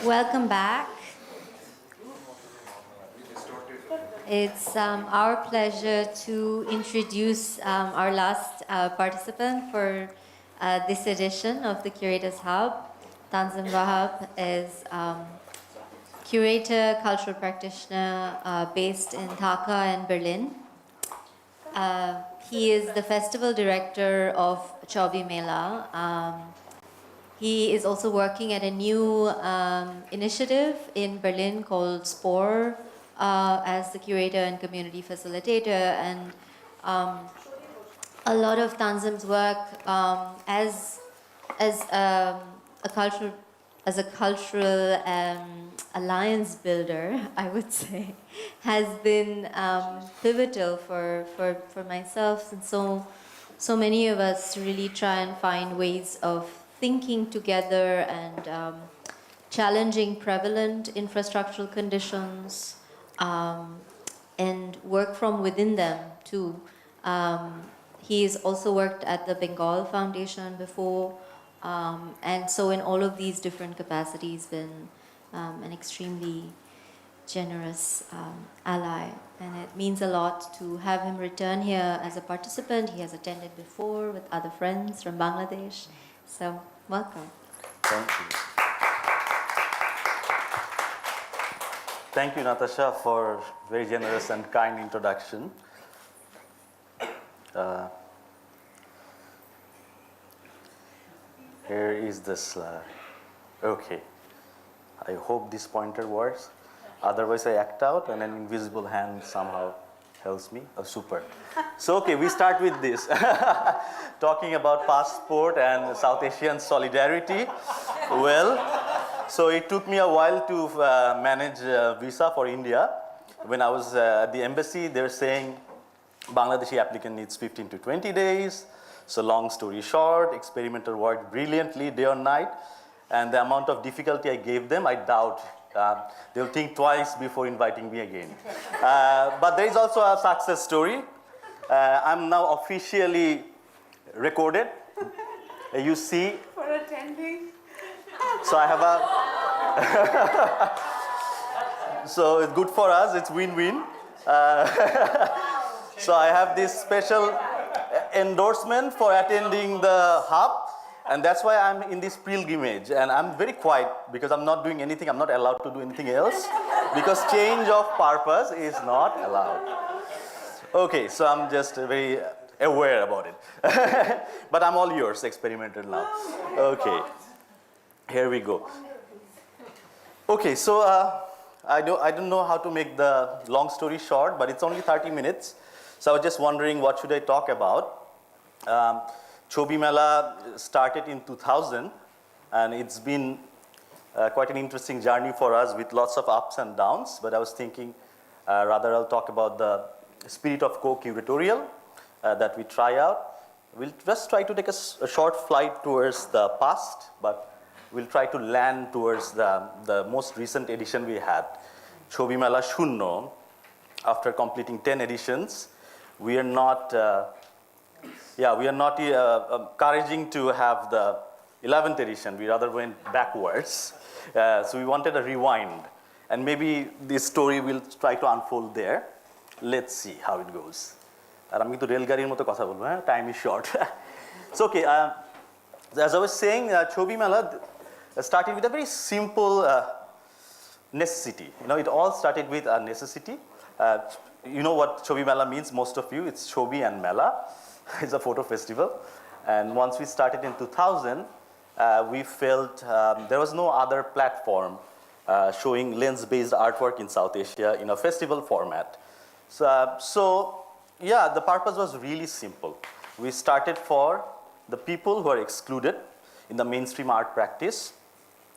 Welcome back. It's our pleasure to introduce our last participant for this edition of the Curators Hub. Tanzim Wahab is curator, cultural practitioner based in Dhaka and Berlin. He is the festival director of Chobi Mela. He is also working at a new initiative in Berlin called Spore as the curator and community facilitator. And a lot of Tanzim's work as a cultural alliance builder, I would say, has been pivotal for myself and so many of us to really try and find ways of thinking together and challenging prevalent infrastructural conditions and work from within them too. He's also worked at the Bengal Foundation before, and so in all of these different capacities been an extremely generous ally, and it means a lot to have him return here as a participant. He has attended before with other friends from Bangladesh, so welcome. Thank you. Thank you, Natasha, for very generous and kind introduction. Here is the slide. Okay. I hope this pointer works. Otherwise, I act out and an invisible hand somehow helps me. Oh, super. So, okay, we start with this. Talking about passport and South Asian solidarity. Well, so it took me a while to manage visa for India. When I was at the embassy, they were saying Bangladeshi applicant needs 15 to 20 days. So long story short, experimenter worked brilliantly day or night. And the amount of difficulty I gave them, I doubt they'll think twice before inviting me again. But there is also a success story. I'm now officially recorded. You see. For attending. So I have a. So it's good for us. It's win-win. So I have this special endorsement for attending the hub. And that's why I'm in this pilgrimage. And I'm very quiet because I'm not doing anything. I'm not allowed to do anything else because change of purpose is not allowed. Okay, so I'm just very aware about it. But I'm all yours, experimenter now. Okay, here we go. Okay, so I don't know how to make the long story short, but it's only 30 minutes. So I was just wondering what should I talk about. Chobi Mela started in 2000, and it's been quite an interesting journey for us with lots of ups and downs. But I was thinking rather I'll talk about the spirit of co-curatorial that we try out. We'll just try to take a short flight towards the past, but we'll try to land towards the most recent edition we had, Chobi Mela Shunno. After completing 10 editions, we are not encouraging to have the 11th edition. We rather went backwards. So we wanted a rewind. And maybe this story will try to unfold there. Let's see how it goes. Time is short. So, okay, as I was saying, Chobi Mela started with a very simple necessity. You know, it all started with a necessity. You know what Chobi Mela means, most of you. It's Chobi and Mela. It's a photo festival. And once we started in 2000, we felt there was no other platform showing lens-based artwork in South Asia in a festival format. So, yeah, the purpose was really simple. We started for the people who are excluded in the mainstream art practice.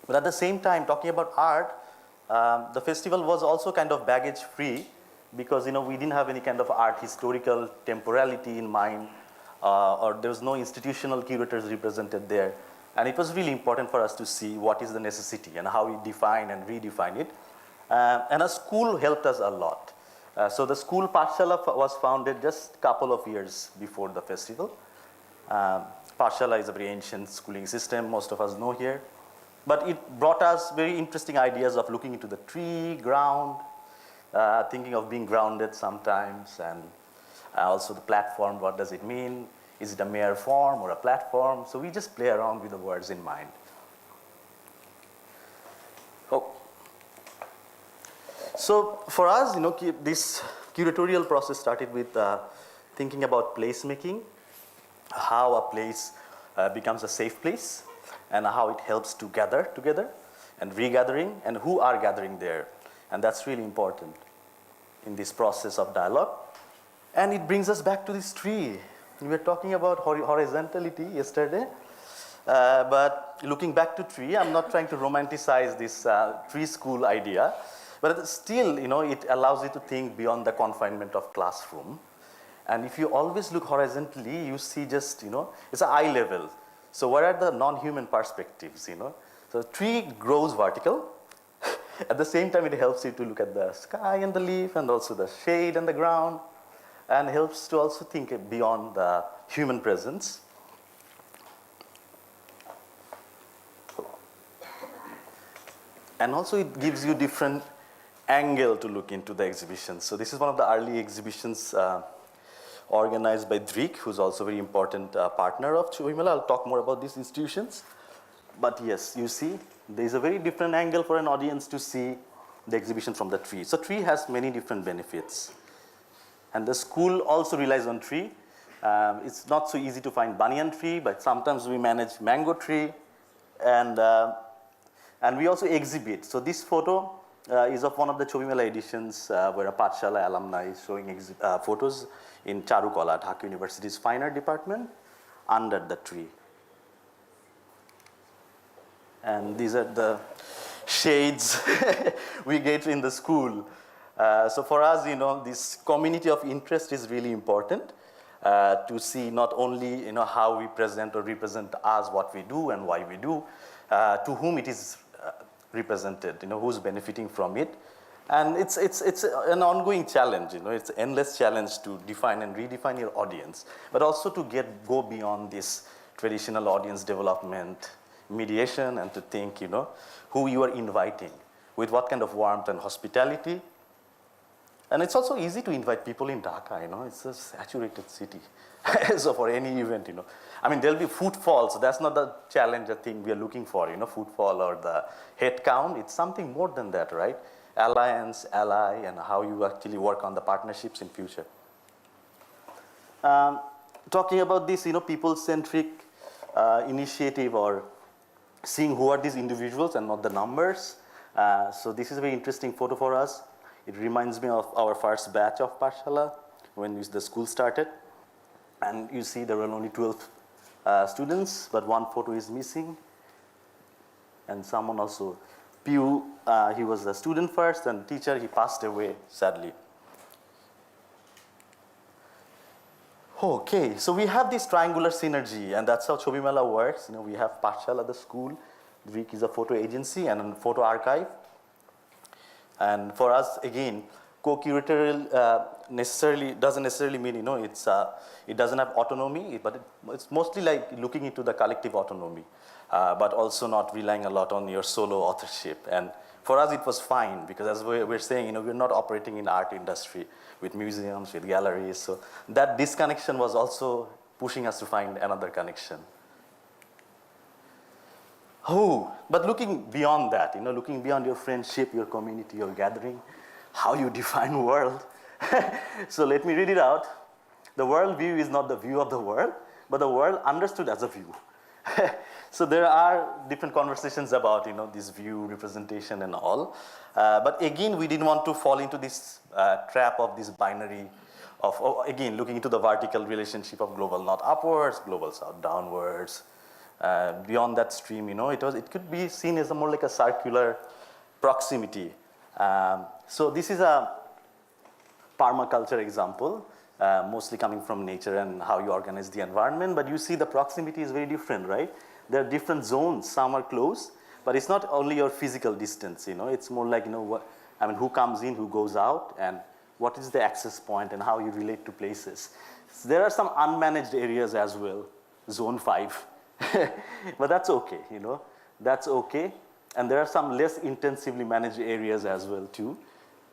But at the same time, talking about art, the festival was also kind of baggage-free because, you know, we didn't have any kind of art historical temporality in mind, or there was no institutional curators represented there. And it was really important for us to see what is the necessity and how we define and redefine it. And a school helped us a lot. So the school Pathshala was founded just a couple of years before the festival. Pathshala is a very ancient schooling system, most of us know here. But it brought us very interesting ideas of looking into the tree, ground, thinking of being grounded sometimes, and also the platform, what does it mean? Is it a mere form or a platform? So we just play around with the words in mind. Oh. So for us, this curatorial process started with thinking about placemaking, how a place becomes a safe place, and how it helps to gather together and regathering, and who are gathering there. And that's really important in this process of dialogue. And it brings us back to this tree. We were talking about horizontality yesterday, but looking back to tree, I'm not trying to romanticize this tree school idea, but still, it allows you to think beyond the confinement of classroom. And if you always look horizontally, you see just, it's an eye level. So what are the non-human perspectives, So tree grows vertical. At the same time, it helps you to look at the sky and the leaf, and also the shade and the ground, and helps to also think beyond the human presence. And also it gives you different angle to look into the exhibition. So this is one of the early exhibitions organized by Drik, who's also a very important partner of Chobimela. I'll talk more about these institutions. But yes, you see, there's a very different angle for an audience to see the exhibition from the tree. So tree has many different benefits. And the school also relies on tree. It's not so easy to find banyan tree, but sometimes we manage mango tree. And we also exhibit. So this photo is of one of the Chobimela editions where a Pathshala alumni is showing photos in Charukala, Dhaka University's Fine Art department, under the tree. And these are the shades we get in the school. So for us, this community of interest is really important to see not only, how we present or represent us, what we do and why we do, to whom it is represented, who's benefiting from it. And it's an ongoing challenge, it's an endless challenge to define and redefine your audience, but also to go beyond this traditional audience development, mediation, and to think, who you are inviting, with what kind of warmth and hospitality. And it's also easy to invite people in Dhaka, it's a saturated city. So for any event, there'll be footfall, so that's not the challenge, I think we are looking for, footfall or the head count. It's something more than that, right? Alliance, ally, and how you actually work on the partnerships in future. Talking about this, people-centric initiative, or seeing who are these individuals and not the numbers. So this is a very interesting photo for us. It reminds me of our first batch of Pathshala when the school started. And you see there were only 12 students, but one photo is missing. And someone also, Piu, he was a student first and teacher, he passed away sadly. Okay, so we have this triangular synergy, and that's how Chobimela works. We have Pathshala, the school, Drik is a photo agency and a photo archive. And for us, again, co-curatorial doesn't necessarily mean, it doesn't have autonomy, but it's mostly like looking into the collective autonomy, but also not relying a lot on your solo authorship. And for us, it was fine, because as we're saying, we're not operating in art industry with museums, with galleries. So that disconnection was also pushing us to find another connection. But looking beyond that, looking beyond your friendship, your community, your gathering, how you define world. So let me read it out. The world view is not the view of the world, but the world understood as a view. So there are different conversations about, this view, representation and all. But again, we didn't want to fall into this trap of this binary of, again, looking into the vertical relationship of global north upwards, global south downwards. Beyond that stream, it could be seen as more like a circular proximity. So this is a permaculture example, mostly coming from nature and how you organize the environment. But you see the proximity is very different, right? There are different zones. Some are close, but it's not only your physical distance. It's more like who comes in, who goes out, and what is the access point, and how you relate to places. So there are some unmanaged areas as well, zone 5. But that's okay, That's okay. And there are some less intensively managed areas as well too,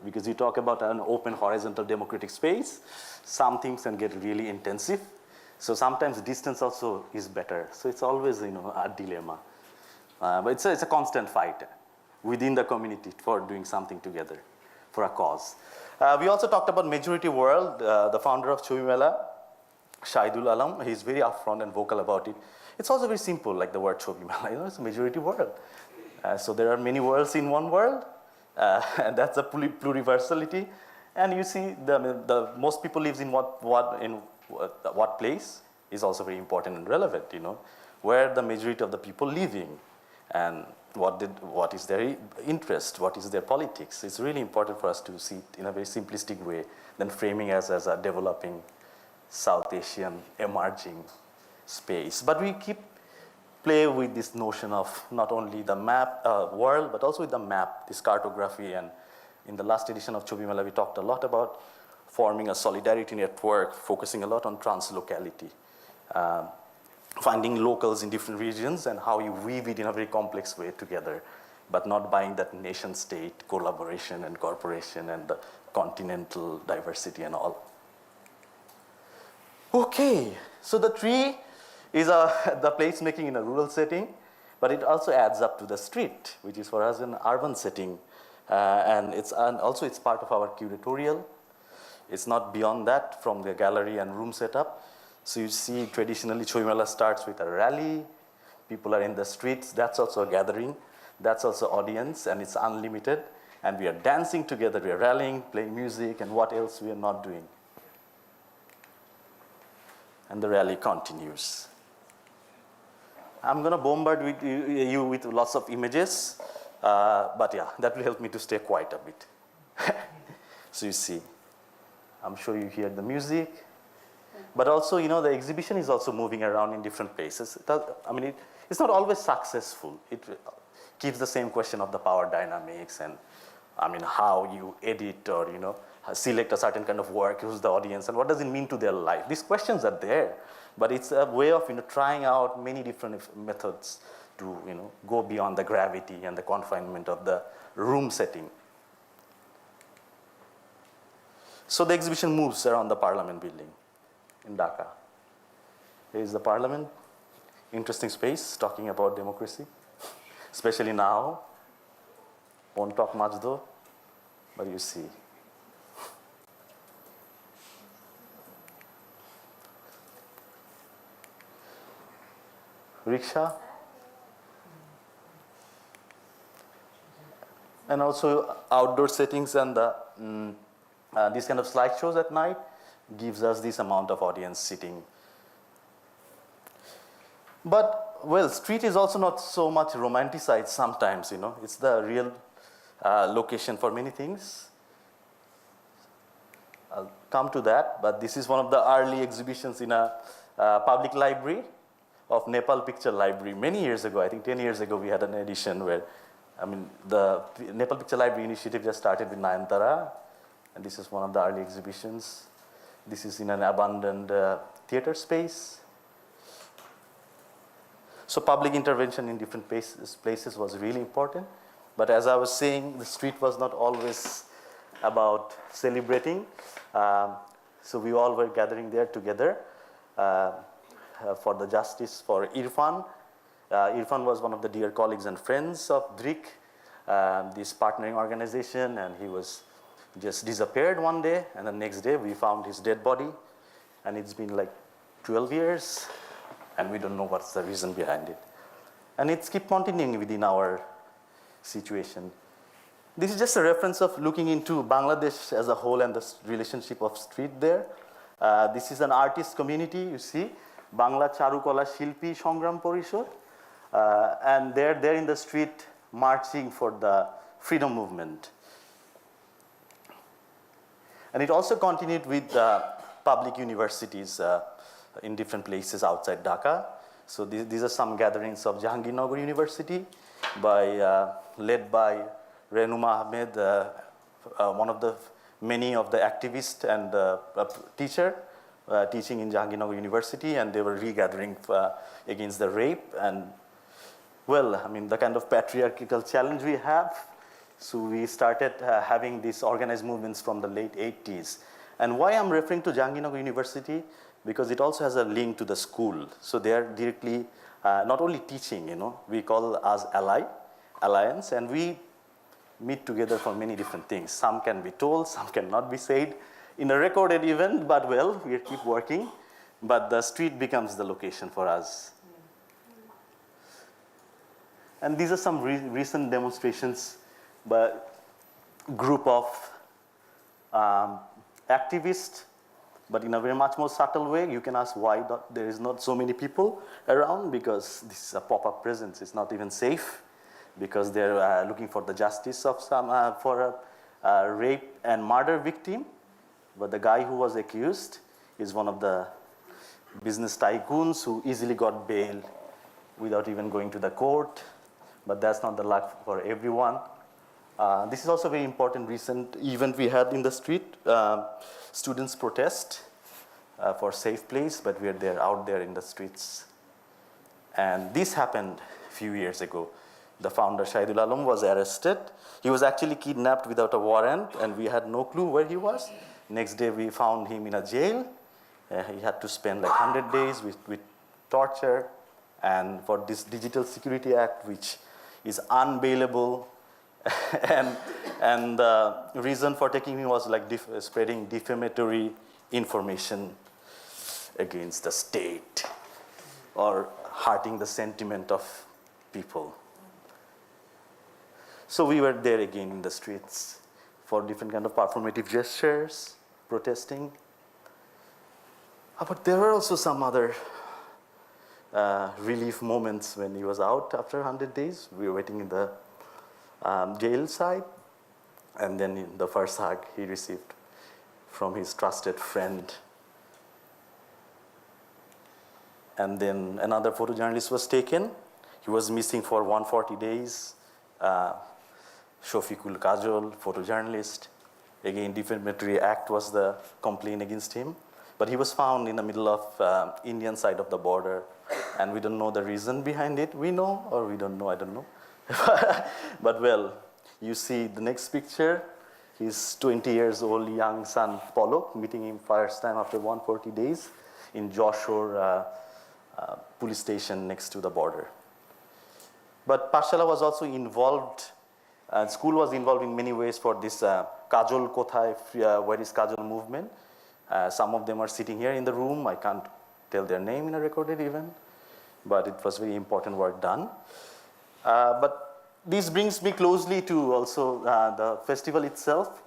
because you talk about an open horizontal democratic space, some things can get really intensive. So sometimes distance also is better. So it's always, a dilemma. But it's a constant fight within the community for doing something together for a cause. We also talked about Majority World, the founder of Chobi Mela, Shahidul Alam. He's very upfront and vocal about it. It's also very simple, like the word Chobi Mela. It's a majority world. So there are many worlds in one world, and that's a pluriversality. And you see, the most people lives in what place is also very important and relevant. Where the majority of the people living, and what is their interest, what is their politics. It's really important for us to see it in a very simplistic way than framing us as a developing South Asian emerging space. But we keep play with this notion of not only the map world, but also with the map, this cartography. And in the last edition of Chobi Mela, we talked a lot about forming a solidarity network, focusing a lot on translocality, finding locals in different regions and how you weave it in a very complex way together, but not buying that nation-state collaboration and corporation and the continental diversity and all. Okay, so the tree is the placemaking in a rural setting, but it also adds up to the street, which is for us an urban setting. And also it's part of our curatorial. It's not beyond that from the gallery and room setup. So you see traditionally Chobi Mela starts with a rally. People are in the streets. That's also a gathering. That's also audience, and it's unlimited. And we are dancing together. We are rallying, playing music, and what else we are not doing. And the rally continues. I'm going to bombard you with lots of images, but yeah, that will help me to stay quiet a bit. So you see, I'm sure you hear the music, but also, the exhibition is also moving around in different places. It's not always successful. It keeps the same question of the power dynamics and, how you edit or, select a certain kind of work, who's the audience, and what does it mean to their life? These questions are there, but it's a way of trying out many different methods to go beyond the gravity and the confinement of the room setting. So the exhibition moves around the Parliament building in Dhaka. Here is the Parliament, interesting space, talking about democracy, especially now. Won't talk much though, but you see. Rickshaw. And also outdoor settings and these kind of slideshows at night gives us this amount of audience sitting. But, street is also not so much romanticized sometimes, It's the real location for many things. I'll come to that, but this is one of the early exhibitions in a public library of Nepal Picture Library. Many years ago, I think 10 years ago, we had an edition where, the Nepal Picture Library initiative just started with Nayantara, and this is one of the early exhibitions. This is in an abandoned theater space. So public intervention in different places was really important. But as I was saying, the street was not always about celebrating. So we all were gathering there together for the justice for Irfan. Irfan was one of the dear colleagues and friends of DRIC, this partnering organization, and he was just disappeared one day, and the next day we found his dead body, and it's been like 12 years, and we don't know what's the reason behind it. And it's keep continuing within our situation. This is just a reference of looking into Bangladesh as a whole and the relationship of street there. This is an artist community, you see, Bangla Charukola Shilpi Songram Porishod, and they're in the street marching for the freedom movement. And it also continued with public universities in different places outside Dhaka. So these are some gatherings of Jahangirnagar University led by Renuma Ahmed, one of the many of the activists and teacher teaching in Jahangirnagar University, and they were regathering against the rape. And Well, I mean, the kind of patriarchal challenge we have. So we started having these organized movements from the late 80s. And why I'm referring to Jahangirnagar University? Because it also has a link to the school. So they are directly not only teaching, we call us alliance, and we meet together for many different things. Some can be told, some cannot be said in a recorded event, but well, we keep working. But the street becomes the location for us. And these are some recent demonstrations by a group of activists, but in a very much more subtle way. You can ask why there is not so many people around, because this is a pop-up presence. It's not even safe, because they're looking for the justice of for a rape and murder victim. But the guy who was accused is one of the business tycoons who easily got bail without even going to the court. But that's not the luck for everyone. This is also a very important recent event we had in the street. Students protest for safe place, but we are there, out there in the streets. And this happened a few years ago. The founder, Shahidul Alam, was arrested. He was actually kidnapped without a warrant, and we had no clue where he was. Next day, we found him in a jail. He had to spend like 100 days with torture. And for this Digital Security Act, which is unbailable, and the reason for taking him was like spreading defamatory information against the state or hurting the sentiment of people. So we were there again in the streets for different kind of performative gestures, protesting. But there were also some other relief moments when he was out after 100 days. We were waiting in the jail side, and then in the first hug he received from his trusted friend. And then another photojournalist was taken. He was missing for 140 days. Shofikul Kajol, photojournalist. Again, defamatory act was the complaint against him. But he was found in the middle of Indian side of the border, and we don't know the reason behind it. We know, or we don't know, I don't know. But well, you see the next picture, his 20 years old young son, Polok, meeting him first time after 140 days in Joshore police station next to the border. But Pashala was also involved, school was involved in many ways for this Kajol Kothai, where is Kajol movement. Some of them are sitting here in the room. I can't tell their name in a recorded event, but it was very important work done. But this brings me closely to also the festival itself,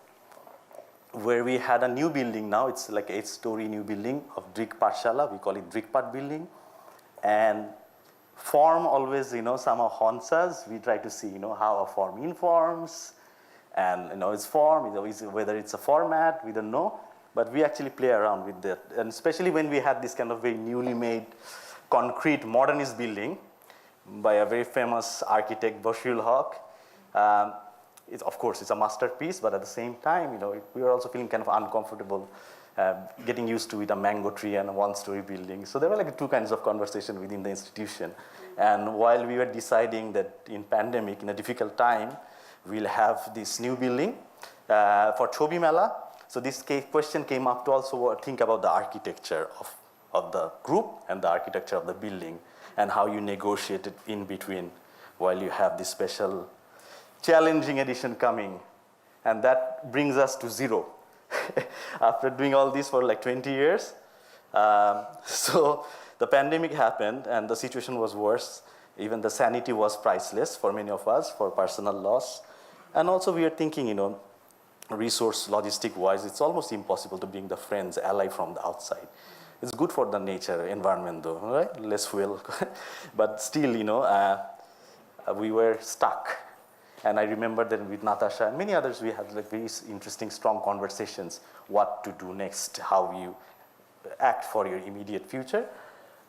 where we had a new building now. It's like an 8-story new building of Drik Pathshala. We call it Drikpat building. And form always, somehow haunts us. We try to see, how a form informs, and its form, whether it's a format, we don't know. But we actually play around with that, and especially when we had this kind of very newly made concrete modernist building by a very famous architect, Bashirul Haq. Of course, it's a masterpiece, but at the same time, we were also feeling kind of uncomfortable getting used to it, a mango tree and a 1-story building. So there were like two kinds of conversation within the institution. And while we were deciding that in pandemic, in a difficult time, we'll have this new building for Chobi Mela. So this question came up to also think about the architecture of the group and the architecture of the building, and how you negotiate it in between while you have this special challenging edition coming. And that brings us to zero. After doing all this for like 20 years. So the pandemic happened and the situation was worse. Even the sanity was priceless for many of us, for personal loss. And also we are thinking, resource logistic wise, it's almost impossible to bring the friends, ally from the outside. It's good for the nature, environment though, right? Less fuel. But still, we were stuck. And I remember that with Natasha and many others, we had like very interesting, strong conversations, what to do next, how you act for your immediate future.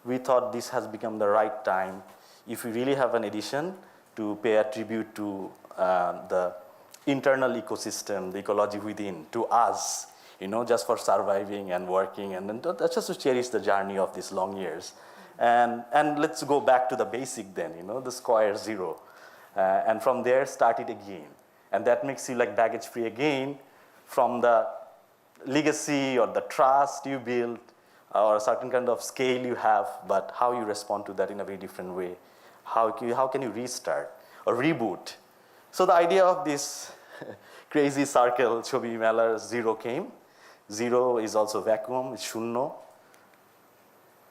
We thought this has become the right time, if we really have an edition, to pay a tribute to the internal ecosystem, the ecology within, to us, just for surviving and working, and then just to cherish the journey of these long years. And let's go back to the basic then, the square 0. And from there, start it again. And that makes you like baggage free again from the legacy or the trust you build or a certain kind of scale you have, but how you respond to that in a very different way. How can you restart or reboot? So the idea of this crazy circle, Chobi Melar 0 came. 0 is also vacuum, it's shunno,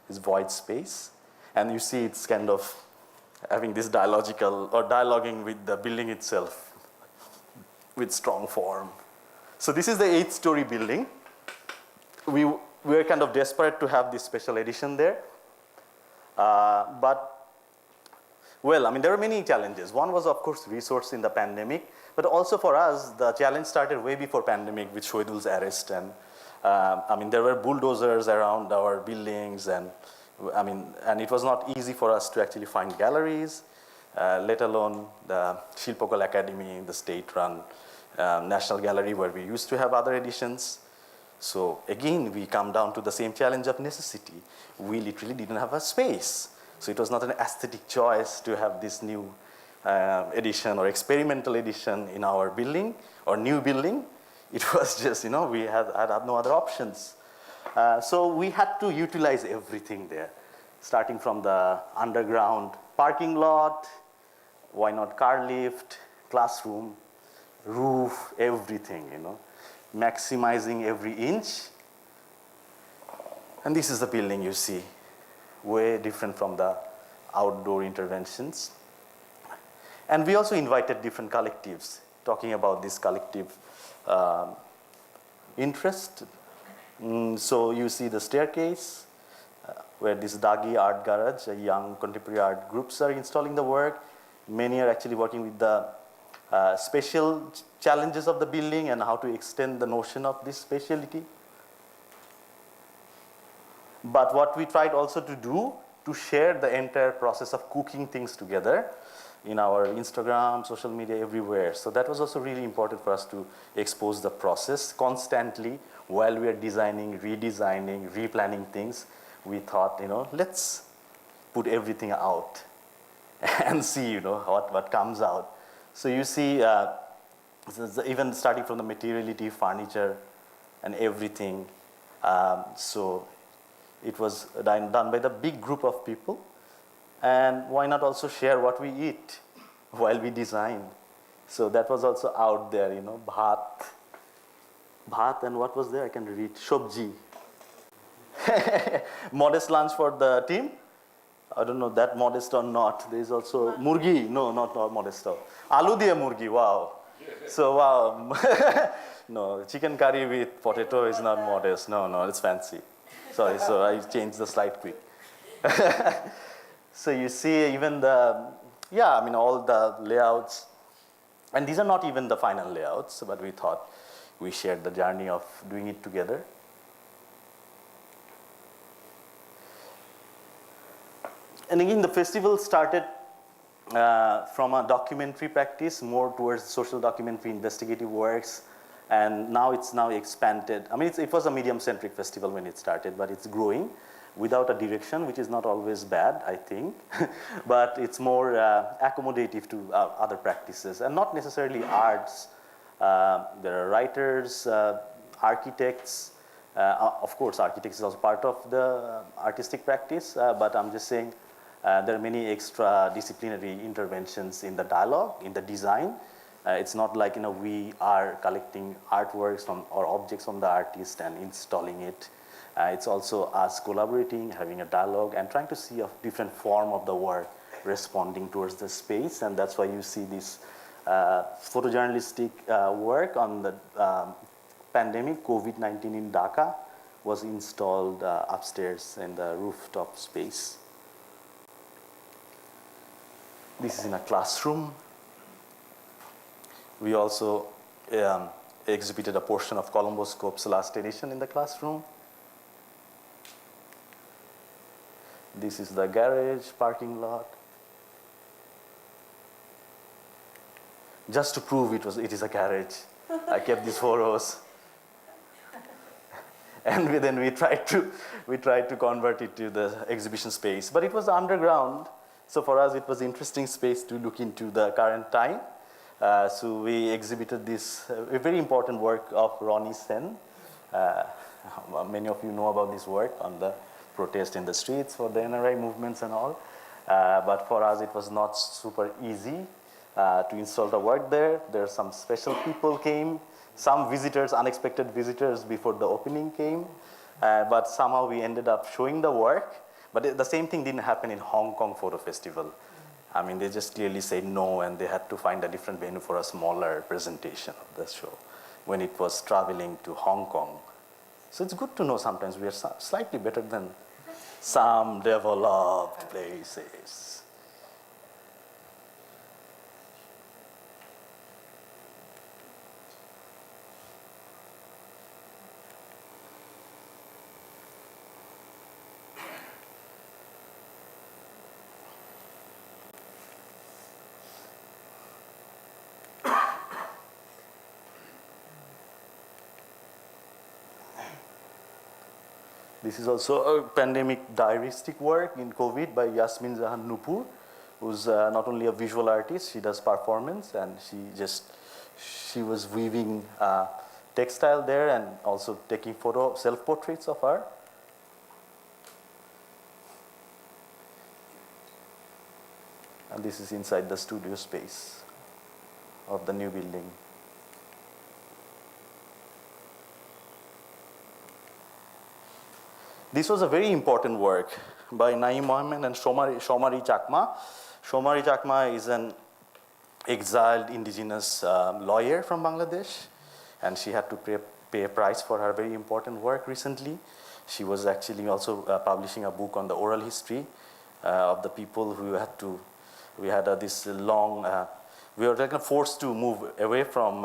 it's void space. And you see it's kind of having this dialogical or dialoguing with the building itself with strong form. So this is the 8-story building. We were kind of desperate to have this special edition there. But well, I mean, there were many challenges. One was, of course, resource in the pandemic. But also for us, the challenge started way before pandemic with Shoidul's arrest. And I mean, there were bulldozers around our buildings. And it was not easy for us to actually find galleries, let alone the Shilpokal Academy, the state-run National Gallery where we used to have other editions. So again, we come down to the same challenge of necessity. We literally didn't have a space. So it was not an aesthetic choice to have this new edition or experimental edition in our building or new building. It was just, we had no other options. So we had to utilize everything there, starting from the underground parking lot, why not car lift, classroom, roof, everything, maximizing every inch. And this is the building you see, way different from the outdoor interventions. And we also invited different collectives, talking about this collective interest. So you see the staircase, where this Dagi Art Garage, young contemporary art groups are installing the work. Many are actually working with the special challenges of the building and how to extend the notion of this speciality. But what we tried also to do, to share the entire process of cooking things together in our Instagram, social media, everywhere. So that was also really important for us to expose the process constantly while we are designing, redesigning, replanning things. We thought, let's put everything out and see, what comes out. So you see, even starting from the materiality, furniture, and everything. So it was done by the big group of people. And why not also share what we eat while we design? So that was also out there, bhat, and what was there? I can read, shobji. Modest lunch for the team. I don't know that modest or not. There is also murgi. No, not modest. Alu diya murgi. Wow. So wow. No, chicken curry with potato is not modest. No, it's fancy. Sorry, so I changed the slide quick. So you see even all the layouts. And these are not even the final layouts, but we thought we shared the journey of doing it together. And again, the festival started from a documentary practice, more towards social documentary investigative works. And now it's expanded. I mean, it was a medium-centric festival when it started, but it's growing without a direction, which is not always bad, I think. But it's more accommodative to other practices, and not necessarily arts. There are writers, architects. Of course, architects is also part of the artistic practice, but I'm just saying there are many extra disciplinary interventions in the dialogue, in the design. It's not like we are collecting artworks or objects from the artist and installing it. It's also us collaborating, having a dialogue, and trying to see a different form of the work responding towards the space. And that's why you see this photojournalistic work on the pandemic, COVID-19 in Dhaka, was installed upstairs in the rooftop space. This is in a classroom. We also exhibited a portion of Columboscope's last edition in the classroom. This is the garage, parking lot. Just to prove it is a garage, I kept these photos. And then we tried to convert it to the exhibition space. But it was underground, so for us it was interesting space to look into the current time. So we exhibited this a very important work of Ronnie Sen. Many of you know about this work on the protest in the streets for the NRI movements and all. But for us, it was not super easy to install the work there. There are some special people came, some visitors, unexpected visitors before the opening came. But somehow we ended up showing the work. But the same thing didn't happen in Hong Kong Photo Festival. I mean, they just clearly said no, and they had to find a different venue for a smaller presentation of the show when it was traveling to Hong Kong. So it's good to know sometimes we are slightly better than some developed places. This is also a pandemic diaristic work in COVID by Yasmin Jahan Nupur, who's not only a visual artist, she does performance, and she was weaving textile there and also taking self-portraits of her. And this is inside the studio space of the new building. This was a very important work by Naeem Mohammed and Shomari Chakma. Shomari Chakma is an exiled indigenous lawyer from Bangladesh, and she had to pay a price for her very important work recently. She was actually also publishing a book on the oral history of the people who had to, we had this long, we were forced to move away from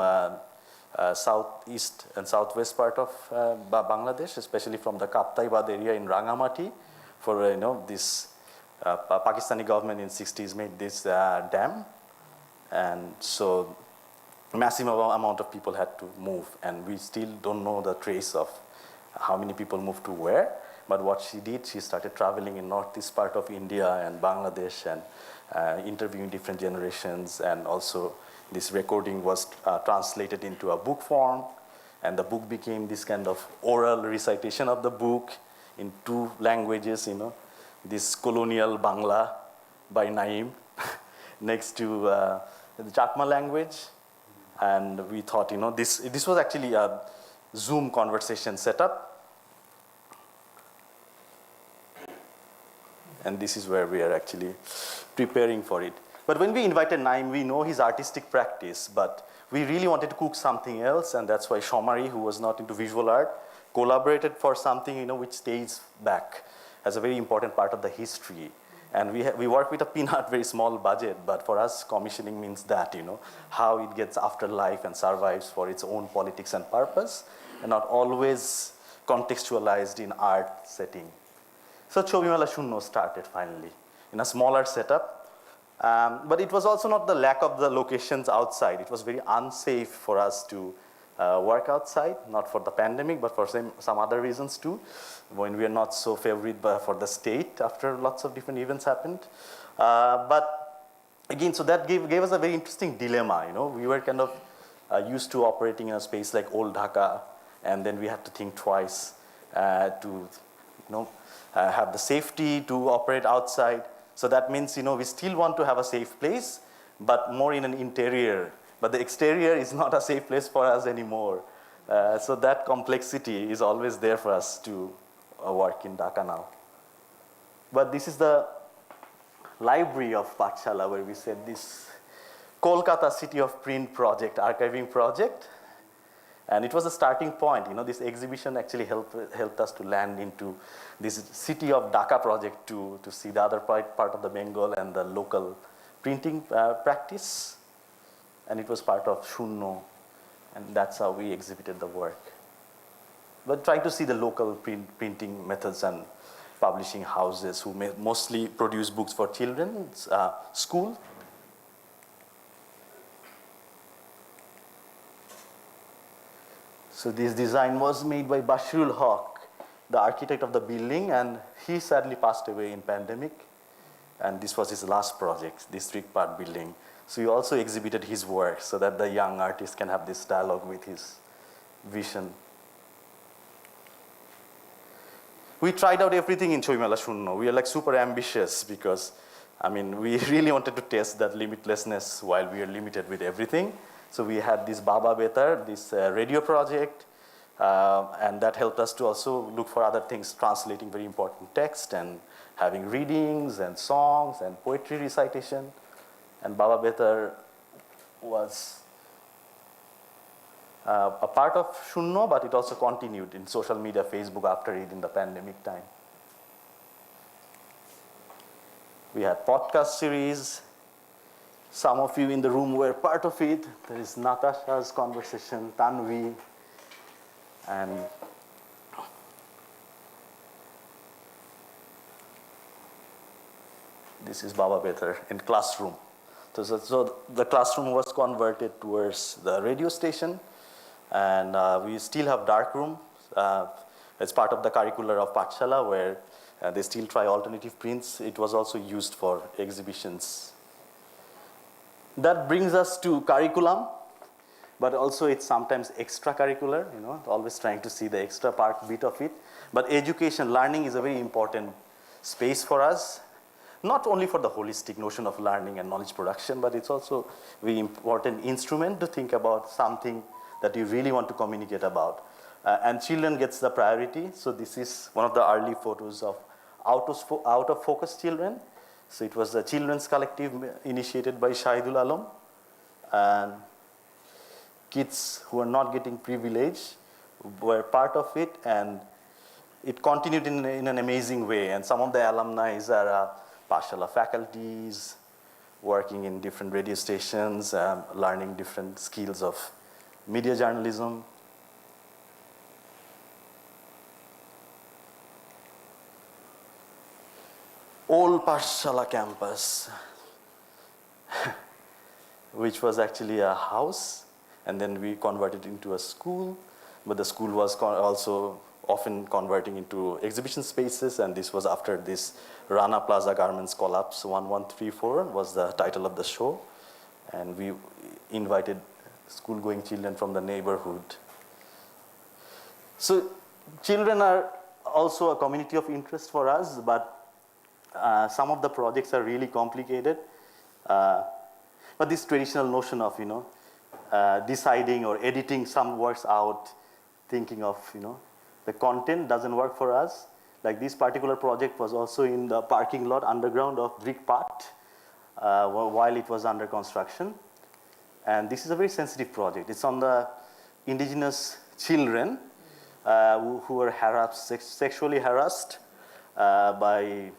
southeast and southwest part of Bangladesh, especially from the Kaptaibad area in Rangamati, for this Pakistani government in 60s made this dam, and so massive amount of people had to move, and we still don't know the trace of how many people moved to where. But what she did, she started traveling in northeast part of India and Bangladesh and interviewing different generations, and also this recording was translated into a book form, and the book became this kind of oral recitation of the book in 2 languages, this colonial Bangla by Naeem next to the Chakma language. And we thought, this was actually a Zoom conversation setup. And this is where we are actually preparing for it. But when we invited Naeem, we know his artistic practice, but we really wanted to cook something else, and that's why Shomari, who was not into visual art, collaborated for something which stays back as a very important part of the history. And we work with a peanut, very small budget, but for us, commissioning means that, how it gets afterlife and survives for its own politics and purpose, and not always contextualized in art setting. So Chobimela Shunno started finally in a smaller setup. But it was also not the lack of the locations outside. It was very unsafe for us to work outside, not for the pandemic, but for some other reasons too, when we are not so favored for the state after lots of different events happened. But again, so that gave us a very interesting dilemma. We were kind of used to operating in a space like Old Dhaka, and then we had to think twice to have the safety to operate outside. So that means, we still want to have a safe place, but more in an interior. But the exterior is not a safe place for us anymore. So that complexity is always there for us to work in Dhaka now. But this is the library of Pathshala, where we said this Kolkata City of Print project, archiving project. And it was a starting point. This exhibition actually helped us to land into this City of Dhaka project to see the other part of the Bengal and the local printing practice. And it was part of Shunno, and that's how we exhibited the work. But trying to see the local printing methods and publishing houses who mostly produce books for children's school. So this design was made by Bashirul Haq, the architect of the building, and he sadly passed away in pandemic. And this was his last project, this 3-part building. So he also exhibited his work so that the young artist can have this dialogue with his vision. We tried out everything in Choimela Shunno. We are like super ambitious because, I mean, we really wanted to test that limitlessness while we are limited with everything. So we had this Baba Betar, this radio project, and that helped us to also look for other things, translating very important text and having readings and songs and poetry recitation. And Baba Betar was a part of Shunno, but it also continued in social media, Facebook after it in the pandemic time. We had podcast series. Some of you in the room were part of it. There is Natasha's conversation, Tanvi, and this is Baba Betar in classroom. So the classroom was converted towards the radio station, and we still have dark room. It's part of the curricular of Pathshala, where they still try alternative prints. It was also used for exhibitions. That brings us to curriculum, but also it's sometimes extracurricular, always trying to see the extra part bit of it. But education, learning is a very important space for us, not only for the holistic notion of learning and knowledge production, but it's also a very important instrument to think about something that you really want to communicate about. And children gets the priority. So this is one of the early photos of out of focus children. So it was a children's collective initiated by Shahidul Alam. And kids who are not getting privilege were part of it, and it continued in an amazing way. And some of the alumni are Pathshala faculties, working in different radio stations, learning different skills of media journalism. Old Pathshala campus, which was actually a house, and then we converted into a school, but the school was also often converting into exhibition spaces, and this was after this Rana Plaza Garments collapse. 1134 was the title of the show, and we invited school-going children from the neighborhood. So children are also a community of interest for us, but some of the projects are really complicated. But this traditional notion of, deciding or editing some works out, thinking of, the content doesn't work for us. Like this particular project was also in the parking lot underground of Brick Part while it was under construction. And this is a very sensitive project. It's on the indigenous children who were sexually harassed by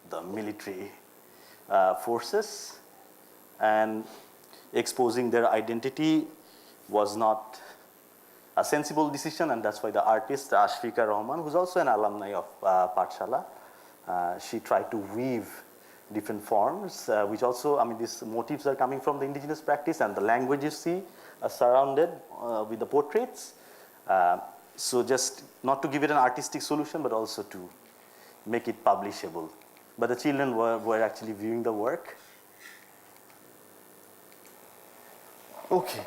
the military forces, and exposing their identity was not a sensible decision, and that's why the artist Ashfika Rahman, who's also an alumni of Pathshala, she tried to weave different forms, which also, these motifs are coming from the indigenous practice, and the language you see are surrounded with the portraits. So just not to give it an artistic solution, but also to make it publishable. But the children were actually viewing the work. Okay.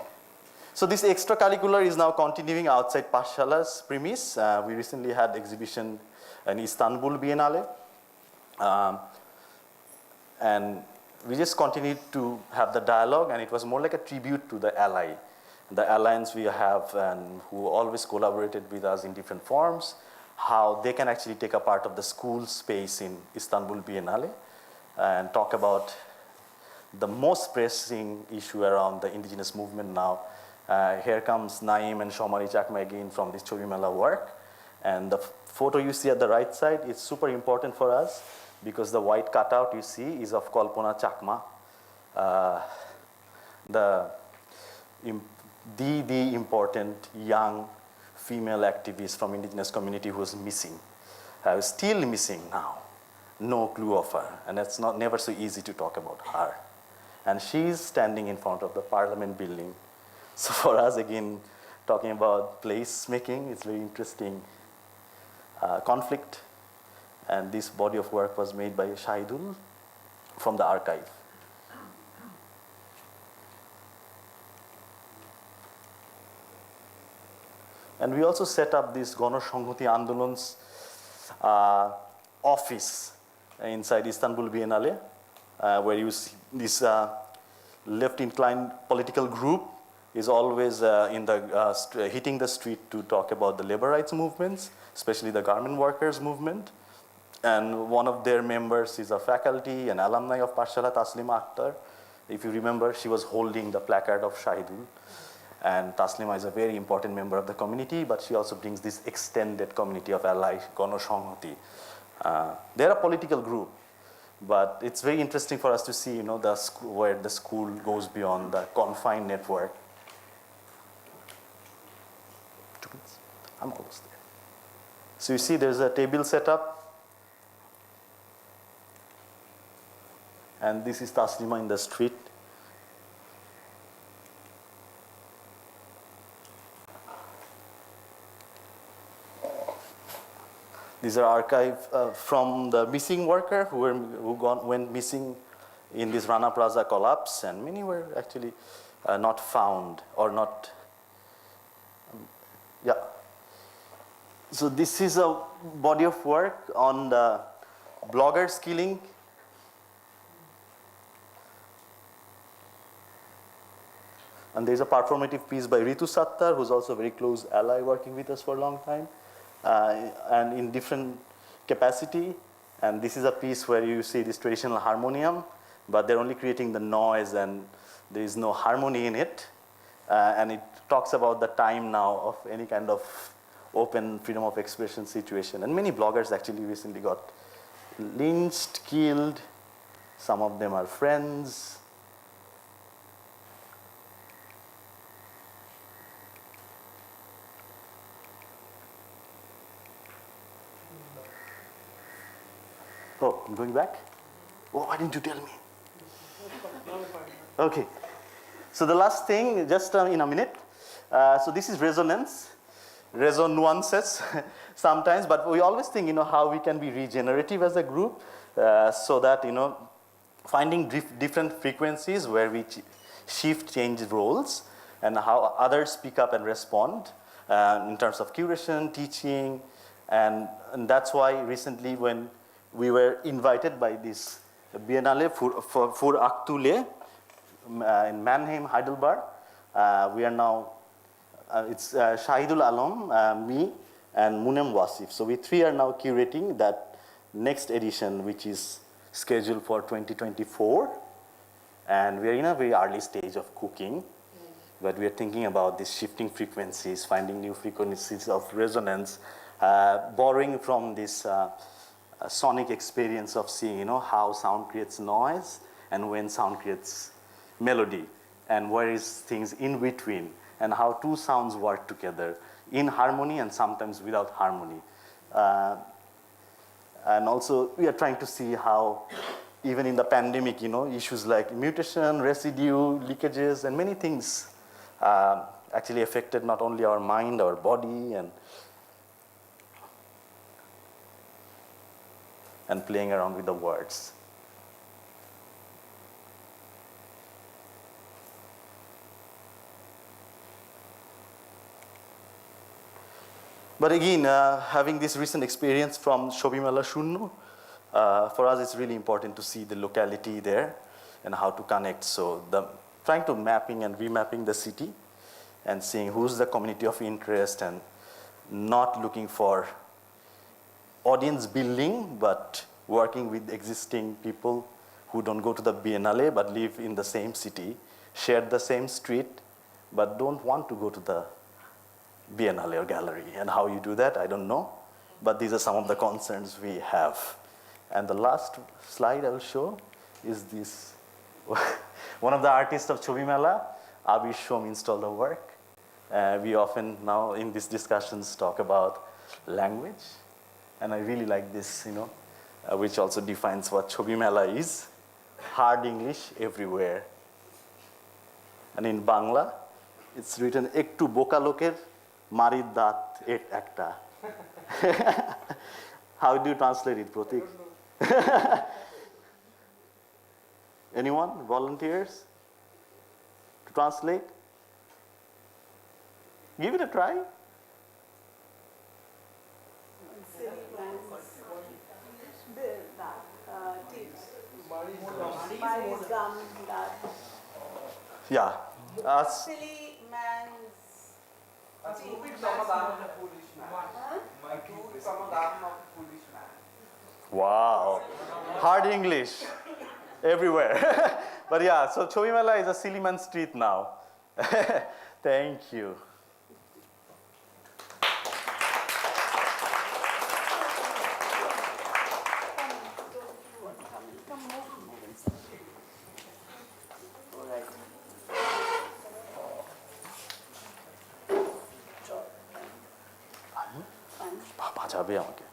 So this extracurricular is now continuing outside Pathshala's premise. We recently had exhibition in Istanbul Biennale. And we just continued to have the dialogue, and it was more like a tribute to the ally. The alliance we have, and who always collaborated with us in different forms, how they can actually take a part of the school space in Istanbul Biennale and talk about the most pressing issue around the indigenous movement now. Here comes Naim and Shomari Chakma again from this Chobi Mela work. And the photo you see at the right side is super important for us because the white cutout you see is of Kalpana Chakma, the important young female activist from indigenous community who was missing, still missing now. No clue of her, and it's never so easy to talk about her. And she's standing in front of the parliament building. So for us, again, talking about place making. It's very interesting conflict. And this body of work was made by Shahidul from the archive. And we also set up this Ganoshanghati Andolon's office inside Istanbul Biennale, where you see this left-inclined political group is always hitting the street to talk about the labor rights movements, especially the garment workers movement. And one of their members is a faculty and alumni of Pathshala, Taslima Akhtar. If you remember, she was holding the placard of Shahidul. And Taslima is a very important member of the community, but she also brings this extended community of allies, Ganoshanghati. They're a political group, but it's very interesting for us to see, where the school goes beyond the confined network. 2 minutes. I'm almost there. So you see, there's a table set up, and this is Taslima in the street. These are archives from the missing worker who went missing in this Rana Plaza collapse, and many were actually not found or not. Yeah. So this is a body of work on the bloggers killing. And there's a performative piece by Ritu Sattar, who's also a very close ally working with us for a long time. And in different capacity. And this is a piece where you see this traditional harmonium, but they're only creating the noise and there is no harmony in it. And it talks about the time now of any kind of open freedom of expression situation. And many bloggers actually recently got lynched, killed. Some of them are friends. Oh, I'm going back? Oh, why didn't you tell me? Okay. So the last thing, just in a minute. So this is resonance, nuances sometimes, but we always think, how we can be regenerative as a group, so that, finding different frequencies where we change roles, and how others pick up and respond in terms of curation, teaching, and that's why recently when we were invited by this Biennale for Aktule in Mannheim, Heidelberg. We are now, it's Shahidul Alam, me, and Munem Wasif. So we three are now curating that next edition, which is scheduled for 2024. And we are in a very early stage of cooking, but we are thinking about these shifting frequencies, finding new frequencies of resonance, borrowing from this sonic experience of seeing, how sound creates noise and when sound creates melody, and where is things in between, and how two sounds work together in harmony and sometimes without harmony. And also we are trying to see how even in the pandemic, issues like mutation, residue, leakages, and many things actually affected not only our mind, our body, and playing around with the words. But again, having this recent experience from Shobimela Shunno, for us it's really important to see the locality there and how to connect. So trying to mapping and remapping the city and seeing who's the community of interest, and not looking for audience building, but working with existing people who don't go to the Biennale but live in the same city, share the same street, but don't want to go to the Biennale or gallery. And how you do that, I don't know. But these are some of the concerns we have. And the last slide I will show is this. One of the artists of Chobimela, Abir Shom, installed a work. We often now in these discussions talk about language. And I really like this, which also defines what Chobimela is. Hard English everywhere. And in Bangla, It's written একটু বোকা লোকের মারির দাঁত একটা. How do you translate it, Pratik? Anyone? Volunteers? To translate? Give it a try. Yeah. Silly man's Wow. Hard English everywhere. But yeah, so Chobimela is a silly man street now. Thank you. বাজাবে আমাকে.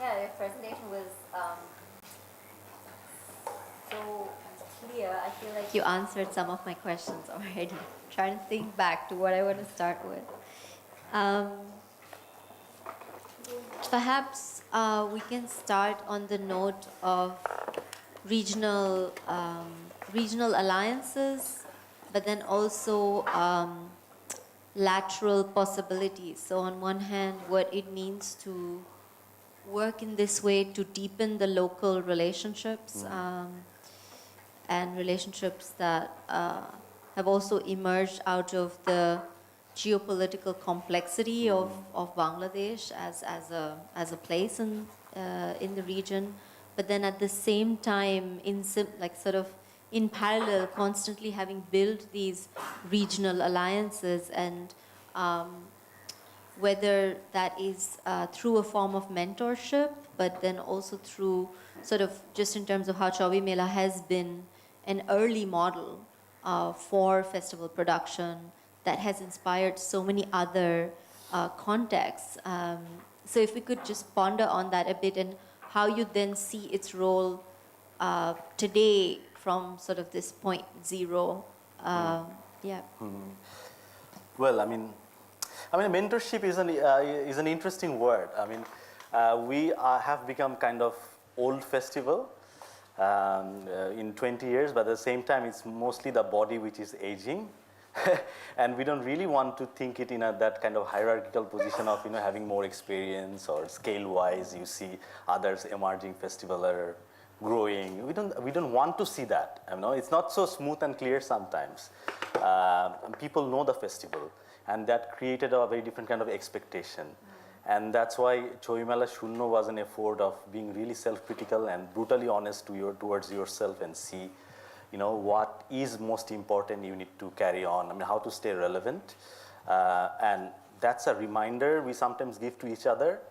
Yeah, your presentation was so clear. I feel like you answered some of my questions already. Trying to think back to what I want to start with. Perhaps we can start on the note of regional alliances, but then also lateral possibilities. So on one hand, what it means to work in this way to deepen the local relationships and relationships that have also emerged out of the geopolitical complexity of Bangladesh as a place in the region, but then at the same time in parallel, constantly having built these regional alliances, and whether that is through a form of mentorship, but then also through sort of just in terms of how Chobi Mela has been an early model for festival production that has inspired so many other contexts. So if we could just ponder on that a bit and how you then see its role today from sort of this point zero. Yeah. Well, I mean, mentorship is an interesting word. I mean, we have become kind of old festival in 20 years, but at the same time, it's mostly the body which is aging. And we don't really want to think it in that kind of hierarchical position of having more experience, or scale-wise you see others emerging festival are growing. We don't want to see that. It's not so smooth and clear sometimes. People know the festival, and that created a very different kind of expectation. And that's why Chobi Mela Shunno was an effort of being really self-critical and brutally honest towards yourself, and see what is most important you need to carry on, how to stay relevant. And that's a reminder we sometimes give to each other.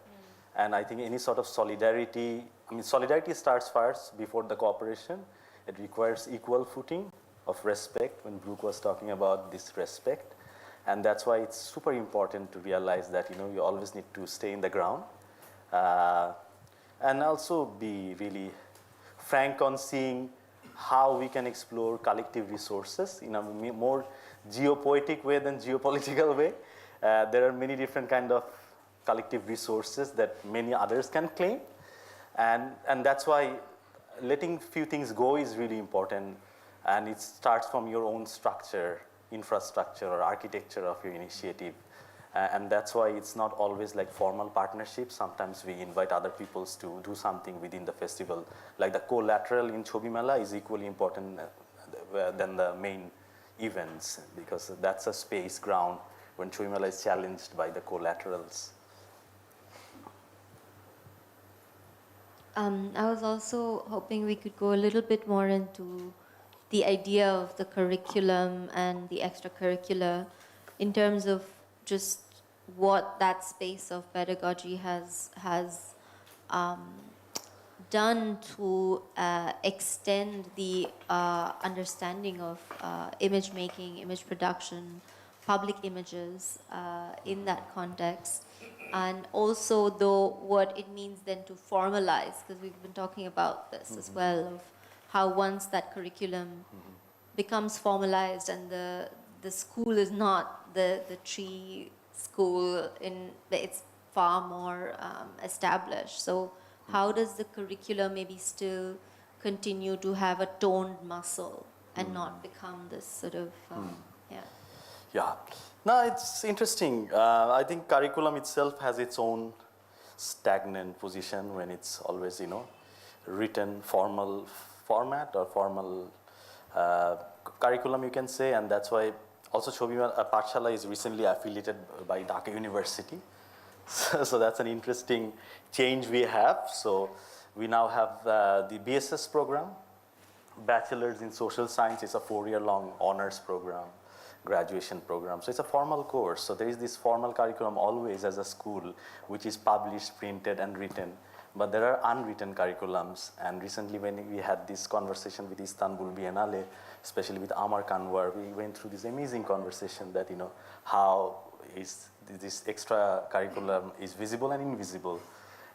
And I think any sort of solidarity, solidarity starts first before the cooperation. It requires equal footing of respect, when Brooke was talking about this respect. And that's why it's super important to realize that you always need to stay in the ground, and also be really frank on seeing how we can explore collective resources in a more geopoetic way than geopolitical way. There are many different kind of collective resources that many others can claim, and that's why letting few things go is really important, and it starts from your own structure, infrastructure or architecture of your initiative. And that's why it's not always like formal partnerships. Sometimes we invite other peoples to do something within the festival. Like the collateral in Chobi Mela is equally important than the main events, because that's a space ground when Chobi Mela is challenged by the collaterals. I was also hoping we could go a little bit more into the idea of the curriculum and the extracurricular in terms of just what that space of pedagogy has done to extend the understanding of image making, image production, public images in that context. and also though what it means then to formalize, because we've been talking about this as well, of how once that curriculum becomes formalized and the school is not the tree school, it's far more established. So how does the curriculum maybe still continue to have a toned muscle and not become this sort of, yeah. Yeah. No, it's interesting. I think curriculum itself has its own stagnant position when it's always, written formal format or formal curriculum, you can say, and that's why also Chobima Pathshala is recently affiliated by Dhaka University. So that's an interesting change we have. So we now have the BSS program, Bachelor's in Social Science. It's a 4-year-long honors program, graduation program. So it's a formal course. So there is this formal curriculum always as a school, which is published, printed, and written. But there are unwritten curriculums. And recently when we had this conversation with Istanbul Biennale, especially with Amar Kanwar, we went through this amazing conversation that, how is this extra curriculum is visible and invisible.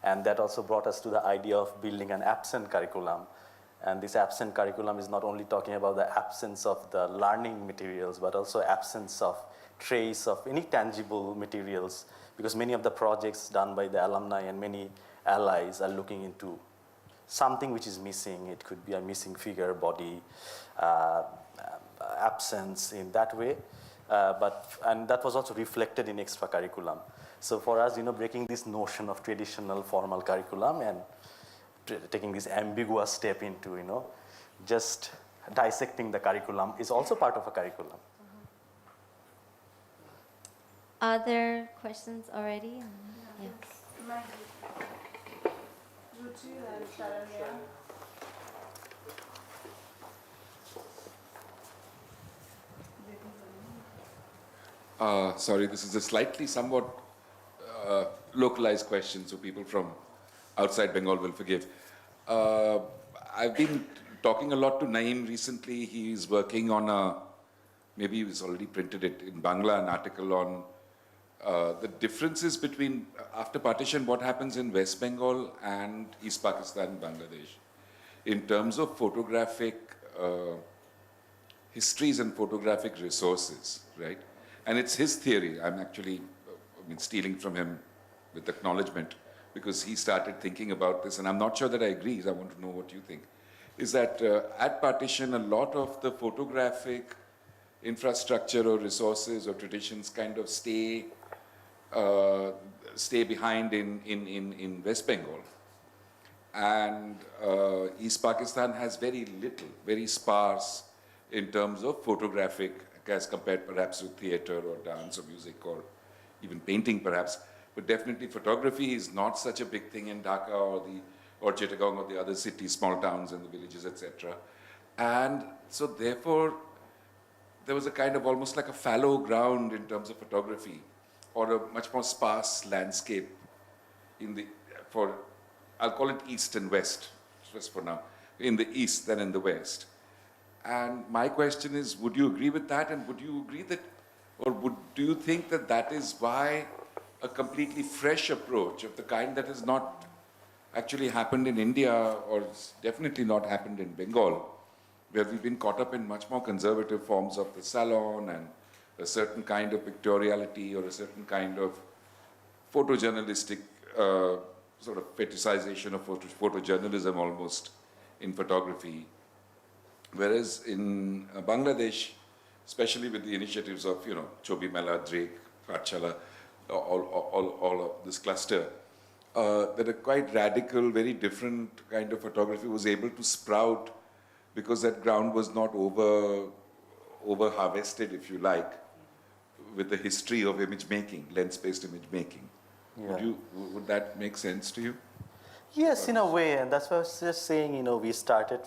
And that also brought us to the idea of building an absent curriculum. And this absent curriculum is not only talking about the absence of the learning materials, but also absence of trace of any tangible materials, because many of the projects done by the alumni and many allies are looking into something which is missing. It could be a missing figure, body, absence in that way. And that was also reflected in extra curriculum. So for us, breaking this notion of traditional formal curriculum and taking this ambiguous step into, just dissecting the curriculum is also part of a curriculum. Are there questions already? Yeah. Ruchi and Sharanya. Sorry, this is a slightly somewhat localized question, so people from outside Bengal will forgive. I've been talking a lot to Naeem recently. He's working on maybe he's already printed it in Bangla, an article on the differences between, after partition, what happens in West Bengal and East Pakistan, Bangladesh, in terms of photographic histories and photographic resources, right? And it's his theory. I'm actually stealing from him with acknowledgement, because he started thinking about this, and I'm not sure that I agree. I want to know what you think. Is that at partition, a lot of the photographic infrastructure or resources or traditions kind of stay behind in West Bengal. And East Pakistan has very little, very sparse in terms of photographic, as compared perhaps with theater or dance or music or even painting perhaps. But definitely photography is not such a big thing in Dhaka or Chittagong or the other cities, small towns and the villages, etc. And so therefore, there was a kind of almost like a fallow ground in terms of photography, or a much more sparse landscape I'll call it East and West, just for now, in the East than in the West. And my question is, would you agree with that? And would you agree that, do you think that that is why a completely fresh approach of the kind that has not actually happened in India, or definitely not happened in Bengal, where we've been caught up in much more conservative forms of the salon and a certain kind of pictoriality or a certain kind of photojournalistic sort of fetishization of photojournalism almost in photography. Whereas in Bangladesh, especially with the initiatives of, Chobi Mela, Drake, Pathshala, all of this cluster, that a quite radical, very different kind of photography was able to sprout, because that ground was not over harvested, if you like, with the history of image making, lens-based image making. Yeah. Would that make sense to you? Yes, in a way, and that's what I was just saying, we started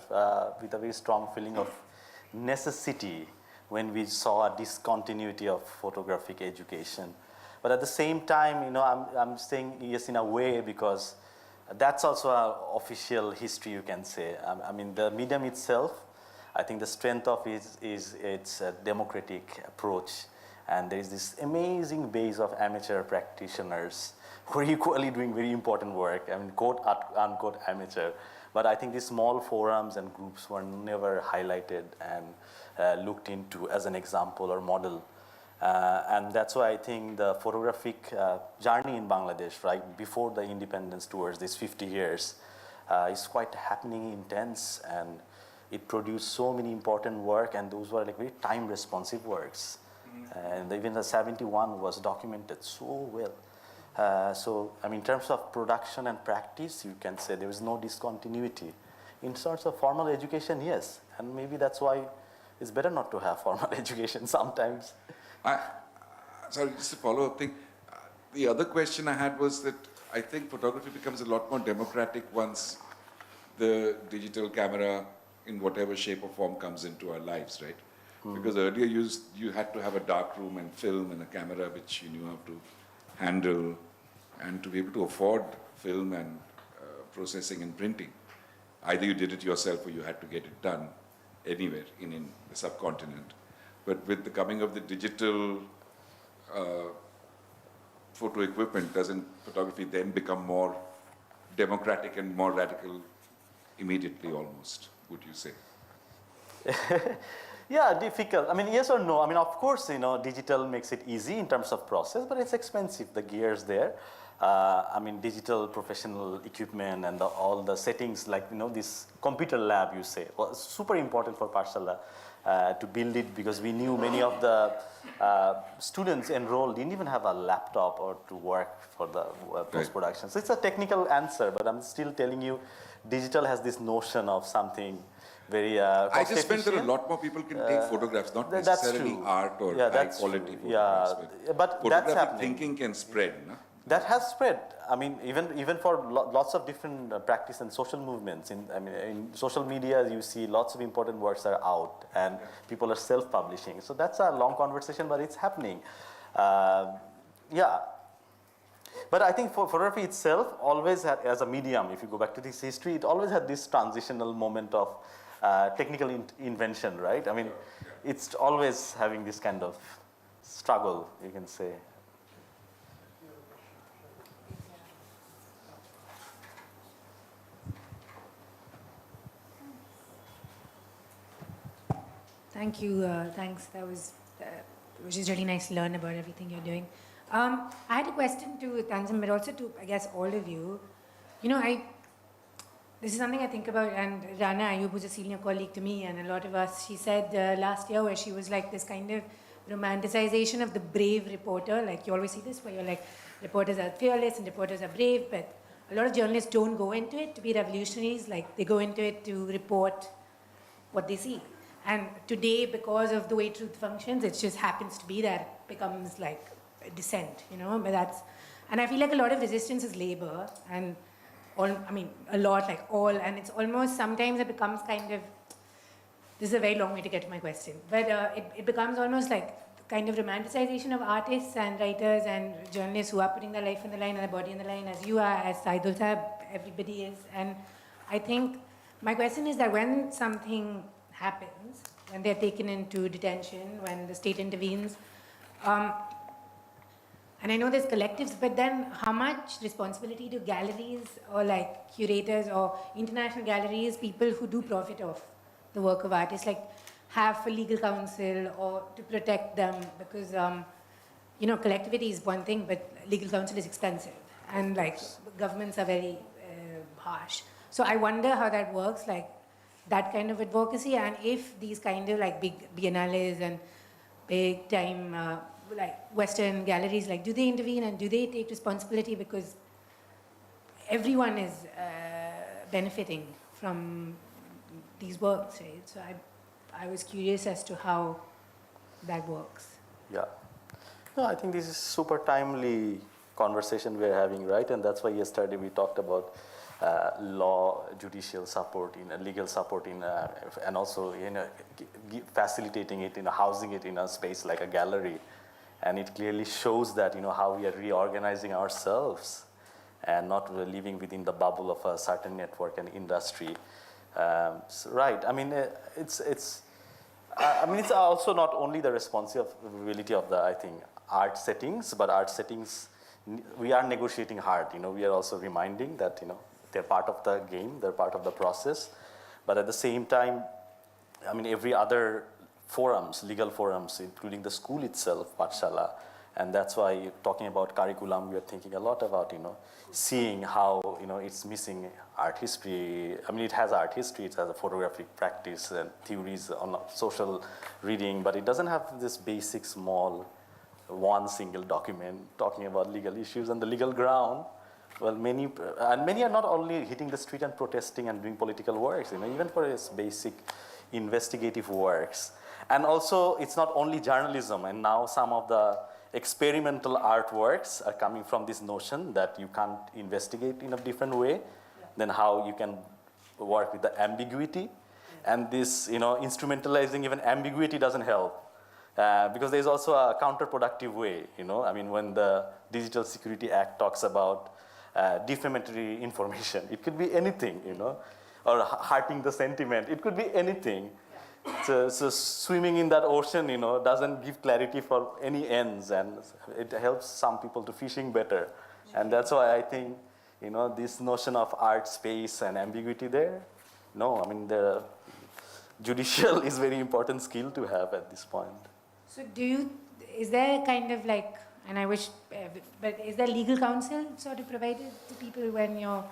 with a very strong feeling of necessity when we saw a discontinuity of photographic education. But at the same time, I'm saying yes in a way, because that's also an official history, you can say. I mean, the medium itself, I think the strength of it is its democratic approach. And there is this amazing base of amateur practitioners who are equally doing very important work. I mean, quote unquote amateur. But I think these small forums and groups were never highlighted and looked into as an example or model. And that's why I think the photographic journey in Bangladesh, right, before the independence towards these 50 years, is quite happening, intense, and it produced so many important work, and those were like very time-responsive works. And even the 71 was documented so well. So, I mean, in terms of production and practice, you can say there is no discontinuity. In terms of formal education, yes, and maybe that's why it's better not to have formal education sometimes. Sorry, just a follow-up thing. The other question I had was that I think photography becomes a lot more democratic once the digital camera in whatever shape or form comes into our lives, right? Because earlier you had to have a dark room and film and a camera which you knew how to handle, and to be able to afford film and processing and printing. Either you did it yourself or you had to get it done anywhere in the subcontinent. But with the coming of the digital photo equipment, doesn't photography then become more democratic and more radical immediately almost, would you say? Yeah, difficult. I mean, yes or no? I mean, of course, you know, digital makes it easy in terms of process, but it's expensive, the gears there. I mean, digital professional equipment and all the settings, like, you know, this computer lab, you say, well, super important for Parshala to build it, because we knew many of the students enrolled didn't even have a laptop or to work for the post-production. So it's a technical answer, but I'm still telling you, digital has this notion of something very I just meant that a lot more people can take photographs, not necessarily art or high quality photographs. Yeah, but that's photographic happening. thinking can spread, no? That has spread. I mean, even for lots of different practice and social movements. In social media, you see lots of important works are out, and people are self-publishing. So that's a long conversation, but it's happening. Yeah. But I think for photography itself, always had, as a medium, if you go back to this history, it always had this transitional moment of technical invention, right? I mean, it's always having this kind of struggle, you can say. Thank you. Thanks. That was just really nice to learn about everything you're doing. I had a question to Tanzim, but also to, I guess, all of you. You know, this is something I think about, and Rana Ayub, who's a senior colleague to me, and a lot of us, she said last year, where she was like this kind of romanticization of the brave reporter. Like, you always see this, where you're like, reporters are fearless and reporters are brave, but a lot of journalists don't go into it to be revolutionaries. Like, they go into it to report what they see. And today, because of the way truth functions, it just happens to be that it becomes like a dissent, you know. But and I feel like a lot of resistance is labor, and a lot, like all, and it's almost, sometimes it becomes kind of, this is a very long way to get to my question, but it becomes almost like kind of romanticization of artists and writers and journalists who are putting their life on the line and their body on the line, as you are, as Saidul Sahab, everybody is. And I think my question is that when something happens, when they're taken into detention, when the state intervenes, and I know there's collectives, but then how much responsibility do galleries or like curators or international galleries, people who do profit off the work of artists, like have for legal counsel or to protect them? Because, you know, collectivity is one thing, but legal counsel is expensive, and like governments are very harsh. So I wonder how that works, like that kind of advocacy, and if these kind of like big biennales and big time like Western galleries, like do they intervene and do they take responsibility, because everyone is benefiting from these works, right? So I was curious as to how that works. Yeah. No, I think this is super timely conversation we're having, right? And that's why yesterday we talked about law, judicial support, legal support, and also facilitating it, housing it in a space like a gallery. And it clearly shows that how we are reorganizing ourselves and not living within the bubble of a certain network and industry. Right. I mean, I mean, it's also not only the responsibility of the, I think, art settings, but art settings, we are negotiating hard. We are also reminding that, they're part of the game, they're part of the process. But at the same time, I mean, every other forums, legal forums, including the school itself, Pathshala, and that's why talking about curriculum, we are thinking a lot about, seeing how, it's missing art history. I mean, it has art history, it has a photographic practice and theories on social reading, but it doesn't have this basic, small, one single document talking about legal issues and the legal ground. Well, many are not only hitting the street and protesting and doing political works, even for its basic investigative works. And also, it's not only journalism, and now some of the experimental artworks are coming from this notion that you can't investigate in a different way, then how you can work with the ambiguity. And this, instrumentalizing even ambiguity doesn't help. Because there's also a counterproductive way, I mean, when the Digital Security Act talks about defamatory information, it could be anything, or hurting the sentiment, it could be anything. So swimming in that ocean, doesn't give clarity for any ends, and it helps some people to fishing better. And that's why I think, this notion of art space and ambiguity there, no, I mean, the judicial is very important skill to have at this point. So is there kind of like, and I wish, but is there legal counsel sort of provided to people when you're,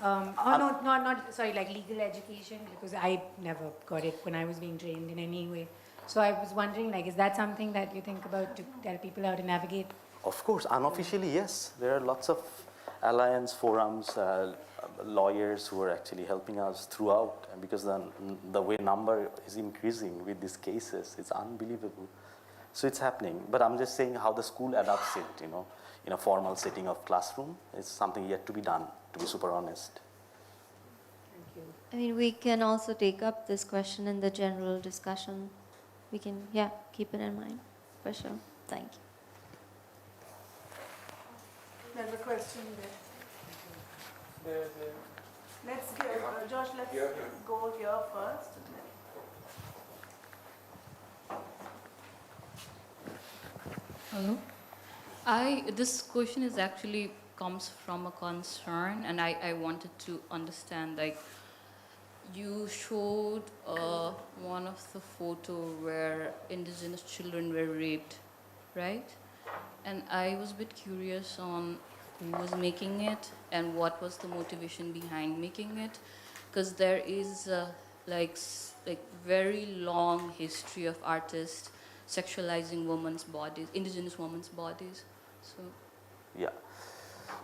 like legal education? Because I never got it when I was being trained in any way. So I was wondering, like, is that something that you think about to tell people how to navigate? Of course, unofficially, yes. There are lots of alliance forums, lawyers who are actually helping us throughout, and because the way number is increasing with these cases, it's unbelievable. So it's happening, but I'm just saying how the school adopts it, in a formal setting of classroom. It's something yet to be done, to be super honest. Thank you. I mean, we can also take up this question in the general discussion. We can, keep it in mind, for sure. Thank you. There's a question there. Let's get, Josh, let's go here first. Hello. This question is actually comes from a concern, and I wanted to understand, like, you showed one of the photo where indigenous children were raped, right? And I was a bit curious on who was making it and what was the motivation behind making it, because there is like very long history of artists sexualizing women's bodies, indigenous women's bodies. So, yeah,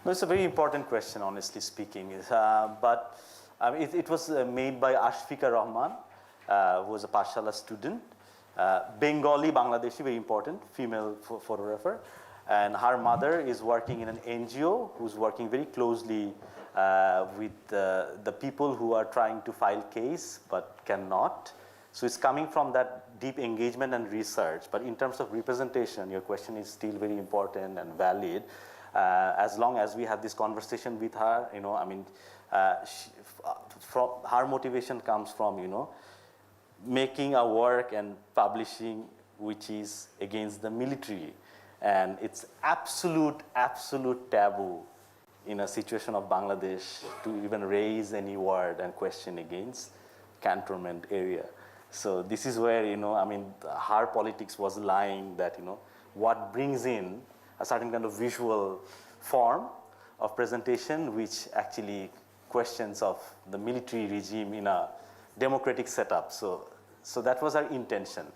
no, it's a very important question, honestly speaking. But it was made by Ashfika Rahman, who was a Pathshala student, Bengali, Bangladeshi, very important, female photographer. And her mother is working in an NGO who's working very closely with the people who are trying to file case but cannot. So it's coming from that deep engagement and research. But in terms of representation, your question is still very important and valid. As long as we have this conversation with her, I mean, from her motivation comes from, making a work and publishing which is against the military. And it's absolute taboo in a situation of Bangladesh to even raise any word and question against cantonment area. So this is where, I mean, her politics was lying that, what brings in a certain kind of visual form of presentation which actually questions of the military regime in a democratic setup. So that was our intention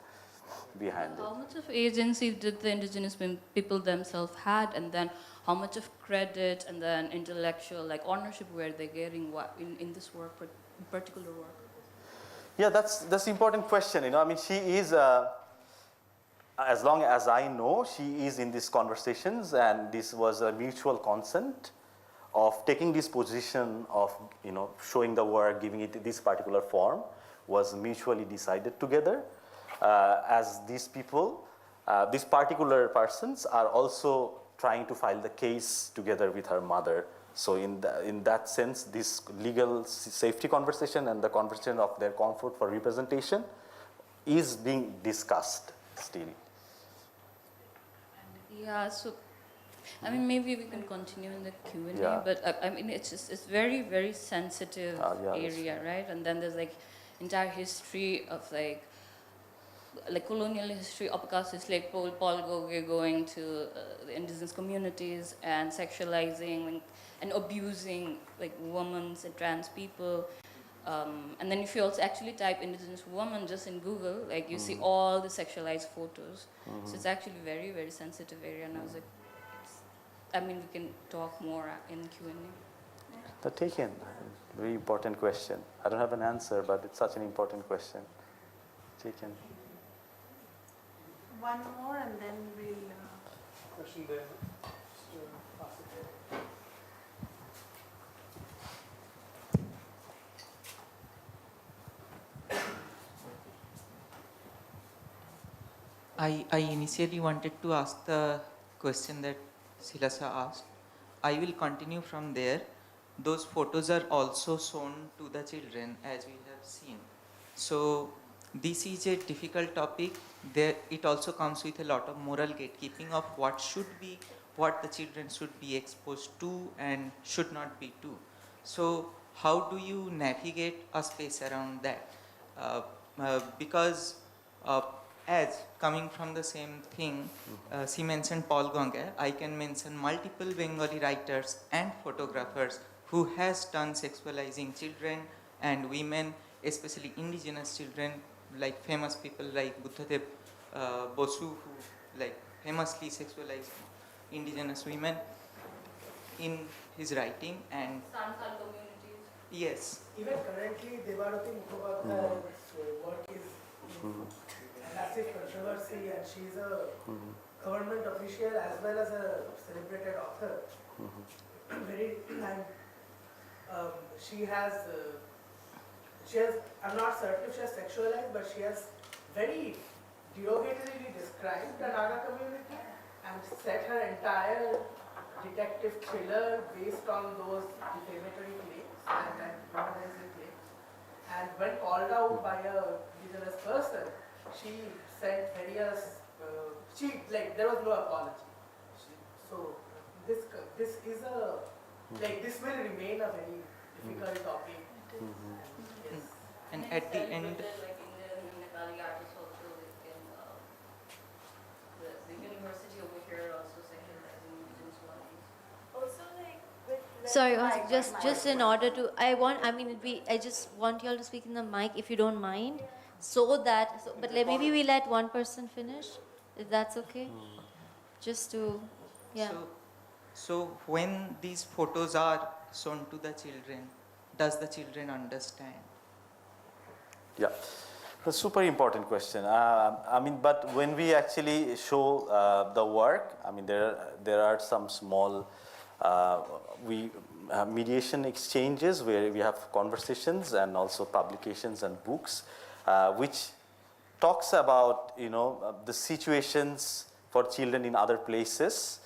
behind it. how much of agency did the indigenous people themselves had, and then how much of credit and then intellectual ownership were they getting in this work, particular work? Yeah, that's an important question. I mean, she is, as long as I know, she is in these conversations, and this was a mutual consent of taking this position of, showing the work, giving it this particular form, was mutually decided together. As these people, these particular persons are also trying to file the case together with her mother. So in that sense, this legal safety conversation and the conversation of their comfort for representation is being discussed still. Yeah, so I mean, maybe we can continue in the Q&A, Yeah. but I mean, it's very, very sensitive Yeah, that's area, right? And then there's like entire history of like colonial history, upcaste like Paul Gauguin going to the indigenous communities and sexualizing and abusing like women and trans people. And then if you also actually type indigenous woman just in Google, like you see all the sexualized photos. So it's actually very, very sensitive area. And I was like, I mean, we can talk more in Q&A. Taken. Very important question. I don't have an answer, but it's such an important question. Taken. One more and then we'll. Question there. Just pass it there. I initially wanted to ask the question that Silasa asked. I will continue from there. Those photos are also shown to the children, as we have seen. So this is a difficult topic. There, it also comes with a lot of moral gatekeeping of what should be, what the children should be exposed to and should not be to. So how do you navigate a space around that? Because as coming from the same thing, she mentioned Paul Gauguin, I can mention multiple Bengali writers and photographers who has done sexualizing children and women, especially indigenous children, like famous people like Buddhadev Bosu, who like famously sexualized indigenous women in his writing. And Santhal communities. yes, Even currently, Devarati Mukhopadhyay's work is in massive controversy, and she's a government official as well as a celebrated author. Very, and she has, I'm not certain if she has sexualized, but she has very derogatorily described the Naga community and set her entire detective thriller based on those defamatory claims and humanizing claims. And when called out by a indigenous person, she sent various, there was no apology. So this is this will remain a very difficult topic. Yes. and at the end, Like Indian and Nepali artists also, the university over here also sexualizing indigenous bodies. Also, like with. Sorry, just in order to, I just want you all to speak in the mic if you don't mind, but maybe we let one person finish, if that's okay. Just to, yeah. so when these photos are shown to the children, does the children understand? Yeah, a super important question. But when we actually show the work, there are some small mediation exchanges where we have conversations and also publications and books, which talks about the situations for children in other places.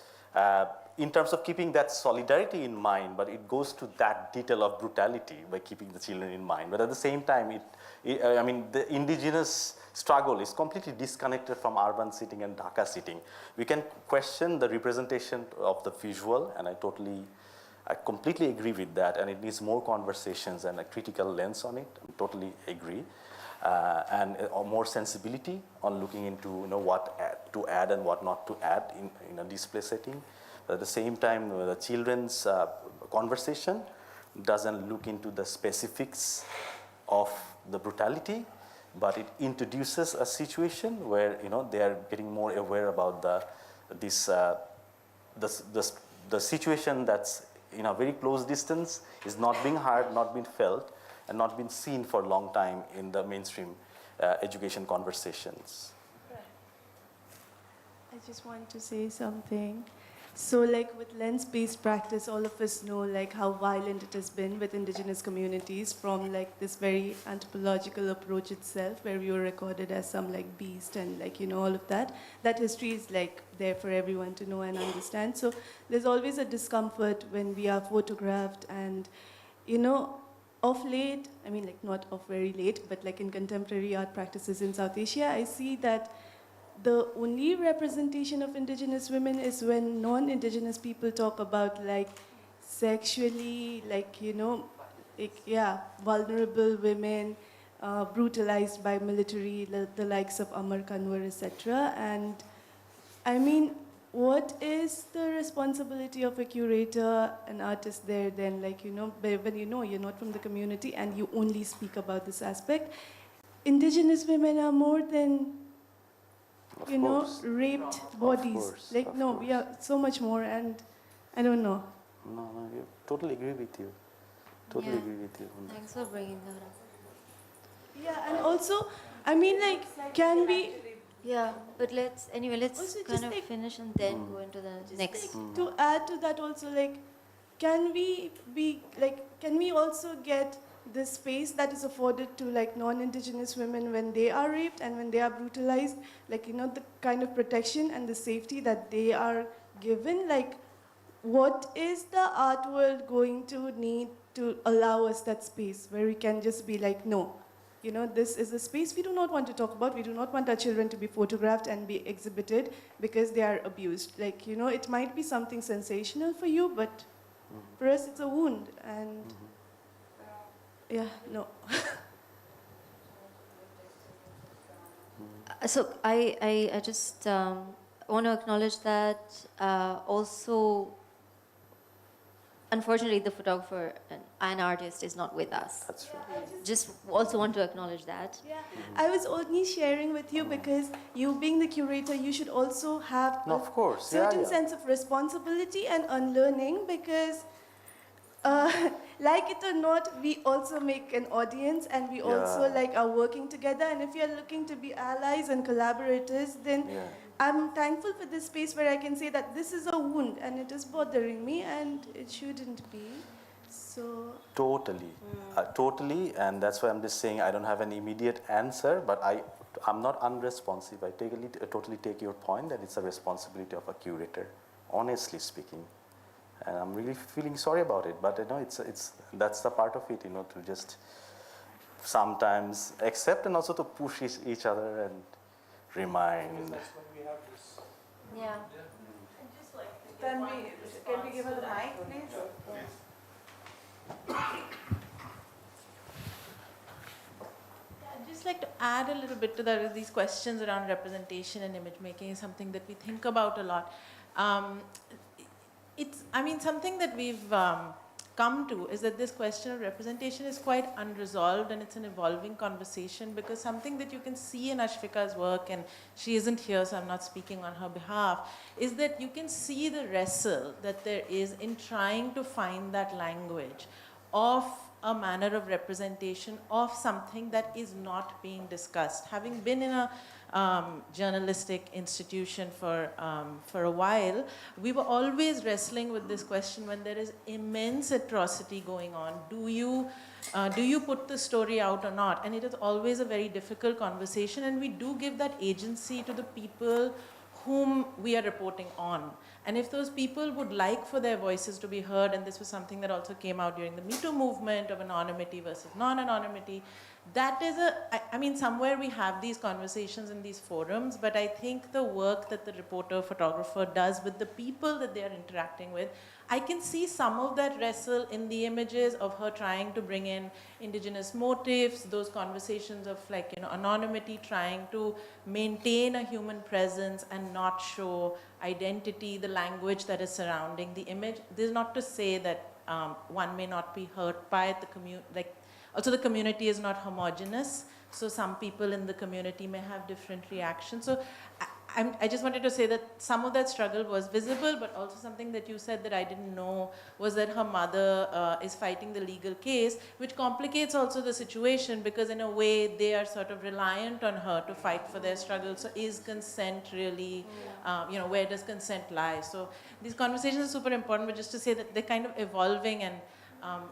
In terms of keeping that solidarity in mind, but it goes to that detail of brutality by keeping the children in mind. But at the same time, the indigenous struggle is completely disconnected from urban setting and Dhaka setting. We can question the representation of the visual, and I completely agree with that, and it needs more conversations and a critical lens on it. I totally agree. And more sensibility on looking into what to add and what not to add in a display setting. At the same time, the children's conversation doesn't look into the specifics of the brutality, but it introduces a situation where they are getting more aware about the situation that's in a very close distance, is not being heard, not being felt, and not been seen for a long time in the mainstream education conversations. I just want to say something. So like with lens-based practice, all of us know like how violent it has been with indigenous communities from like this very anthropological approach itself, where we were recorded as some like beast and like, all of that. That history is like there for everyone to know and understand. So there's always a discomfort when we are photographed and, of late, I mean, like not of very late, but like in contemporary art practices in South Asia, I see that the only representation of indigenous women is when non-indigenous people talk about like sexually, like, you know, like, yeah, vulnerable women, brutalized by military, the likes of Amar Kanwar, etc. And I mean, what is the responsibility of a curator, an artist there then? Like, you know, when you know you're not from the community and you only speak about this aspect, indigenous women are more than, Of you know, course. raped Of bodies. course, Like, of no, we course. are so much more, and I don't know. No, I totally agree with you. Totally Yeah. agree with you. on that. Thanks for bringing that up. Yeah, and also, I mean, like, can we Yeah, but let's also kind just of like finish and then go into the next. like to add to that also, like, can we be like, can we also get the space that is afforded to like non-indigenous women when they are raped and when they are brutalized, like, you know, the kind of protection and the safety that they are given? Like, what is the art world going to need to allow us that space where we can just be like, no, you know, this is a space we do not want to talk about. We do not want our children to be photographed and be exhibited because they are abused. Like, you know, it might be something sensational for you, but for us it's a wound. And yeah, no. So I just want to acknowledge that also, unfortunately, the photographer and an artist is not with us. That's true. Just also want to acknowledge that. Yeah, I was only sharing with you because you being the curator, you should also have No, a of course. Yeah, certain yeah. sense of responsibility and unlearning because like it or not, we also make an audience and we also Yeah. like are working together. And if you're looking to be allies and collaborators, then Yeah. I'm thankful for this space where I can say that this is a wound and it is bothering me and it shouldn't be. So Totally, totally, and that's why I'm just saying I don't have an immediate answer, but I'm not unresponsive. I totally take your point that it's a responsibility of a curator, honestly speaking, and I'm really feeling sorry about it. But you know, it's that's the part of it, you know, to just sometimes accept and also to push each other and remind. Yeah. Can we give her the mic, please? I'd just like to add a little bit to that. These questions around representation and image making is something that we think about a lot. I mean, something that we've come to is that this question of representation is quite unresolved, and it's an evolving conversation, because something that you can see in Ashfika's work, and she isn't here so I'm not speaking on her behalf, is that you can see the wrestle that there is in trying to find that language of a manner of representation of something that is not being discussed. Having been in a journalistic institution for a while, we were always wrestling with this question when there is immense atrocity going on. Do you put the story out or not? And it is always a very difficult conversation, and we do give that agency to the people whom we are reporting on. And if those people would like for their voices to be heard, and this was something that also came out during the Me Too movement of anonymity versus non-anonymity, that is I mean, somewhere we have these conversations in these forums, but I think the work that the reporter, photographer does with the people that they are interacting with, I can see some of that wrestle in the images of her trying to bring in indigenous motifs, those conversations of, like, you know, anonymity, trying to maintain a human presence and not show identity, the language that is surrounding the image. This is not to say that one may not be hurt by it. Also, the community is not homogeneous, so some people in the community may have different reactions. So I just wanted to say that some of that struggle was visible, but also something that you said that I didn't know was that her mother is fighting the legal case, which complicates also the situation, because in a way they are sort of reliant on her to fight for their struggle. So is consent really, you know, where does consent lie? So these conversations are super important, but just to say that they're kind of evolving, and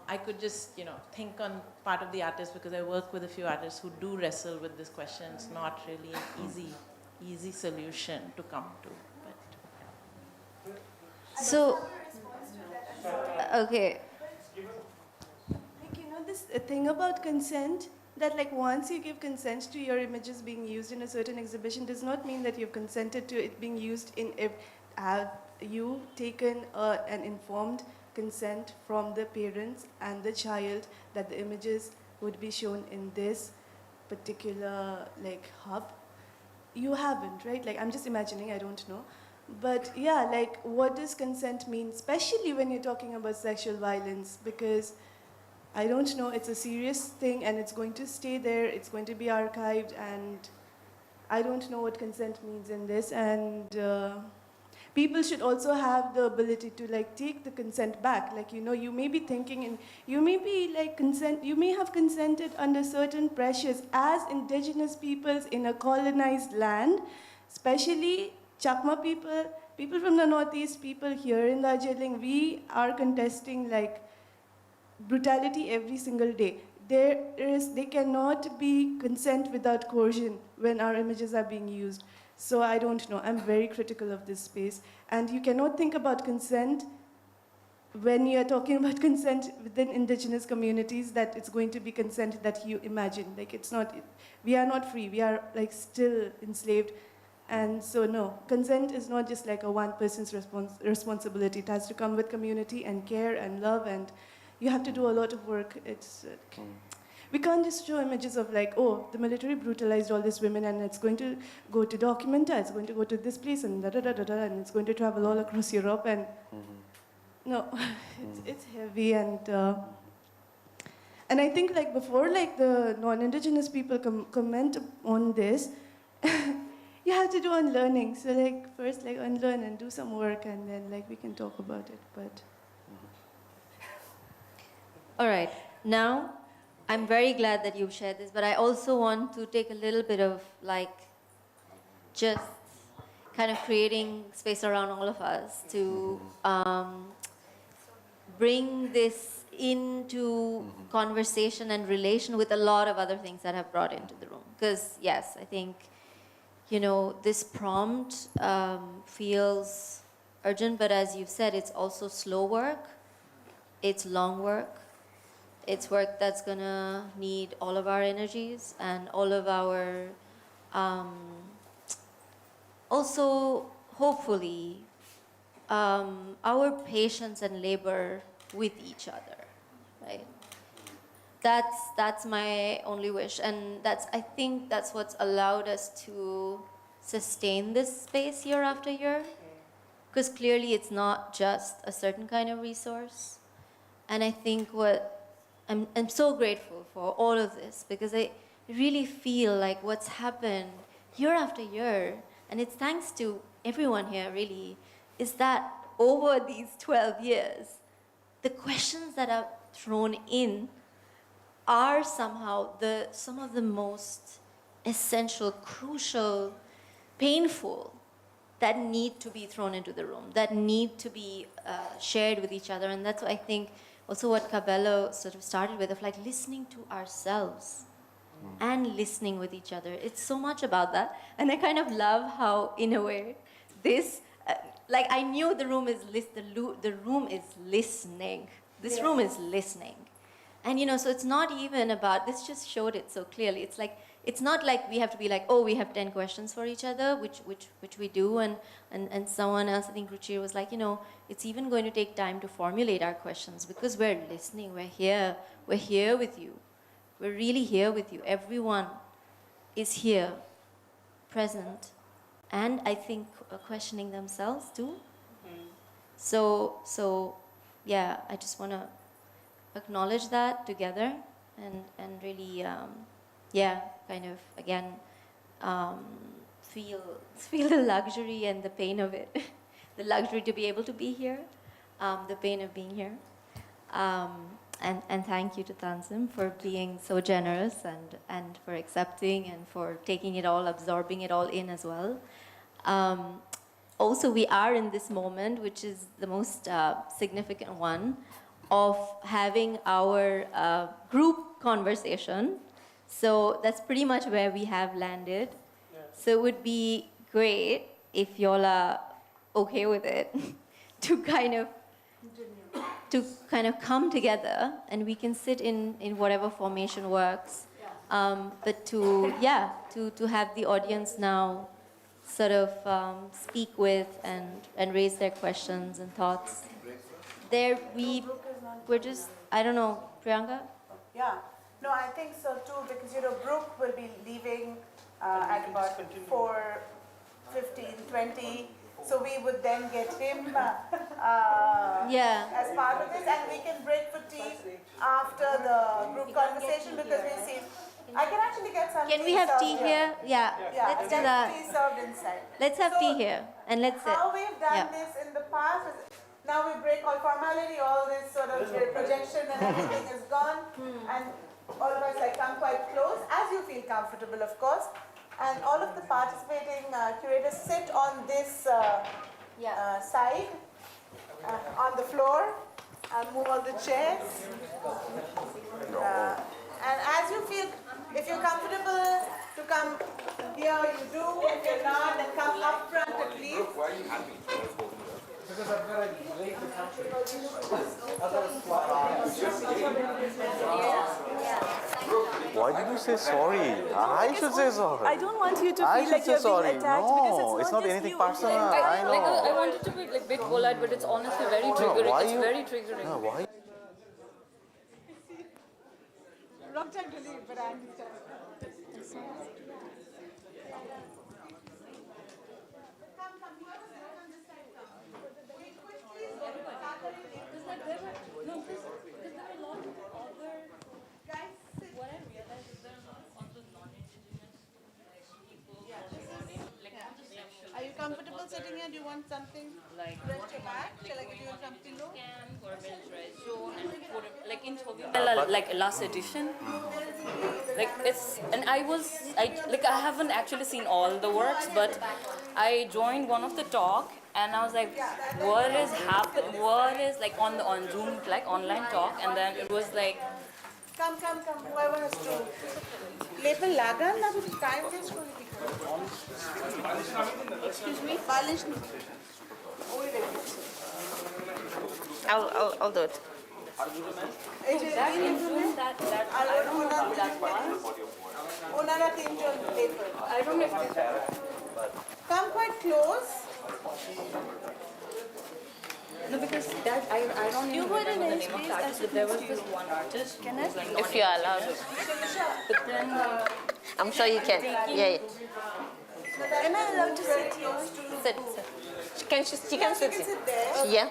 I could just, you know, think on part of the artists, because I work with a few artists who do wrestle with this question. It's not really an easy solution to come to. But So, okay. like, you know, the this thing about consent that like once you give consent to your images being used in a certain exhibition does not mean that you've consented to it being used in have you taken an informed consent from the parents and the child that the images would be shown in this particular like hub? You haven't, right? Like I'm just imagining, I don't know. But yeah, like what does consent mean, especially when you're talking about sexual violence? Because I don't know, it's a serious thing and it's going to stay there, it's going to be archived, and I don't know what consent means in this. And people should also have the ability to like take the consent back. Like, you know, you may be thinking and you may be like you may have consented under certain pressures as indigenous peoples in a colonized land, especially Chakma people, people from the northeast, people here in Darjeeling. We are contesting like brutality every single day. They cannot be consent without coercion when our images are being used. So I don't know, I'm very critical of this space. And you cannot think about consent when you're talking about consent within indigenous communities, that it's going to be consent that you imagine. Like it's not, we are not free, we are like still enslaved. And so no, consent is not just like a one person's responsibility. It has to come with community and care and love, and you have to do a lot of work. We can't just show images of like, oh, the military brutalized all these women and it's going to go to Documenta, it's going to go to this place and da-da-da-da-da, and it's going to travel all across Europe, and no, it's heavy. And I think like before like the non-indigenous people comment on this, you have to do unlearning. So like first like unlearn and do some work, and then like we can talk about it. But All right, now I'm very glad that you've shared this, but I also want to take a little bit of like just kind of creating space around all of us to bring this into conversation and relation with a lot of other things that have brought into the room. Because yes, I think, you know, this prompt feels urgent, but as you've said, it's also slow work, it's long work, it's work that's gonna need all of our energies and all of our, also hopefully, our patience and labor with each other, right? That's my only wish, and I think that's what's allowed us to sustain this space year after year, because clearly it's not just a certain kind of resource. And I think I'm so grateful for all of this, because I really feel like what's happened year after year, and it's thanks to everyone here really, is that over these 12 years, the questions that are thrown in are somehow some of the most essential, crucial, painful, that need to be thrown into the room, that need to be shared with each other. And that's what I think also what Cabello sort of started with, of like listening to ourselves and listening with each other. It's so much about that. And I kind of love how, in a way, this, like I knew the room is the room is listening. This room is listening. And you know, so it's not even about, this just showed it so clearly. It's like, it's not like we have to be like, oh, we have 10 questions for each other, which we do. And someone else, I think Ruchi was like, you know, it's even going to take time to formulate our questions, because we're listening, we're here with you. We're really here with you. Everyone is here, present, and I think questioning themselves too. So yeah, I just want to acknowledge that together, and really, kind of again feel the luxury and the pain of it, the luxury to be able to be here, the pain of being here, and thank you to Tanzim for being so generous and for accepting and for taking it all, absorbing it all in as well. Also, we are in this moment, which is the most significant one, of having our group conversation. So that's pretty much where we have landed. Yeah. So it would be great if y'all are okay with it to kind of to kind of come together, and we can sit in whatever formation works. But to have the audience now sort of speak with and raise their questions and thoughts. We're just, I don't know, Priyanka? Yeah, no, I think so too, because Brooke will be leaving at about 4:15, 20. So we would then get him as part of this, and we can break for tea after the group conversation because we've seen. I can actually get some. Can we have tea here? Yeah, Yeah, let's do get that. tea served inside. Let's have So tea here and let's sit. how we've done Yeah. this in the past is now we break all formality, all this sort of projection and everything is gone, and all of us come quite close, as you feel comfortable, of course, and all of the participating curators sit on this side, on the floor, and move all the chairs. And as you feel, if you're comfortable to come here, you do. If you're not, then come up front at least. Why are you happy? Why did you say sorry? I should say sorry. I don't want you to I feel should like say you're sorry. being attacked because No, it's not just anything you. personal. I know. I wanted to be like bit polite, but it's honestly very triggering. why It's you- very triggering. No, why? Wrong time to leave, but I understand. Are you comfortable sitting here? Do you want something? Like Rest your back? Shall I give you some pillow? Like last edition, like it's, and I haven't actually seen all the works, but I joined one of the talk, and I was like, what is happening? What is like on Zoom, like online talk, and then it was like. Come, whoever has to. Label lagan na kuch time waste kori Excuse me? Polish no. I'll do it. Onara tinjon paper. I don't know if Come quite close. no, because that I don't even remember the name of the artist, but there was this one artist. Can I? If you are allowed. But then I'm sure you can. Yeah. Am I allowed to sit here? Sit. She can sit. You can sit there, Yeah.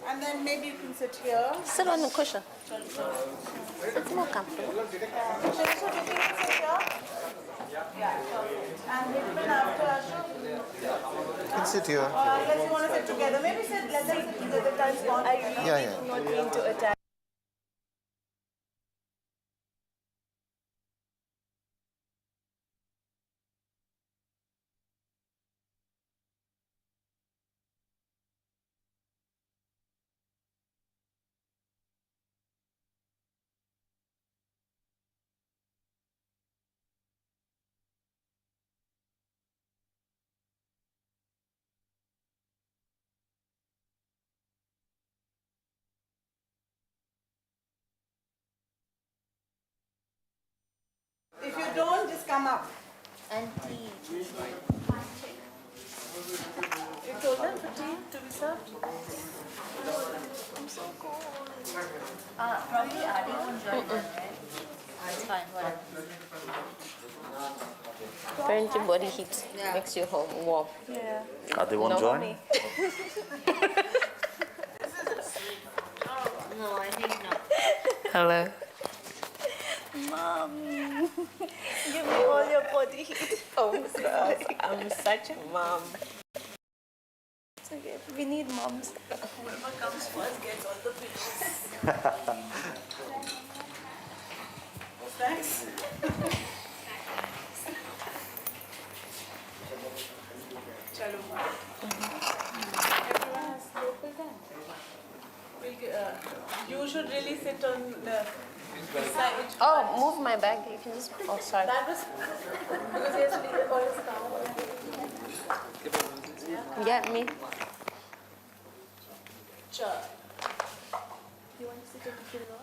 and then maybe you can sit here. Sit on the cushion. It's more comfortable. Shirisha, do you think you can sit here? Yeah. And even after Ashok? You can sit here. Unless you want to sit together. Maybe let them sit together, times bond. I really Yeah. do not mean to attack. If you don't, just come up. And tea. You told them for tea to be served? Probably adding on joint, right? It's fine, whatever. Apparently body heat makes you warm. Yeah. Are they one join? No, I think not. Hello. Mom, give me all your body heat. Oh God, I'm such a mom. It's okay. We need moms. Whoever comes first gets all the pillows. Thanks. Chalo. Everyone has local time. You should really sit on the side. Oh, move my bag. You can just. Oh, sorry. That was because he has to leave all his stuff. Yeah, me. Sure. you want to sit on the pillow?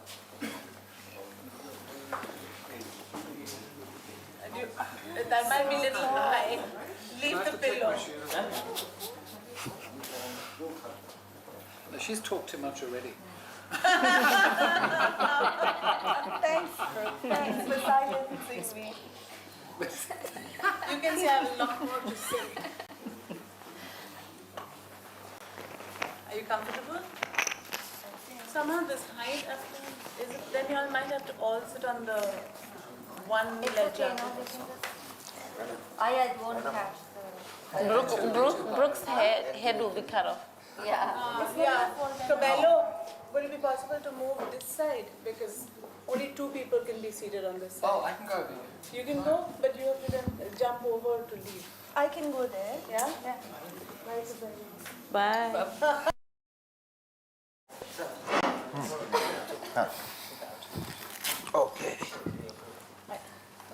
That might be a little high. Leave the pillow. She's talked too much already. Thanks for silencing me. You can say I have a lot more to say. Are you comfortable? Somehow this height after, is it, then you all might have to all sit on the one ledge. I won't catch Brooke's head will be cut off. Yeah. Cabello, will it be possible to move this side? Because only two people can be seated on this side. Oh, I can go over here. You can go, but you have to then jump over to leave. I can go there. Yeah? Bye. Okay.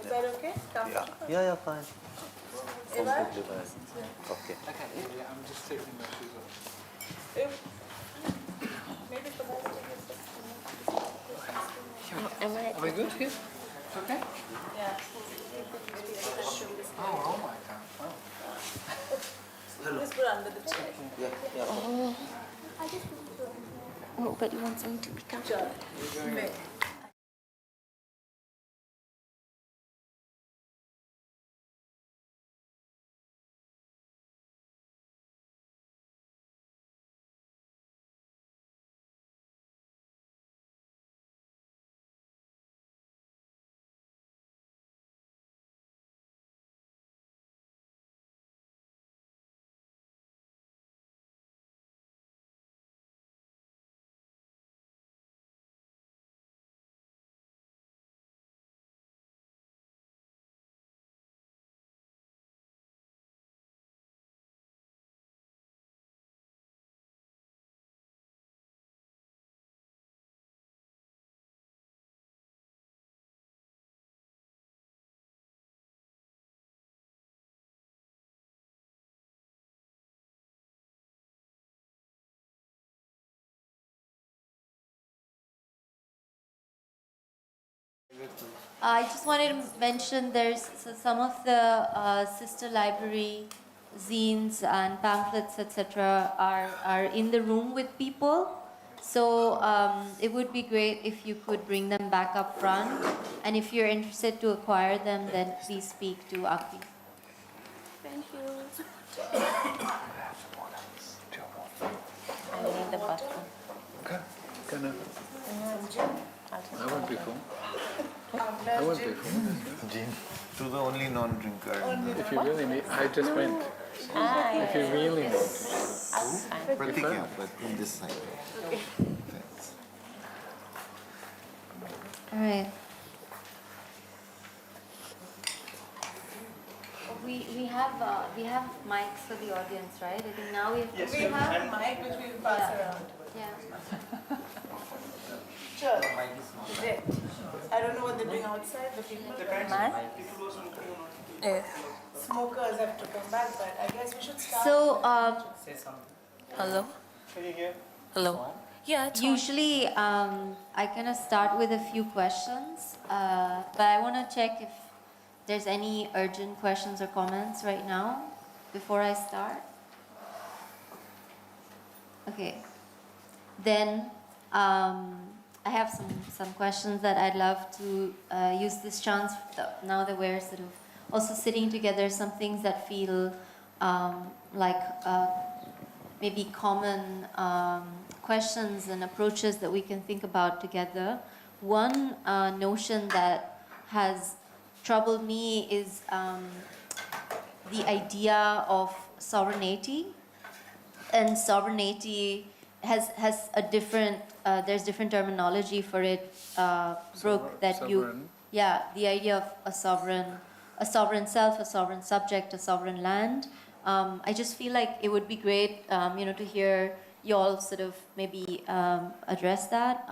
Is that okay? Comfortable? Yeah, fine. Eva? Okay. Okay, yeah, I'm just taking my shoes off. Maybe for that. Am I? Are we good here? Okay? Yeah. Oh my God. Oh. Just put under the chair. Oh, but you want something to be comfortable. Sure. I just wanted to mention some of the sister library zines and pamphlets, etc., are in the room with people. So it would be great if you could bring them back up front. And if you're interested to acquire them, then please speak to Aki. Thank you. I need the button. Okay. Can I won't be full. I won't be full. Jean, to the only non-drinker. If you really need, I just went. If you really need to. Pratika, but in this side. Thanks. All right. We have mics for the audience, right? I think now we have. We have a mic which we will pass around. Yeah. Sure. Great. I don't know what they bring outside, the people. Smokers have to come back, but I guess we should start. So Hello? Hello? Yeah, it's usually I kind of start with a few questions, but I want to check if there's any urgent questions or comments right now before I start. Okay. Then I have some questions that I'd love to use this chance, now that we're sort of also sitting together, some things that feel like maybe common questions and approaches that we can think about together. One notion that has troubled me is the idea of sovereignty. And sovereignty has a different, there's different terminology for it, Brooke, that sovereign. the idea of a sovereign self, a sovereign subject, a sovereign land. I just feel like it would be great, to hear you all sort of maybe address that,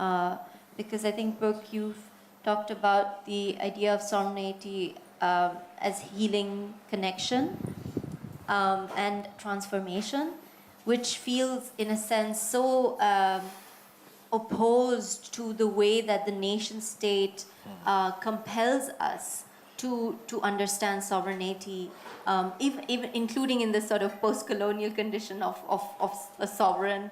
because I think, Brooke, you've talked about the idea of sovereignty as healing connection and transformation, which feels, in a sense, so opposed to the way that the nation state compels us to understand sovereignty, even including in this sort of post-colonial condition of a sovereign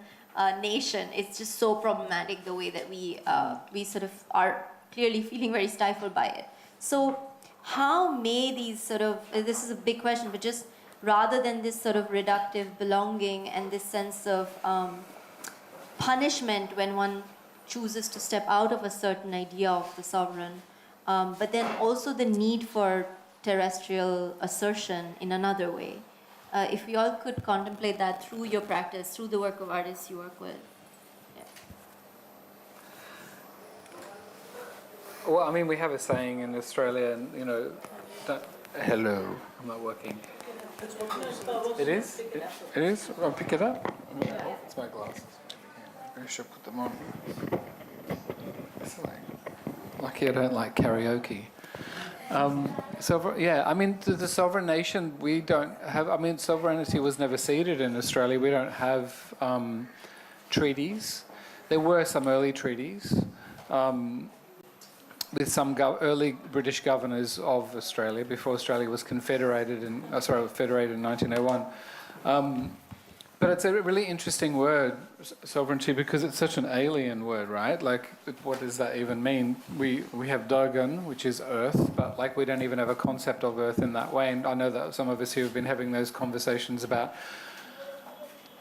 nation. It's just so problematic the way that we sort of are clearly feeling very stifled by it. So how may these sort of, this is a big question, but just rather than this sort of reductive belonging and this sense of punishment when one chooses to step out of a certain idea of the sovereign, but then also the need for terrestrial assertion in another way. If we all could contemplate that through your practice, through the work of artists you work with. Yeah. Well, I mean, we have a saying in Australia, and you know, hello, I'm not working. It is? It is? I'll pick it up. It's my glasses. I should put them on. It's lucky I don't like karaoke. Yeah, I mean, the sovereign nation, we don't have, I mean, sovereignty was never ceded in Australia. We don't have treaties. There were some early treaties with some early British governors of Australia before Australia was confederated federated in 1901. But it's a really interesting word, sovereignty, because it's such an alien word, right? Like, what does that even mean? We have Dogon, which is earth, but like we don't even have a concept of earth in that way. And I know that some of us here have been having those conversations about,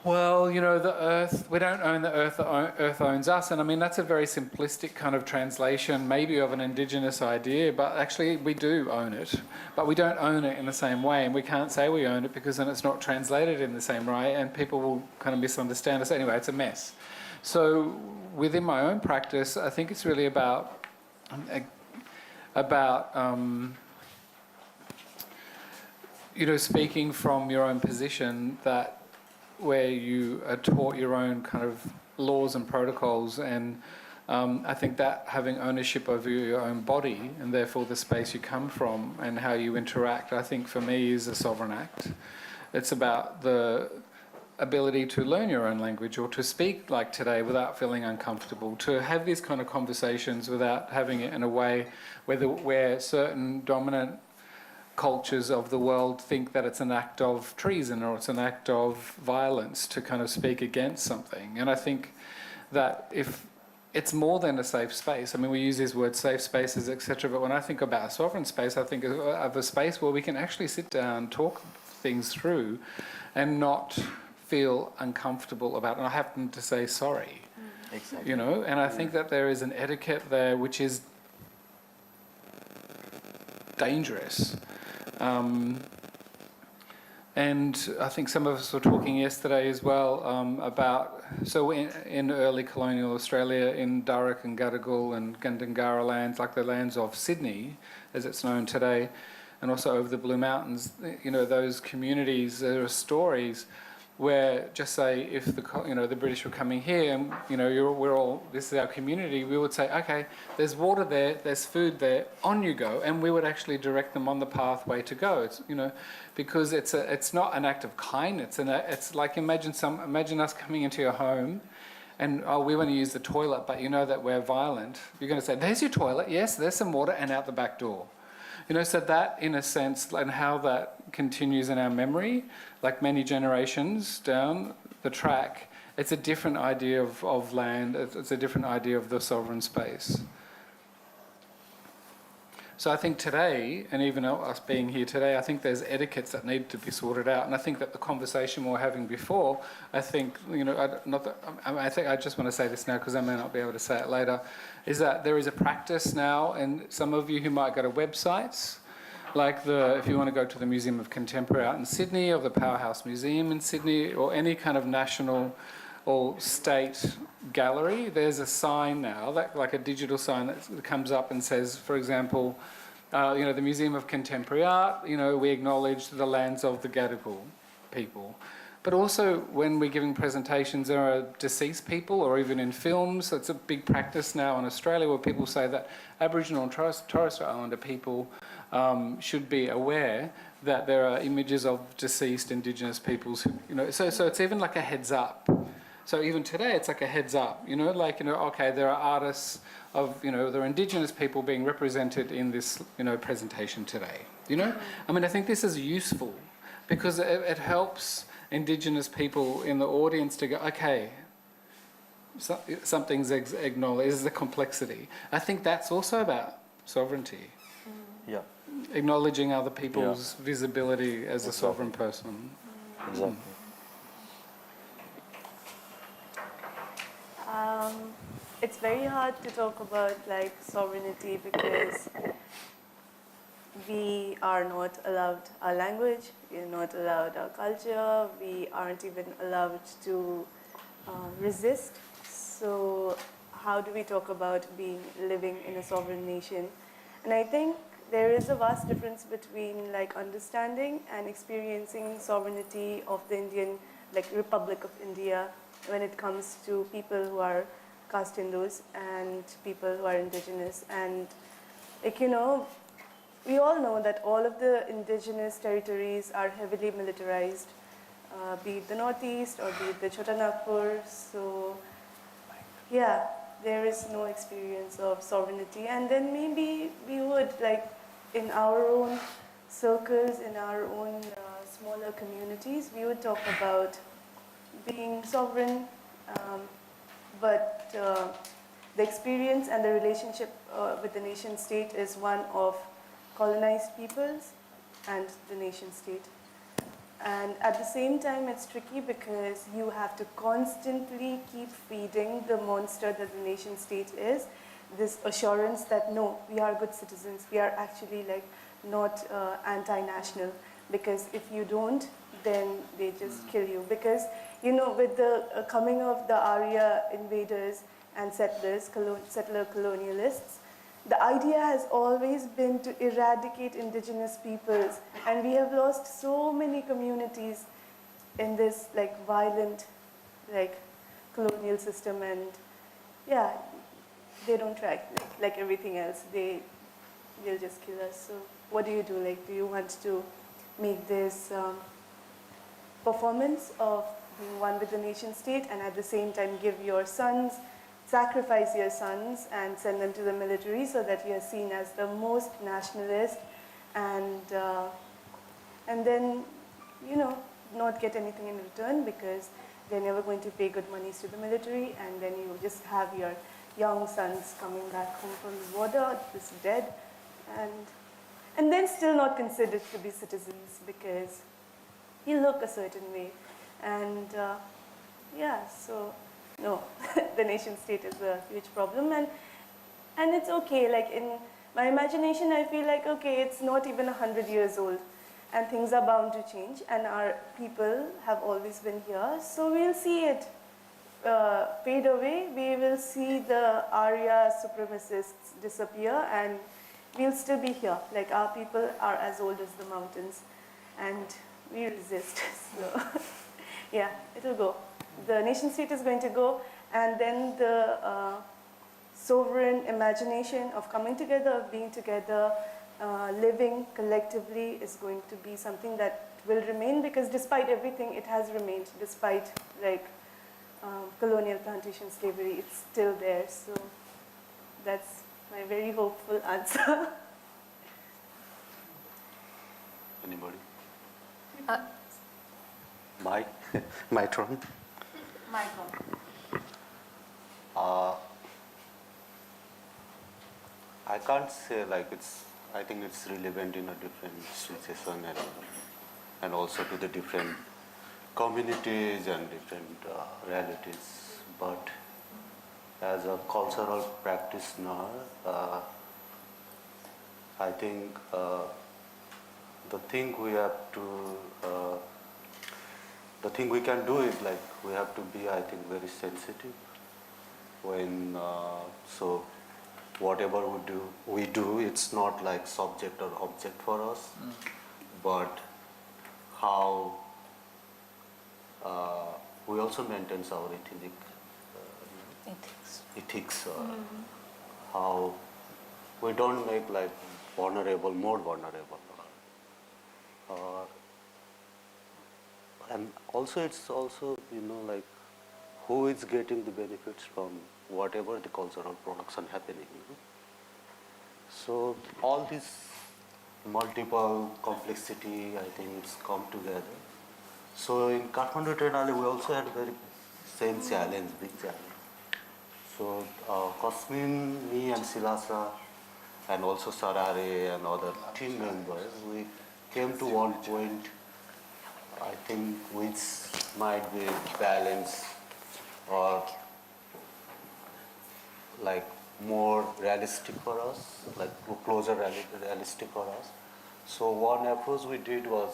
well, you know, the earth, we don't own the earth, the earth owns us. And I mean, that's a very simplistic kind of translation, maybe of an indigenous idea, but actually we do own it. But we don't own it in the same way, and we can't say we own it because then it's not translated in the same way, and people will kind of misunderstand us. Anyway, it's a mess. So within my own practice, I think it's really about you know, speaking from your own position, that where you are taught your own kind of laws and protocols, and I think that having ownership over your own body and therefore the space you come from and how you interact, I think for me is a sovereign act. It's about the ability to learn your own language or to speak like today without feeling uncomfortable, to have these kind of conversations without having it in a way where certain dominant cultures of the world think that it's an act of treason or it's an act of violence to kind of speak against something. And I think that if it's more than a safe space, I mean, we use these words, safe spaces, etc., but when I think about a sovereign space, I think of a space where we can actually sit down, talk things through, and not feel uncomfortable about it. And I happen to say sorry, Exactly. you know, and I think that there is an etiquette there which is dangerous. And I think some of us were talking yesterday as well about, so in early colonial Australia, in Darug and Gadigal and Gundungurra lands, like the lands of Sydney, as it's known today, and also over the Blue Mountains, you know, those communities, there are stories where, just say, if the British were coming here and, you know, we're all, this is our community, we would say, okay, there's water there, there's food there, on you go, and we would actually direct them on the pathway to go. It's, you know, because it's not an act of kindness, it's like imagine us coming into your home and, oh, we want to use the toilet, but you know that we're violent. You're going to say, there's your toilet, yes, there's some water, and out the back door. You know, so that, in a sense, and how that continues in our memory, like many generations down the track, it's a different idea of land, it's a different idea of the sovereign space. So I think today, and even us being here today, I think there's etiquettes that need to be sorted out. And I think that the conversation we were having before, I think, you know, I think I just want to say this now because I may not be able to say it later, is that there is a practice now, and some of you who might go to websites, like if you want to go to the Museum of Contemporary Art in Sydney, or the Powerhouse Museum in Sydney, or any kind of national or state gallery, there's a sign now, like a digital sign that comes up and says, for example, you know, the Museum of Contemporary Art, you know, we acknowledge the lands of the Gadigal people. But also when we're giving presentations, there are deceased people, or even in films. It's a big practice now in Australia where people say that Aboriginal and Torres Strait Islander people should be aware that there are images of deceased Indigenous peoples who, you know, so it's even like a heads up. So even today, it's like a heads up, okay, there are artists there are Indigenous people being represented in this, presentation today, I mean, I think this is useful because it helps Indigenous people in the audience to go, okay, something's acknowledged, is the complexity. I think that's also about sovereignty. Yeah, Acknowledging other people's visibility as a sovereign person. exactly. It's very hard to talk about like sovereignty because we are not allowed our language, we are not allowed our culture, we aren't even allowed to resist. So how do we talk about living in a sovereign nation? And I think there is a vast difference between like understanding and experiencing sovereignty of the Indian, like Republic of India, when it comes to people who are caste Hindus and people who are indigenous. And we all know that all of the indigenous territories are heavily militarized, be it the Northeast or be it the Chota Nagpur. So yeah, there is no experience of sovereignty. And then maybe we would, like, in our own circles, in our own smaller communities, we would talk about being sovereign, but the experience and the relationship with the nation state is one of colonized peoples and the nation state. And at the same time, it's tricky because you have to constantly keep feeding the monster that the nation state is, this assurance that no, we are good citizens, we are actually like not anti-national, because if you don't, then they just kill you. Because, with the coming of the Arya invaders and settlers, settler colonialists, the idea has always been to eradicate indigenous peoples, and we have lost so many communities in this like violent, like colonial system. And yeah, they don't try like everything else. They'll just kill us. So what do you do? Like, do you want to make this performance of being one with the nation state, and at the same time give your sons, sacrifice your sons and send them to the military so that you are seen as the most nationalist, and then, not get anything in return because they're never going to pay good monies to the military, and then you just have your young sons coming back home from the border, just dead, and then still not considered to be citizens because you look a certain way. And so no, the nation state is a huge problem, and it's okay. Like, in my imagination, I feel like, okay, it's not even 100 years old, and things are bound to change, and our people have always been here, so we'll see it fade away. We will see the Arya supremacists disappear, and we'll still be here. Like, our people are as old as the mountains, and we resist. So yeah, it'll go. The nation state is going to go, and then the sovereign imagination of coming together, of being together, living collectively is going to be something that will remain, because despite everything, it has remained. Despite like colonial plantation slavery, it's still there. So that's my very hopeful answer. Anybody? My turn. My turn. I can't say like it's. I think it's relevant in a different situation and also to the different communities and different realities. But as a cultural practitioner, I think the thing we have to. The thing we can do is like we have to be, I think, very sensitive when so whatever we do, it's not like subject or object for us, but how we also maintain our ethics, how we don't make like vulnerable more vulnerable. And also it's also, like who is getting the benefits from whatever the cultural production happening. So all this multiple complexity, I think it's come together. So in Kathmandu Triennale, we also had very same challenge, big challenge. So Kasmin, me and Silasa, and also Sarare and other team members, we came to one point, I think, which might be balanced or like more realistic for us, like closer realistic for us. So one approach we did was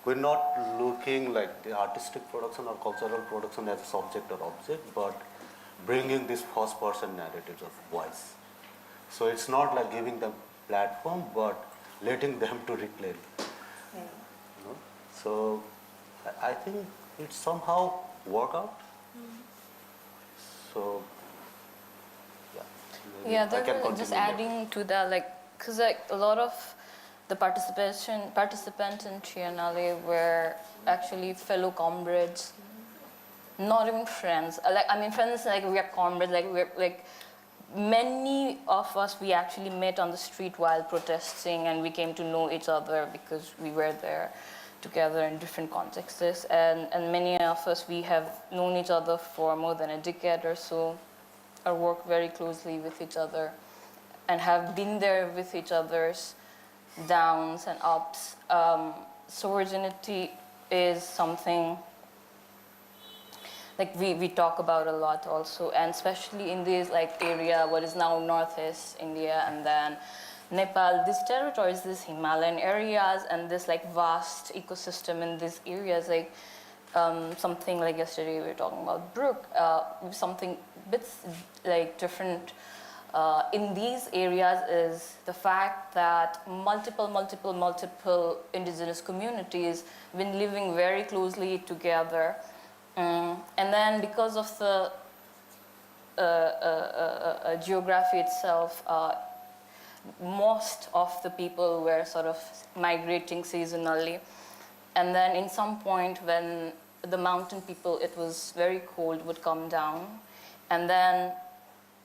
we're not looking like the artistic production or cultural production as a subject or object, but bringing this first person narratives of voice. So it's not like giving them platform, but letting them to reclaim. You know? So I think it somehow work out. So yeah. maybe Yeah, I can just continue adding to that, like, because like a lot of the participants in Triennale were actually fellow comrades, not even friends. Like, I mean, friends, like, we are comrades, like, we're like, many of us, we actually met on the street while protesting, and we came to know each other because we were there together in different contexts. And many of us, we have known each other for more than a decade or so, or worked very closely with each other, and have been there with each other's downs and ups. So virginity is something like we talk about a lot also, and especially in this like area, what is now Northeast India, and then Nepal, these territories, these Himalayan areas, and this like vast ecosystem in these areas, like something like yesterday we were talking about Brook, something bits like different in these areas is the fact that multiple indigenous communities have been living very closely together. And then because of the geography itself, most of the people were sort of migrating seasonally. And then in some point when the mountain people, it was very cold, would come down. And then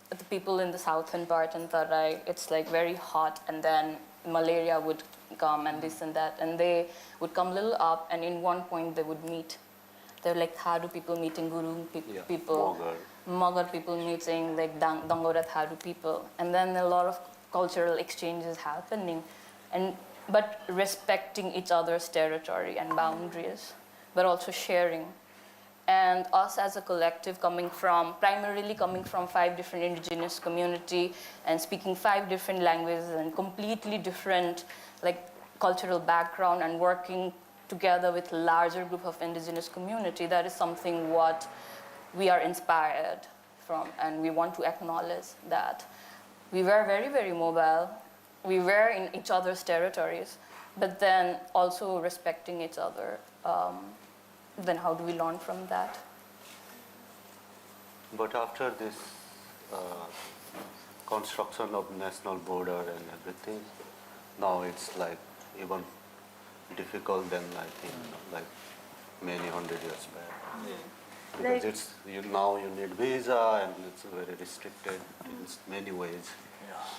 the people in the southern part in Tarai, it's like very hot, and then malaria would come and this and that. And they would come a little up, and in one point they would meet. They're like Thadu people meeting Gurung people, Magar people meeting like Dangora Thadu people. And then a lot of cultural exchanges happening, but respecting each other's territory and boundaries, but also sharing. And us as a collective primarily coming from 5 different indigenous community and speaking 5 different languages and completely different like cultural background, and working together with a larger group of indigenous community, that is something what we are inspired from, and we want to acknowledge that. We were very, very mobile. We were in each other's territories, but then also respecting each other. Then how do we learn from that? But after this construction of national border and everything, now it's like even difficult than I think like many 100 years back. Because now you need visa, and it's very restricted in many ways.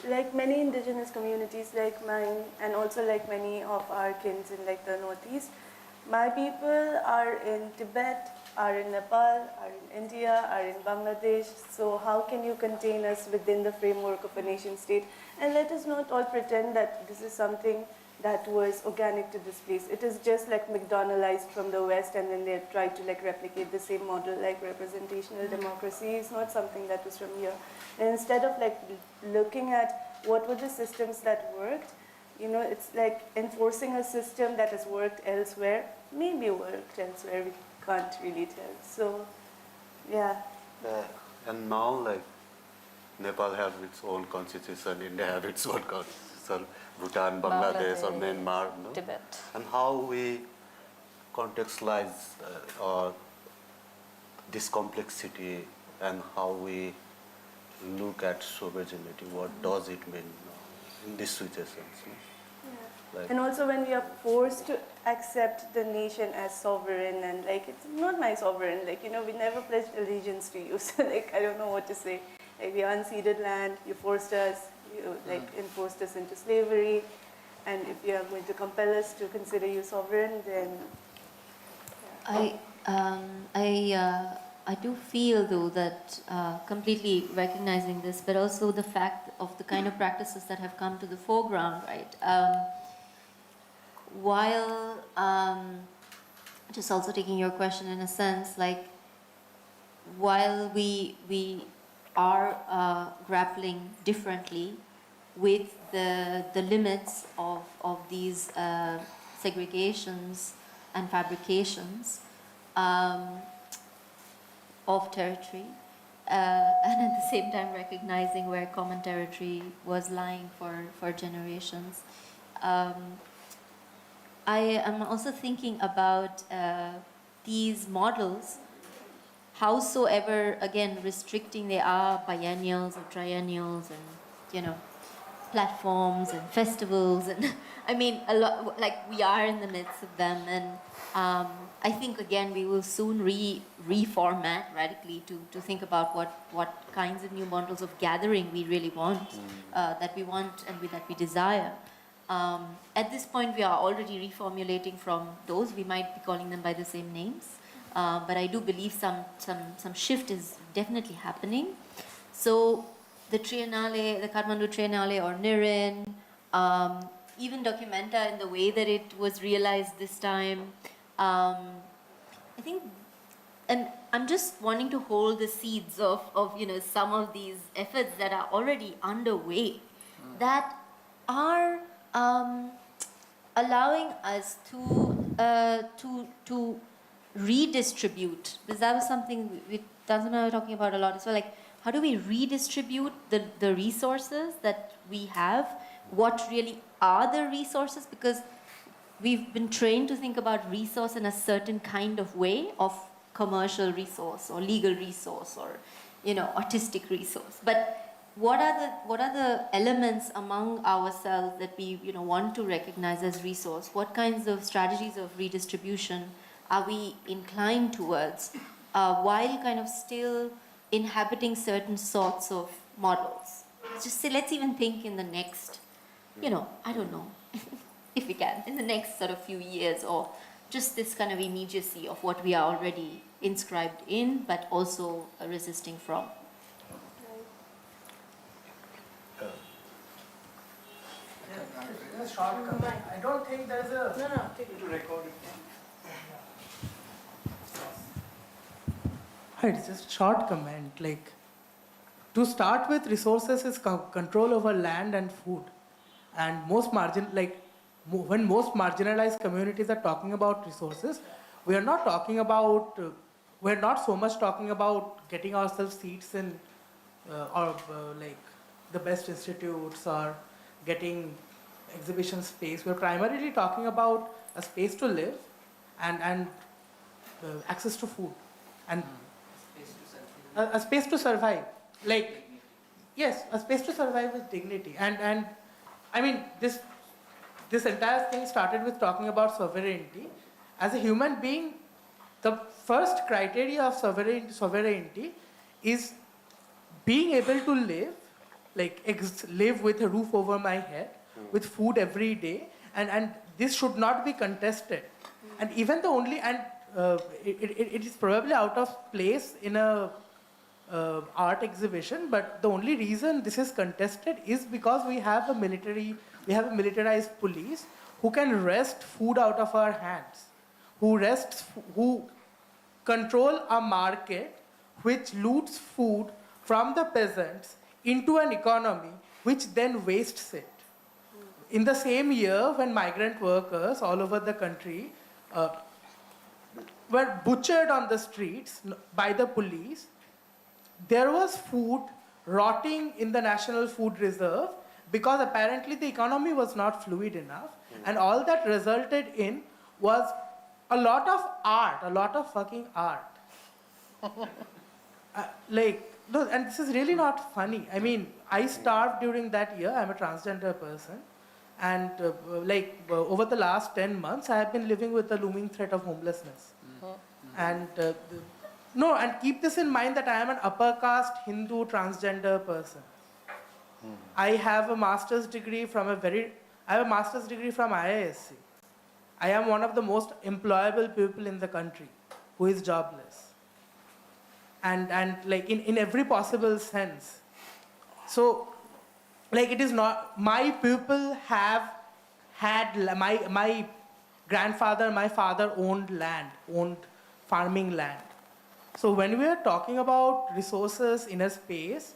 Like many indigenous communities like mine, and also like many of our kins in like the Northeast, my people are in Tibet, are in Nepal, are in India, are in Bangladesh. So how can you contain us within the framework of a nation state? And let us not all pretend that this is something that was organic to this place. It is just like McDonaldized from the West, and then they tried to like replicate the same model, like representational democracy is not something that was from here. And instead of like looking at what were the systems that worked, you know, it's like enforcing a system that has worked elsewhere, maybe worked elsewhere, we can't really tell. So, yeah. And now like Nepal have its own constitution, India have its own constitution, Bhutan, Bangladesh or Myanmar, no? Tibet. And how we contextualize this complexity, and how we look at sovereignty, what does it mean in these situations? No? Yeah. Like, And also when we are forced to accept the nation as sovereign and like, it's not my sovereign, like, you know, we never pledged allegiance to you. So like, I don't know what to say. Like, we are unceded land, you forced us, you like enforced us into slavery. And if you are going to compel us to consider you sovereign, then I do feel though that completely recognizing this, but also the fact of the kind of practices that have come to the foreground, right? While just also taking your question in a sense, like while we are grappling differently with the limits of these segregations and fabrications of territory, and at the same time recognizing where common territory was lying for generations. I am also thinking about these models, howsoever, again, restricting they are, biennials or triennials, and, you know, platforms and festivals, and I mean, a lot, like we are in the midst of them, and I think again we will soon reformat radically to think about what kinds of new models of gathering we really want, that we desire. At this point, we are already reformulating from those. We might be calling them by the same names, but I do believe some shift is definitely happening. So the Triennale, the Kathmandu Triennale or Nirin, even Documenta in the way that it was realized this time, I think, and I'm just wanting to hold the seeds of you know, some of these efforts that are already underway, that are allowing us to redistribute, because that was something Tanzan and I were talking about a lot as well, like how do we redistribute the resources that we have, what really are the resources, because we've been trained to think about resource in a certain kind of way, of commercial resource or legal resource or, you know, artistic resource, but what are the elements among ourselves that we, you know, want to recognize as resource? What kinds of strategies of redistribution are we inclined towards, while kind of still inhabiting certain sorts of models? Just say, let's even think in the next, you know, I don't know, if we can, in the next sort of few years, or just this kind of immediacy of what we are already inscribed in, but also resisting from. A short comment. I don't think there's a... No, take it to record it. Hi, it's just a short comment. Like, to start with, resources is control over land and food. And when most marginalized communities are talking about resources, we are not talking about, we're not so much talking about getting ourselves seats in, like the best institutes or getting exhibition space. We're primarily talking about a space to live and access to food and a space to survive. Like, yes, a space to survive with dignity. And I mean, this entire thing started with talking about sovereignty. As a human being, the first criteria of sovereignty is being able to live, like live with a roof over my head, with food every day, and this should not be contested. And even the only, and it is probably out of place in a art exhibition, but the only reason this is contested is because we have a militarized police who can wrest food out of our hands, who control a market which loots food from the peasants into an economy which then wastes it. In the same year, when migrant workers all over the country were butchered on the streets by the police, there was food rotting in the National Food Reserve because apparently the economy was not fluid enough, and all that resulted in was a lot of art, a lot of fucking art. No, and this is really not funny. I mean, I starved during that year. I'm a transgender person. And over the last 10 months, I have been living with the looming threat of homelessness. And and keep this in mind that I am an upper caste Hindu transgender person. I have a master's degree from IISc. I am one of the most employable people in the country who is jobless. And like in every possible sense. So, like it is not, my people have had, my grandfather, my father owned land, owned farming land. So when we are talking about resources in a space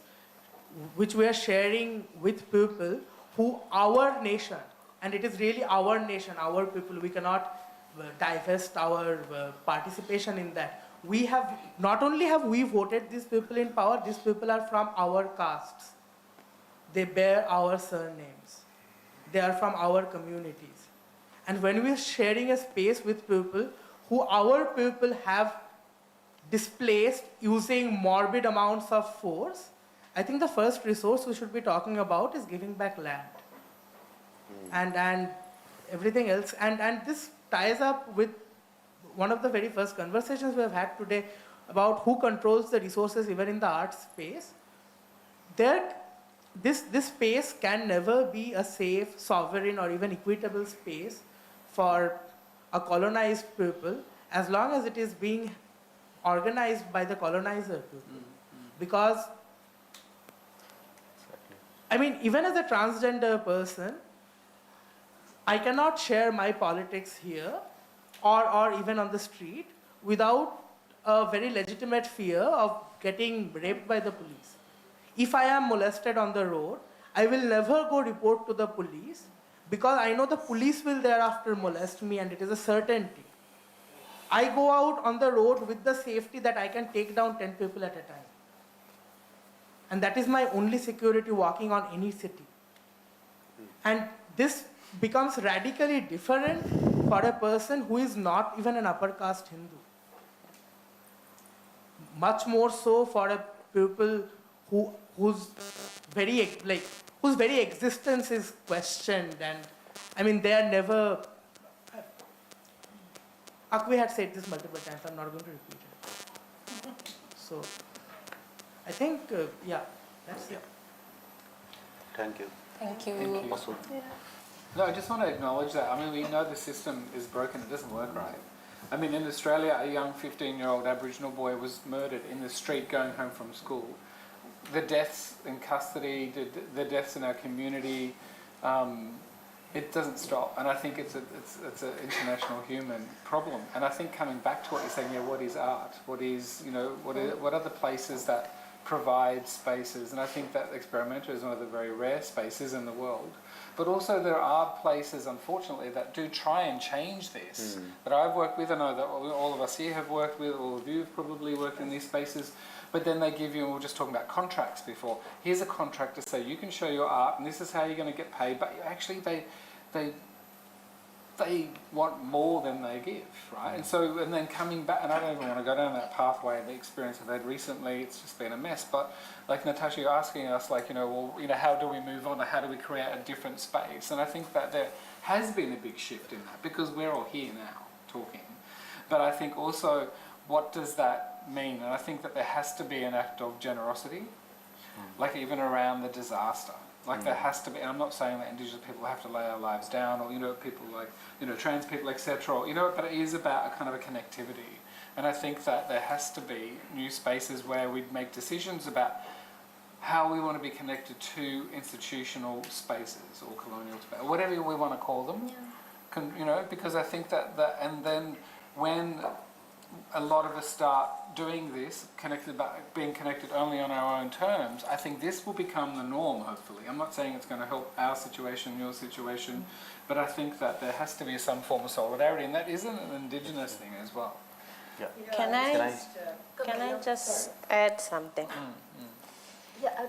which we are sharing with people who our nation, and it is really our nation, our people, we cannot divest our participation in that. We have, not only have we voted these people in power, these people are from our castes. They bear our surnames. They are from our communities. And when we are sharing a space with people who our people have displaced using morbid amounts of force, I think the first resource we should be talking about is giving back land. And everything else. And this ties up with one of the very first conversations we have had today about who controls the resources even in the art space. This space can never be a safe, sovereign, or even equitable space for a colonized people as long as it is being organized by the colonizer people. Because, I mean, even as a transgender person, I cannot share my politics here or even on the street without a very legitimate fear of getting raped by the police. If I am molested on the road, I will never go report to the police because I know the police will thereafter molest me and it is a certainty. I go out on the road with the safety that I can take down 10 people at a time. And that is my only security walking on any city. And this becomes radically different for a person who is not even an upper caste Hindu. Much more so for a people whose very existence is questioned, and I mean they are never. Akvi had said this multiple times. I'm not going to repeat it. So, I think that's it. Thank you. Thank you. Thank you. Also, No, I just want to acknowledge that. I mean, we know the system is broken, it doesn't work right. I mean, in Australia, a young 15-year-old Aboriginal boy was murdered in the street going home from school. The deaths in custody, the deaths in our community, it doesn't stop. And I think it's an international human problem. And I think coming back to what you're saying, what is art? What is, what are the places that provide spaces? And I think that Experimenter is one of the very rare spaces in the world. But also there are places, unfortunately, that do try and change this, that I've worked with. I know that all of us here have worked with, all of you have probably worked in these spaces, but then they give you, and we were just talking about contracts before, here's a contract to say you can show your art and this is how you're going to get paid, but actually they want more than they give, right? And then coming back, and I don't even want to go down that pathway, the experience I've had recently, it's just been a mess, but like Natasha, you're asking us how do we move on, or how do we create a different space? And I think that there has been a big shift in that, because we're all here now talking. But I think also, what does that mean? And I think that there has to be an act of generosity, like even around the disaster. Like there has to be, and I'm not saying that Indigenous people have to lay our lives down, or people like trans people, etc. But it is about a kind of a connectivity, and I think that there has to be new spaces where we make decisions about how we want to be connected to institutional spaces or colonial spaces, whatever we want to call them. Because I think that and then when a lot of us start doing this, being connected only on our own terms, I think this will become the norm, hopefully. I'm not saying it's going to help our situation, your situation, but I think that there has to be some form of solidarity, and that isn't an Indigenous thing as well. yeah. Can I just add something? Yeah,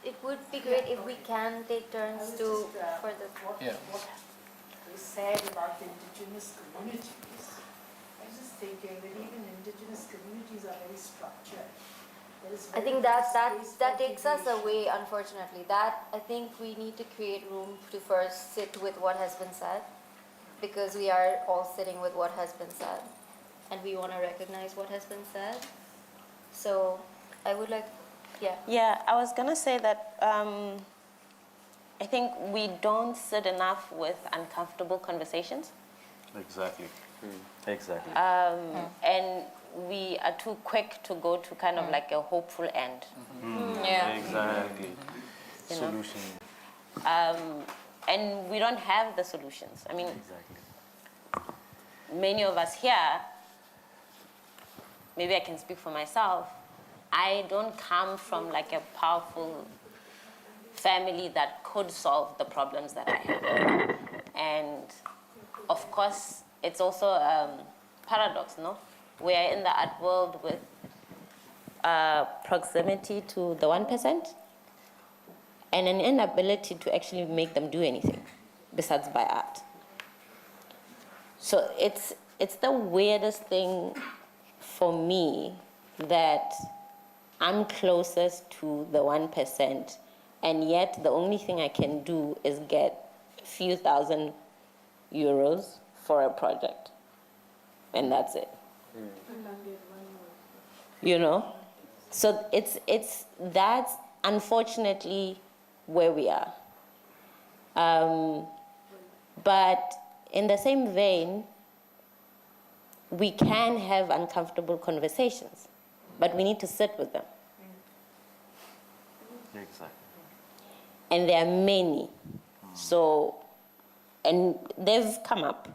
it would be great if we can take turns to for the. Yeah. We said about the Indigenous communities. I was just thinking that even Indigenous communities are very structured. I think that takes us away, unfortunately. That, I think we need to create room to first sit with what has been said, because we are all sitting with what has been said, and we want to recognize what has been said. So I would like, yeah. Yeah, I was going to say that I think we don't sit enough with uncomfortable conversations. Exactly. Exactly. And we are too quick to go to kind of like a hopeful end. Yeah. Exactly. You know? Solution. And we don't have the solutions. I mean, Exactly. many of us here, maybe I can speak for myself, I don't come from like a powerful family that could solve the problems that I have. And of course, it's also a paradox, no? We are in the art world with proximity to the 1% and an inability to actually make them do anything besides by art. So it's the weirdest thing for me that I'm closest to the 1%, and yet the only thing I can do is get a few thousand euros for a project, and that's it. You know? So that's unfortunately where we are. But in the same vein, we can have uncomfortable conversations, but we need to sit with them. Exactly. And there are many. So, and they've come up.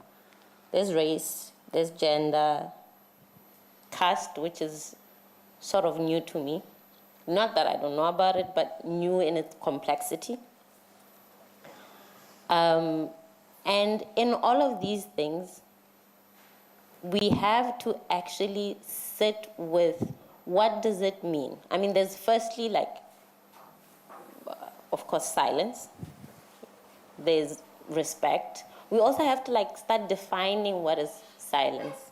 There's race, there's gender, caste, which is sort of new to me. Not that I don't know about it, but new in its complexity. And in all of these things, we have to actually sit with what does it mean? I mean, there's firstly like, of course, silence. There's respect. We also have to like start defining what is silence,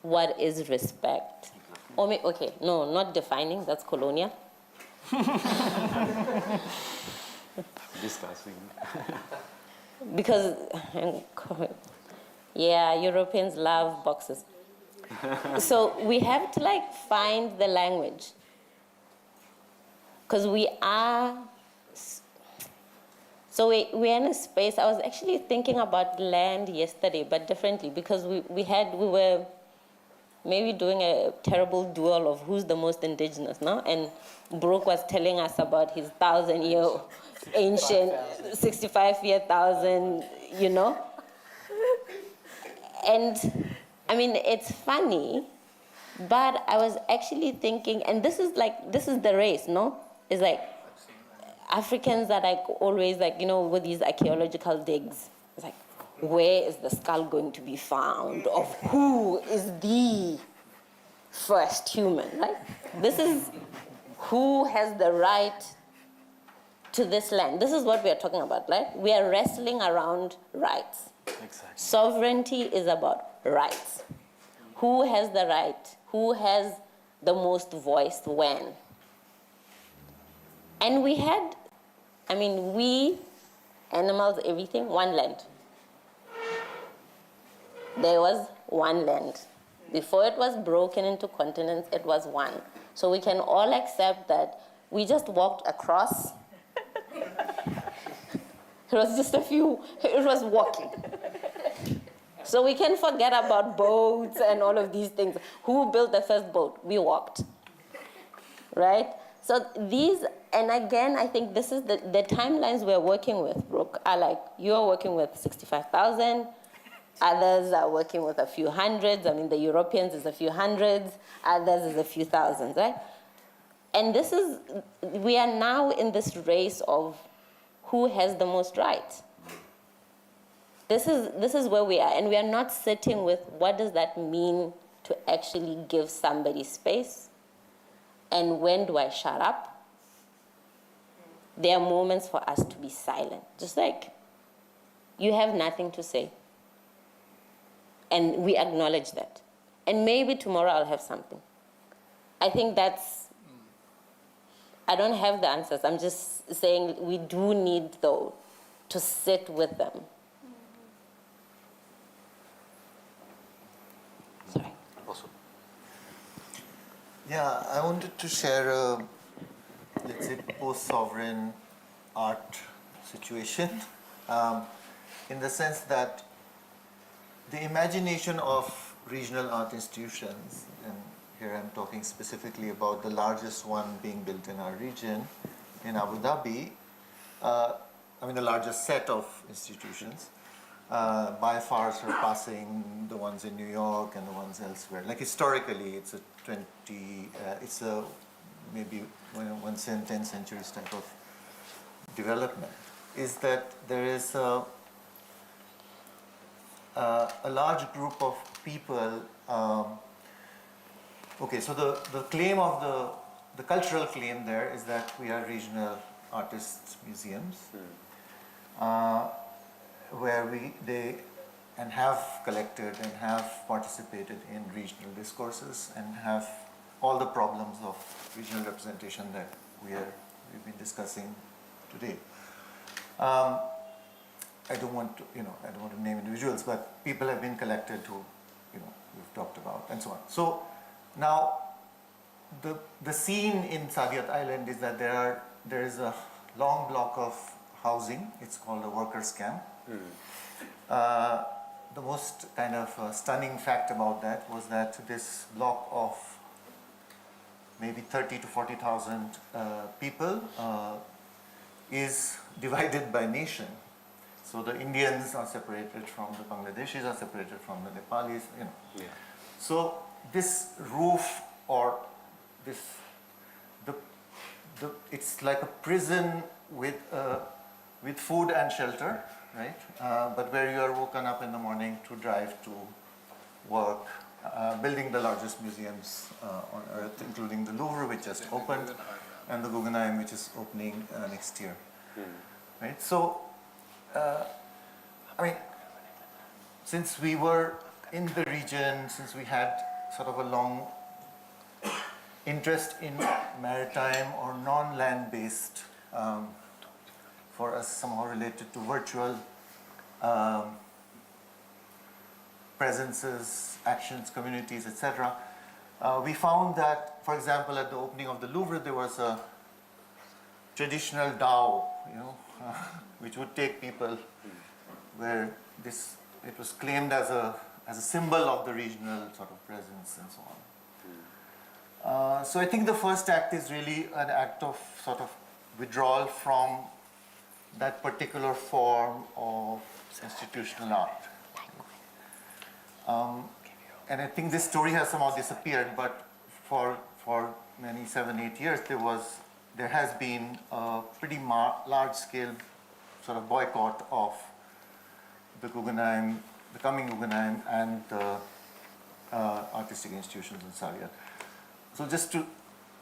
what is respect. Or okay, no, not defining, that's colonial. Discussing. Because, yeah, Europeans love boxes. So we have to like find the language. Because we are, so we're in a space, I was actually thinking about land yesterday, but differently, because we were maybe doing a terrible duel of who's the most indigenous, no? And Brooke was telling us about his 1,000-year ancient, 65,000, you know? And I mean, it's funny, but I was actually thinking, and this is the race, no? It's like Africans are like always like, you know, with these archaeological digs. It's like, where is the skull going to be found? Of who is the first human, right? This is who has the right to this land. This is what we are talking about, right? We are wrestling around rights. Exactly. Sovereignty is about rights. Who has the right? Who has the most voice when? And we had, I mean, we, animals, everything, one land. There was one land. Before it was broken into continents, it was one. So we can all accept that we just walked across. It was just it was walking. So we can forget about boats and all of these things. Who built the first boat? We walked, right? So these, and again, I think this is the timelines we're working with, Brooke, are like, you're working with 65,000, others are working with a few hundreds. I mean, the Europeans is a few hundreds, others is a few thousands, right? And we are now in this race of who has the most rights. This is where we are, and we are not sitting with what does that mean to actually give somebody space, and when do I shut up? There are moments for us to be silent, just like you have nothing to say, and we acknowledge that. And maybe tomorrow I'll have something. I think that's I don't have the answers. I'm just saying we do need, though, to sit with them. Sorry. Awesome. Yeah, I wanted to share a, let's say, post-sovereign art situation, in the sense that the imagination of regional art institutions, and here I'm talking specifically about the largest one being built in our region, in Abu Dhabi, the largest set of institutions, by far surpassing the ones in New York and the ones elsewhere. Like historically, it's a maybe 10th century type of development. Is that there is a large group of people. Okay, so the claim of the cultural claim there is that we are regional artists museums, where they have collected and have participated in regional discourses and have all the problems of regional representation that we've been discussing today. I don't want to name individuals, but people have been collected who, we've talked about, and so on. So now, the scene in Saadiyat Island is that there is a long block of housing. It's called a workers' camp. The most kind of stunning fact about that was that this block of maybe 30 to 40,000 people is divided by nation. So the Indians are separated from the Bangladeshis, are separated from the Nepalis, Yeah. So this roof, or it's like a prison with food and shelter, right? But where you are woken up in the morning to drive to work, building the largest museums on earth, including the Louvre, which just opened, and the Guggenheim, which is opening next year. Right? So, since we were in the region, since we had sort of a long interest in maritime or non-land-based, for us somehow related to virtual presences, actions, communities, etc. We found that, for example, at the opening of the Louvre, there was a traditional dhow, which would take people where it was claimed as a symbol of the regional sort of presence and so on. So I think the first act is really an act of sort of withdrawal from that particular form of institutional art. And I think this story has somehow disappeared, but for many 7-8 years there has been a pretty large-scale sort of boycott of the Guggenheim, the coming Guggenheim, and the artistic institutions in Saadiyat. So just to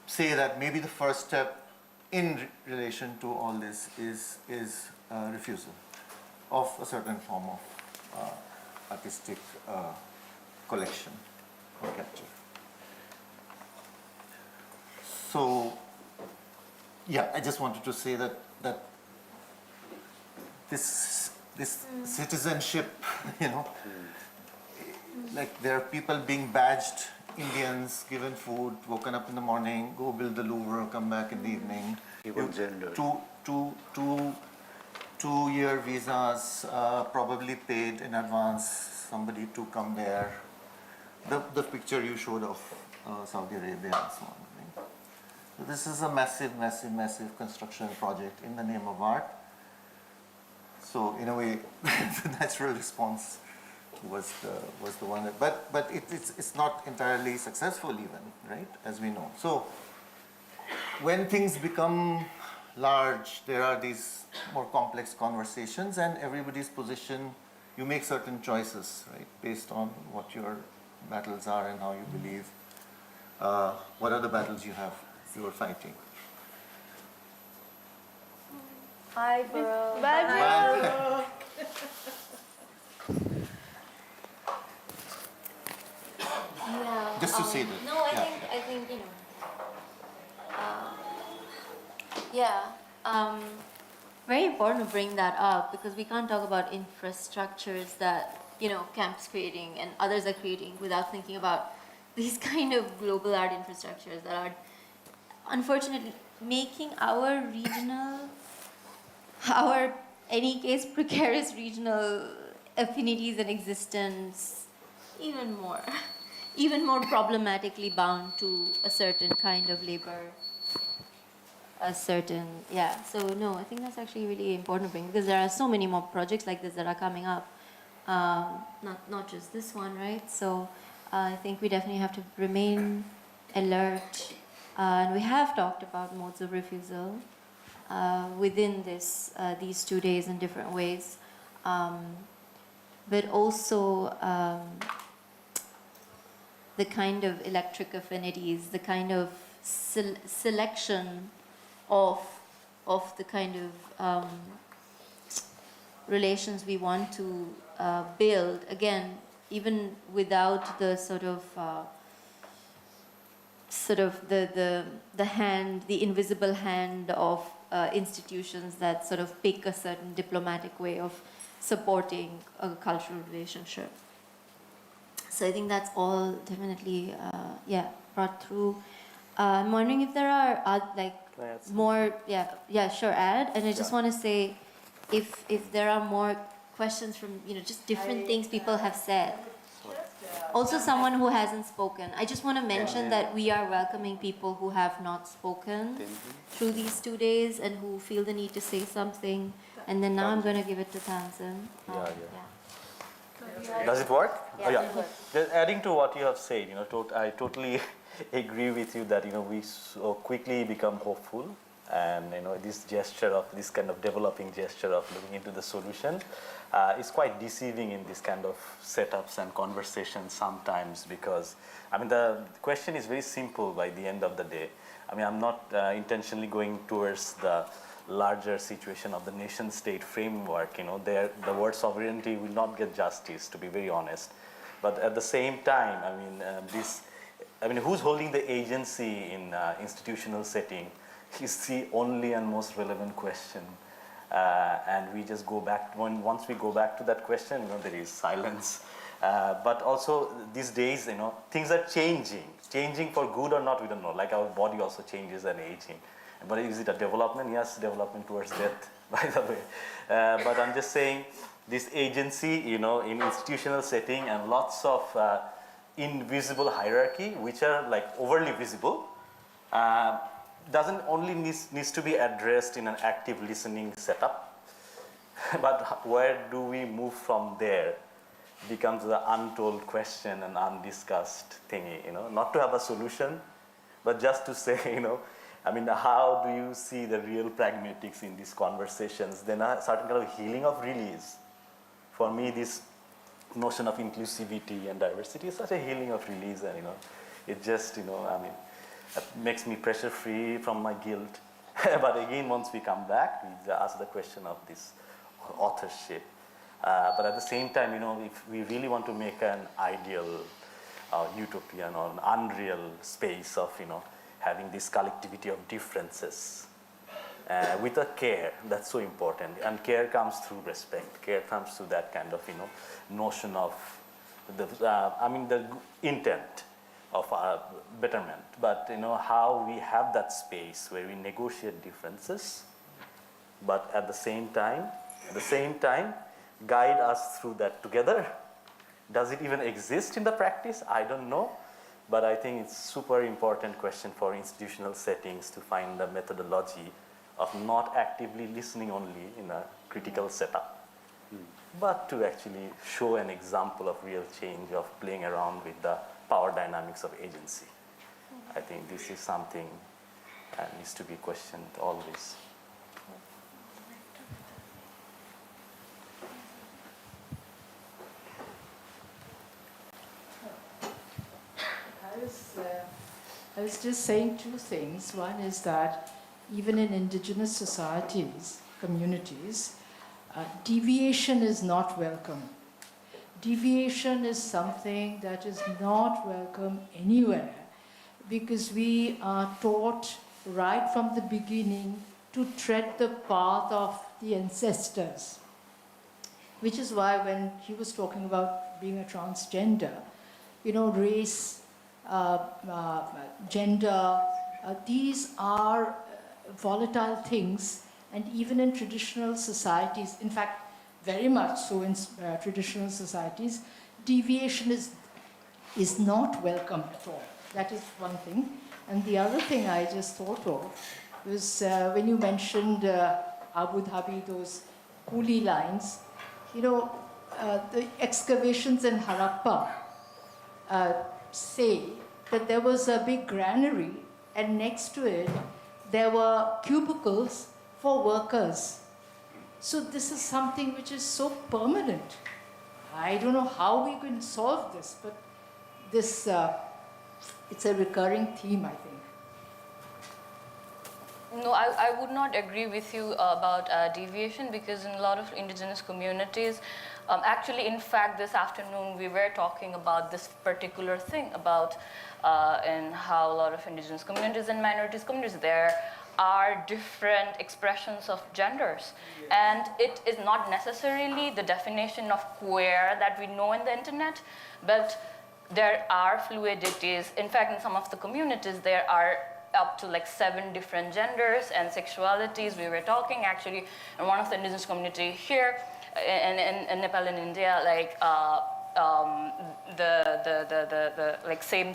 say that maybe the first step in relation to all this is refusal of a certain form of artistic collection or capture. So, yeah, I just wanted to say that this citizenship, like there are people being badged, Indians given food, woken up in the morning, go build the Louvre, come back in the evening. Even gender. Two-year visas, probably paid in advance, somebody to come there. The picture you showed of Saudi Arabia and so on. Right? So this is a massive, massive, massive construction project in the name of art. So in a way, the natural response was the one that, but it's not entirely successful even, right? As we know. So when things become large, there are these more complex conversations, and everybody's position, you make certain choices, right, based on what your battles are and how you believe, what are the battles you are fighting. Bye, bro. Bye. Yeah. Just to say that. No, I yeah. think Yeah, very important to bring that up because we can't talk about infrastructures that, you know, Camp's creating and others are creating without thinking about these kind of global art infrastructures that are unfortunately making our regional, our, any case, precarious regional affinities and existence even more problematically bound to a certain kind of labor, a certain, yeah. So no, I think that's actually really important to bring because there are so many more projects like this that are coming up, not just this one, right? So I think we definitely have to remain alert, and we have talked about modes of refusal within this these 2 days in different ways, but also the kind of electric affinities, the kind of selection of the kind of relations we want to build, again, even without the sort of the hand, the invisible hand of institutions that sort of pick a certain diplomatic way of supporting a cultural relationship. So I think that's all definitely, brought through. I'm wondering if there are more, sure, add. And I just want to say, if there are more questions from, just different things people have said. Also someone who hasn't spoken. I just want to mention that we are welcoming people who have not spoken through these 2 days and who feel the need to say something. And then now I'm going to give it to Tanzan. Does it work? Yeah, Oh, yeah. it works. Just adding to what you have said, I totally agree with you that we so quickly become hopeful, and this gesture of this kind of developing gesture of looking into the solution is quite deceiving in this kind of setups and conversations sometimes, because the question is very simple by the end of the day. I'm not intentionally going towards the larger situation of the nation state framework. The word sovereignty will not get justice, to be very honest. But at the same time, who's holding the agency in institutional setting is the only and most relevant question. And we just go back, once we go back to that question, there is silence. But also these days, things are changing for good or not, we don't know. Like our body also changes and aging. But is it a development? Yes, development towards death, by the way. But I'm just saying, this agency, in institutional setting and lots of invisible hierarchy, which are like overly visible, doesn't only needs to be addressed in an active listening setup, but where do we move from there becomes the untold question and undiscussed thingy, not to have a solution, but just to say, how do you see the real pragmatics in these conversations? Then a certain kind of healing of release. For me, this notion of inclusivity and diversity is such a healing of release, and it just, it makes me pressure free from my guilt. But again, once we come back, we ask the question of this authorship. But at the same time, if we really want to make an ideal, utopian or an unreal space of, having this collectivity of differences with a care, that's so important. And care comes through respect. Care comes through that kind of, notion of the intent of betterment. But, how we have that space where we negotiate differences, but at the same time, guide us through that together. Does it even exist in the practice? I don't know. But I think it's super important question for institutional settings to find the methodology of not actively listening only in a critical setup, but to actually show an example of real change, of playing around with the power dynamics of agency. I think this is something that needs to be questioned always. I was just saying two things. One is that even in indigenous societies, communities, deviation is not welcome. Deviation is something that is not welcome anywhere, because we are taught right from the beginning to tread the path of the ancestors. Which is why when he was talking about being a transgender, you know, race, gender, these are volatile things, and even in traditional societies, in fact, very much so in traditional societies, deviation is not welcome at all. That is one thing. And the other thing I just thought of was when you mentioned Abu Dhabi, those coolie lines, you know, the excavations in Harappa say that there was a big granary, and next to it there were cubicles for workers. So this is something which is so permanent. I don't know how we can solve this, but this it's a recurring theme, I think. No, I would not agree with you about deviation, because in a lot of indigenous communities, actually, in fact, this afternoon we were talking about this particular thing about and how a lot of indigenous communities and minorities communities, there are different expressions of genders. And it is not necessarily the definition of queer that we know in the internet, but there are fluidities. In fact, in some of the communities, there are up to like 7 different genders and sexualities. We were talking actually in one of the indigenous community here in Nepal and India, like the like same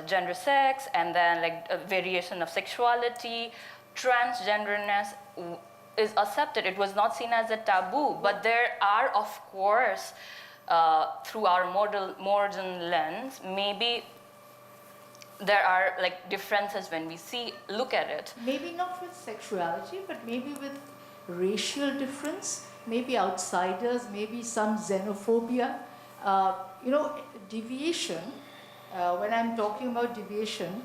gender sex, and then like a variation of sexuality. Transgenderness is accepted. It was not seen as a taboo, but there are, of course, through our modern lens, maybe there are like differences when we look at it. Maybe not with sexuality, but maybe with racial difference, maybe outsiders, maybe some xenophobia. You know, deviation, when I'm talking about deviation,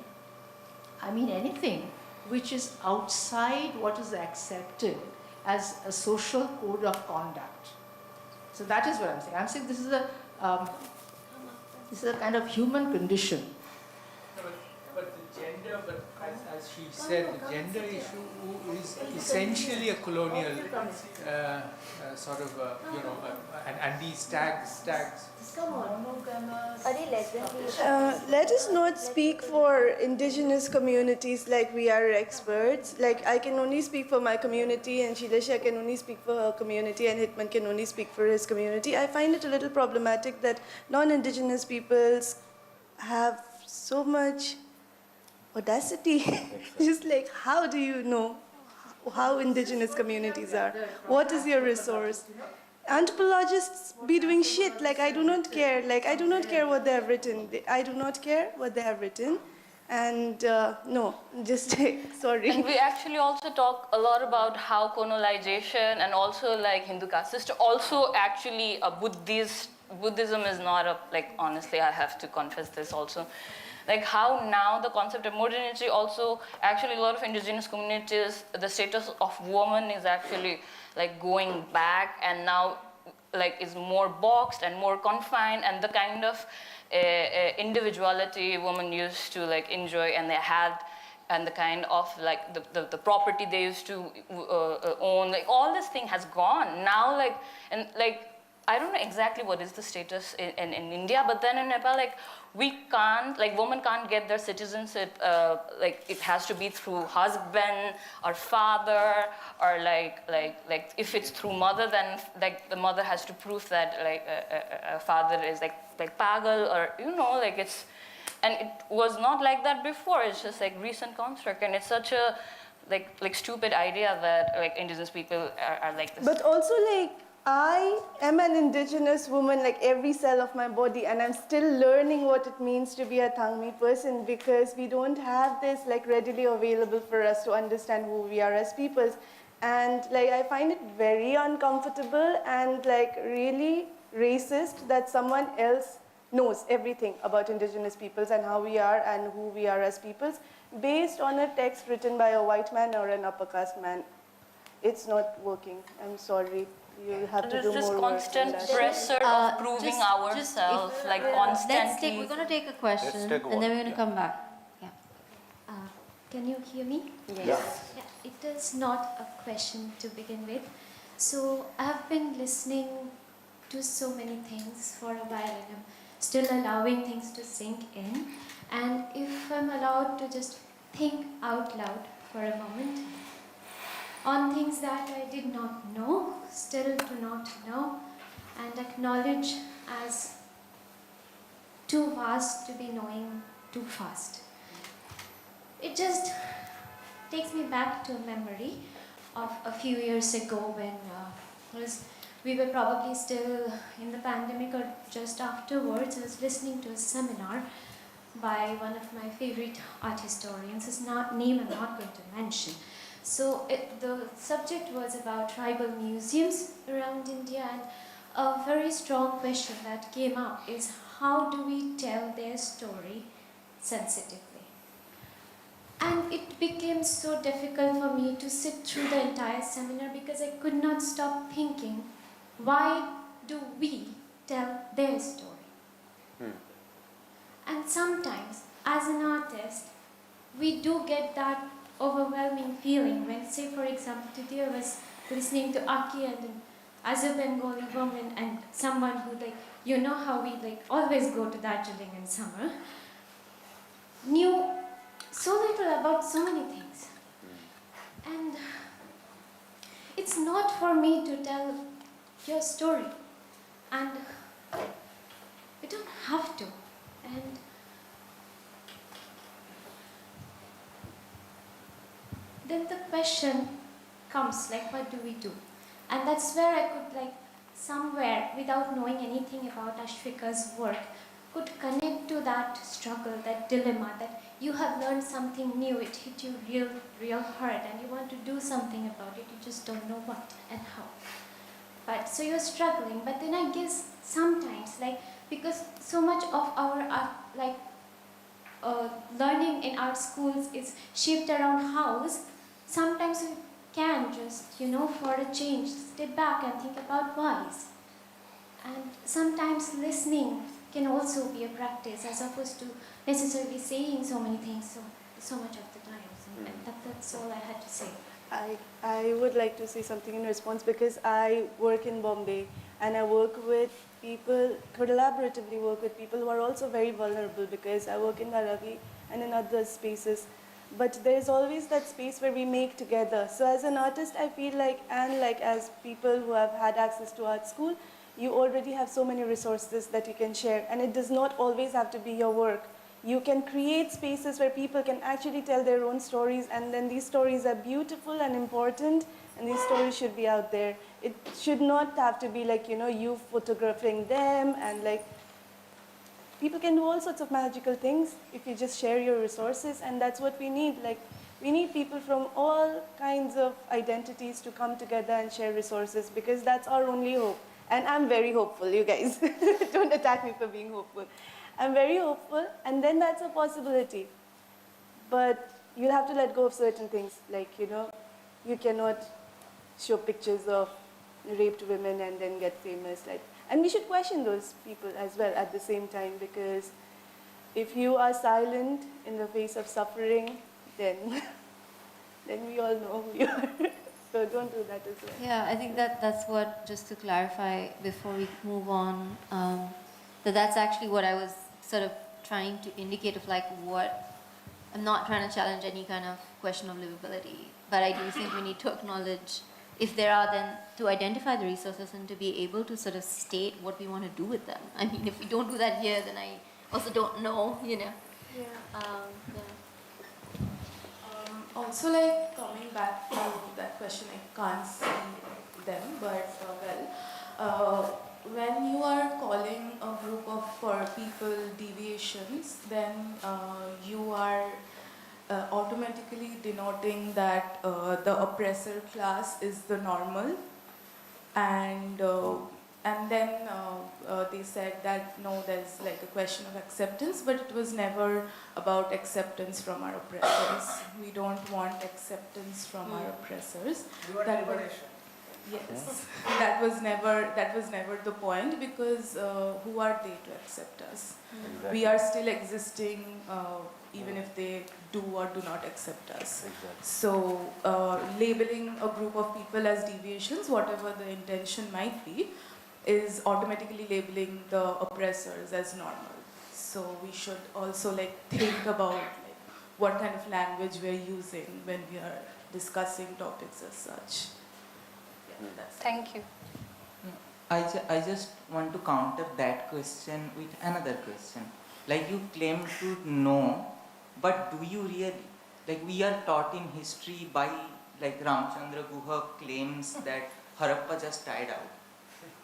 I mean anything which is outside what is accepted as a social code of conduct. So that is what I'm saying. I'm saying this is a kind of human condition. But the gender, as she said, the gender issue is essentially a colonial sort of, you know, and these tags. Let us not speak for indigenous communities like we are experts. Like I can only speak for my community, and Shilasha can only speak for her community, and Hitman can only speak for his community. I find it a little problematic that non-indigenous peoples have so much audacity. Just like, how do you know how indigenous communities are? What is your resource? Anthropologists be doing shit. Like, I do not care. Like, I do not care what they have written. I do not care what they have written. And no, just sorry. And we actually also talk a lot about how colonization and also like Hindu caste system, also actually Buddhism is not a, like, honestly, I have to confess this also. Like how now the concept of modernity also, actually a lot of indigenous communities, the status of woman is actually like going back, and now like is more boxed and more confined, and the kind of individuality women used to like enjoy and they had, and the kind of like the property they used to own, like all this thing has gone now, like, and like I don't know exactly what is the status in India, but then in Nepal, like we can't, like women can't get their citizenship, like it has to be through husband or father, or like if it's through mother, then like the mother has to prove that like a father is like pagal, or you know, like it's, and it was not like that before. It's just like recent construct, and it's such a like stupid idea that like indigenous people are like this. But also like, I am an indigenous woman, like every cell of my body, and I'm still learning what it means to be a Thangmi person, because we don't have this like readily available for us to understand who we are as peoples. And like I find it very uncomfortable and like really racist that someone else knows everything about indigenous peoples and how we are and who we are as peoples based on a text written by a white man or an upper caste man. It's not working. I'm sorry. You have to do There's more this work constant on that. pressure of proving ourselves, like constantly. We're going to take a question, and then we're going to come back. Yeah. Can you hear me? Yes. Yeah, it is not a question to begin with. So I have been listening to so many things for a while and I'm still allowing things to sink in. And if I'm allowed to just think out loud for a moment on things that I did not know, still do not know, and acknowledge as too vast to be knowing too fast. It just takes me back to a memory of a few years ago when we were probably still in the pandemic or just afterwards. I was listening to a seminar by one of my favorite art historians, whose name I'm not going to mention. So the subject was about tribal museums around India, and a very strong question that came up is how do we tell their story sensitively? And it became so difficult for me to sit through the entire seminar because I could not stop thinking, why do we tell their story? And sometimes, as an artist, we do get that overwhelming feeling when, say for example, today I was listening to Aki and as a Bengali woman and someone who you know how we always go to Darjeeling in summer, knew so little about so many things. And it's not for me to tell your story. And we don't have to. And then the question comes, what do we do? And that's where I could somewhere, without knowing anything about Ashvika's work, could connect to that struggle, that dilemma, that you have learned something new, it hit you real hard, and you want to do something about it, you just don't know what and how. But so you're struggling, but then I guess sometimes, because so much of our art, learning in art schools is shaped around house, sometimes we can just, for a change, step back and think about whys. And sometimes listening can also be a practice as opposed to necessarily saying so many things so much of the time. So, and that's all I had to say. I would like to say something in response because I work in Bombay and I work with people, collaboratively work with people who are also very vulnerable because I work in Dharavi and in other spaces. But there's always that space where we make together. So as an artist, I feel as people who have had access to art school, you already have so many resources that you can share. And it does not always have to be your work. You can create spaces where people can actually tell their own stories, and then these stories are beautiful and important, and these stories should be out there. It should not have to be you photographing them, and people can do all sorts of magical things if you just share your resources, and that's what we need. We need people from all kinds of identities to come together and share resources because that's our only hope. And I'm very hopeful, you guys. Don't attack me for being hopeful. I'm very hopeful, and then that's a possibility. But you'll have to let go of certain things, you cannot show pictures of raped women and then get famous. And we should question those people as well at the same time, because if you are silent in the face of suffering, then we all know who you are. So don't do that as well. Yeah, I think that's what, just to clarify before we move on, that's actually what I was sort of trying to indicate of what, I'm not trying to challenge any kind of question of livability, but I do think we need to acknowledge, if there are, then to identify the resources and to be able to sort of state what we want to do with them. I mean, if we don't do that here, then I also don't know, Yeah. Also, coming back to that question, I can't see them, but when you are calling a group of people deviations, then you are automatically denoting that the oppressor class is the normal, and then they said that no, there's a question of acceptance, but it was never about acceptance from our oppressors. We don't want acceptance from our oppressors. You want liberation. Yes, that was never the point, because who are they to accept us? Exactly. We are still existing, even if they do or do not accept us. Exactly. So labeling a group of people as deviations, whatever the intention might be, is automatically labeling the oppressors as normal. So we should also think about what kind of language we're using when we are discussing topics as such. Yeah, that's Thank you. I just want to counter that question with another question. Like, you claim to know, but do you really? Like, we are taught in history by, like, Ramchandra Guha claims that Harappa just died out.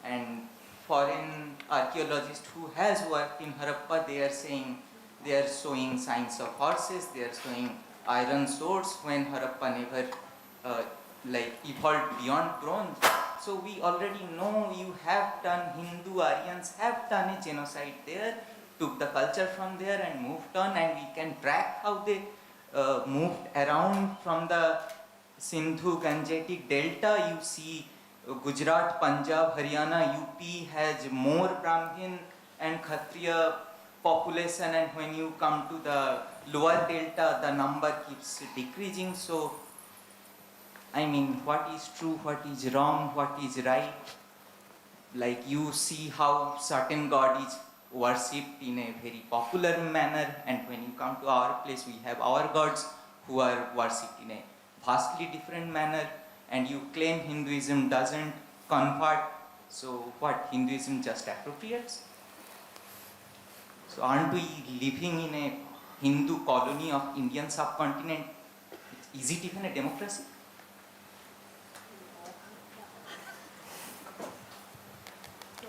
And foreign archaeologists who has worked in Harappa, they are saying, they are showing signs of horses, they are showing iron swords when Harappa never evolved beyond bronze. So we already know you have done, Hindu Aryans have done a genocide there, took the culture from there and moved on, and we can track how they moved around from the Sindhu Gangetic Delta. You see Gujarat, Punjab, Haryana, UP has more Brahmin and Kshatriya population, and when you come to the lower delta, the number keeps decreasing. So, I mean, what is true, what is wrong, what is right? Like, you see how certain god is worshipped in a very popular manner, and when you come to our place, we have our gods who are worshipped in a vastly different manner, and you claim Hinduism doesn't convert. So what, Hinduism just appropriates? So aren't we living in a Hindu colony of Indian subcontinent? Is it even a democracy?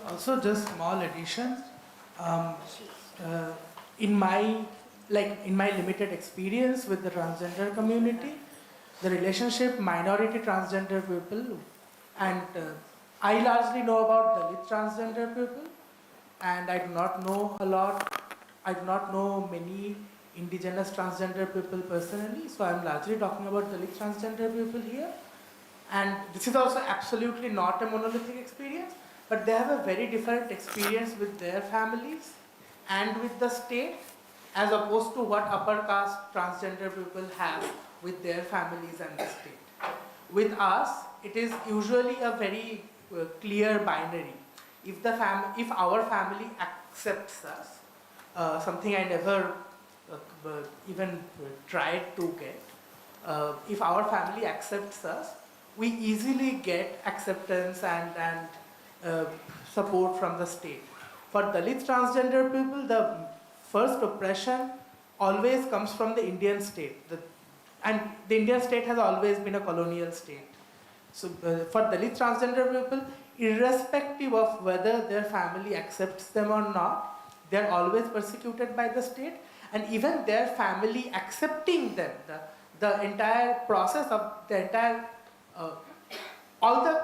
Also, just small additions. In my limited experience with the transgender community, the relationship minority transgender people, and I largely know about Dalit transgender people, and I do not know a lot. I do not know many indigenous transgender people personally, so I'm largely talking about Dalit transgender people here. And this is also absolutely not a monolithic experience, but they have a very different experience with their families and with the state, as opposed to what upper caste transgender people have with their families and the state. With us, it is usually a very clear binary. If our family accepts us, something I never even tried to get, if our family accepts us, we easily get acceptance and support from the state. For Dalit transgender people, the first oppression always comes from the Indian state. And the Indian state has always been a colonial state. So for Dalit transgender people, irrespective of whether their family accepts them or not, they are always persecuted by the state. And even their family accepting them, the entire process of the entire, all the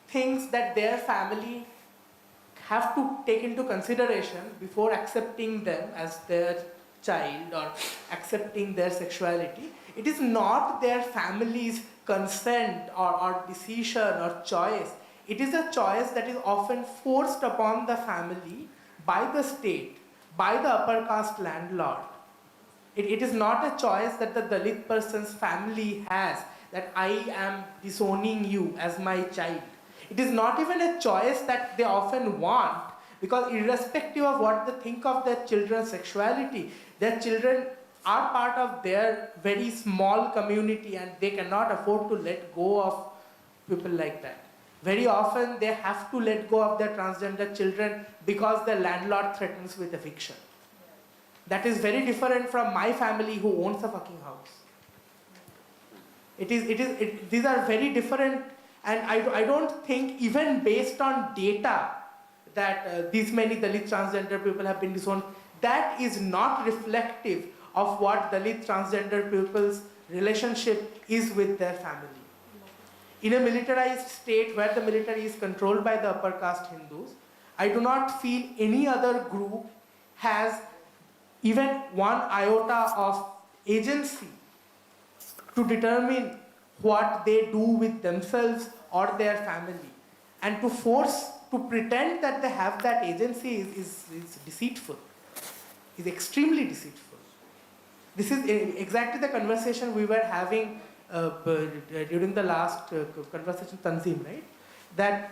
things that their family have to take into consideration before accepting them as their child or accepting their sexuality, it is not their family's consent or decision or choice. It is a choice that is often forced upon the family by the state, by the upper caste landlord. It is not a choice that the Dalit person's family has, that I am disowning you as my child. It is not even a choice that they often want, because irrespective of what they think of their children's sexuality, their children are part of their very small community and they cannot afford to let go of people like that. Very often they have to let go of their transgender children because the landlord threatens with eviction. That is very different from my family who owns a fucking house. These are very different, and I don't think, even based on data, that these many Dalit transgender people have been disowned. That is not reflective of what Dalit transgender people's relationship is with their family. In a militarized state where the military is controlled by the upper caste Hindus, I do not feel any other group has even one iota of agency to determine what they do with themselves or their family. And to pretend that they have that agency is deceitful, is extremely deceitful. This is exactly the conversation we were having during the last conversation, Tanzim, right? That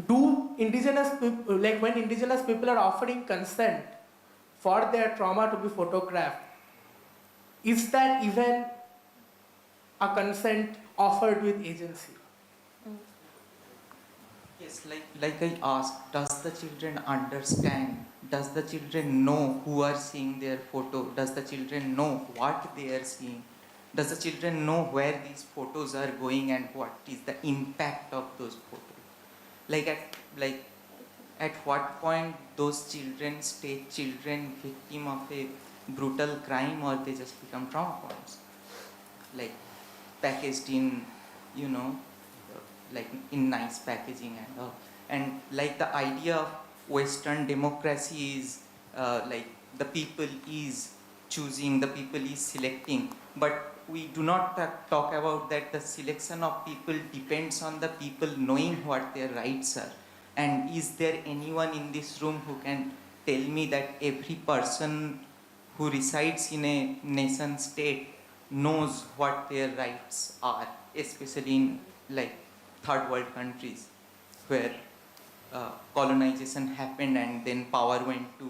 do indigenous people, like when indigenous people are offering consent for their trauma to be photographed, is that even a consent offered with agency? Yes, like I asked, does the children understand? Does the children know who are seeing their photo? Does the children know what they are seeing? Does the children know where these photos are going and what is the impact of those photos? At what point those children stay children victim of a brutal crime, or they just become trauma points? Like packaged in, like in nice packaging and all. And like the idea of Western democracy is like the people is choosing, the people is selecting, but we do not talk about that the selection of people depends on the people knowing what their rights are. And is there anyone in this room who can tell me that every person who resides in a nation state knows what their rights are, especially in like third world countries where colonization happened and then power went to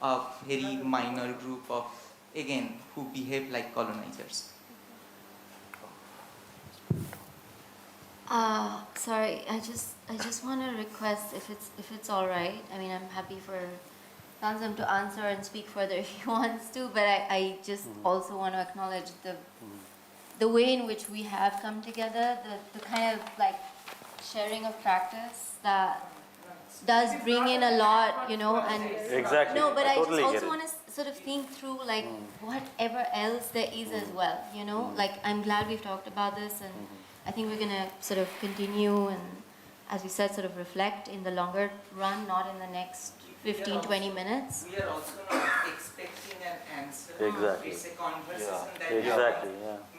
a very minor group of, again, who behave like colonizers? Sorry, I just want to request if it's all right. I mean, I'm happy for Tanzim to answer and speak further if he wants to, but I just also want to acknowledge the way in which we have come together, the kind of like sharing of practice that does bring in a lot, and Exactly. no, but I just totally also get it. want to sort of think through like whatever else there is as well, like I'm glad we've talked about this, and I think we're gonna sort of continue and, as we said, sort of reflect in the longer run, not in the next 15-20 minutes. We are also not expecting an answer. Exactly. It's a conversation that Exactly.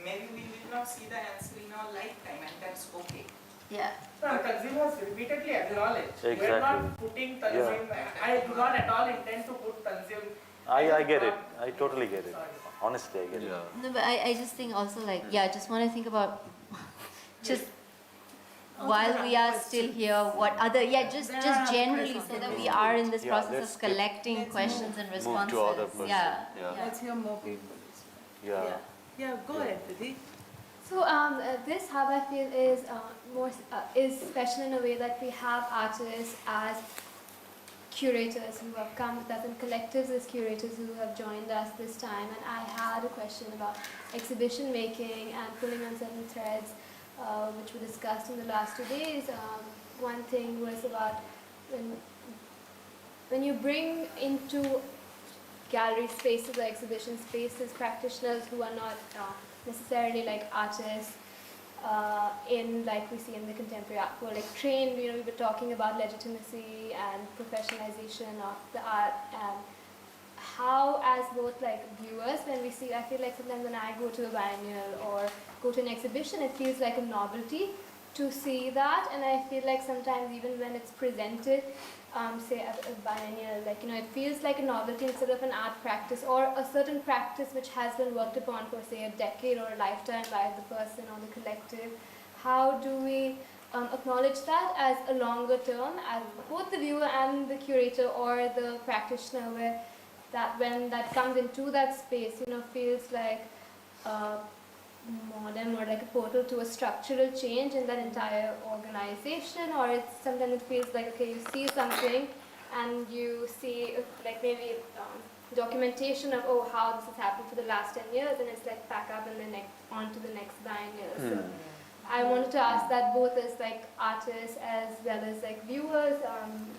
maybe we will not see the answer in our lifetime, and that's okay. Yeah. Tanzim has repeatedly acknowledged. Exactly. We are not putting Tanzim, I do not at all intend to put Tanzim. I get it. I totally get it. Honestly, I get it. No, but I just think also like, just want to think about just while we are still here, what other, just generally, so that we are in this process of collecting questions and responses. Move to other person. Let's hear more people. Yeah. Go ahead, Vidhi. So this hub, I feel, is is special in a way that we have artists as curators who have come with us, and collectives as curators who have joined us this time. And I had a question about exhibition making and pulling on certain threads, which were discussed in the last 2 days. One thing was about when you bring into gallery spaces or exhibition spaces practitioners who are not necessarily like artists, in like we see in the contemporary art world, like trained, we were talking about legitimacy and professionalization of the art, and how as both like viewers, when we see, I feel like sometimes when I go to a biennial or go to an exhibition, it feels like a novelty to see that, and I feel like sometimes even when it's presented, say at a biennial, like, it feels like a novelty instead of an art practice or a certain practice which has been worked upon for say a decade or a lifetime by the person or the collective. How do we acknowledge that as a longer term, as both the viewer and the curator or the practitioner, where that when that comes into that space, feels like modern or like a portal to a structural change in that entire organization, or sometimes it feels like, okay, you see something and you see like maybe documentation of how this has happened for the last 10 years, and it's like pack up and then on to the next biennial. So I wanted to ask that both as like artists as well as like viewers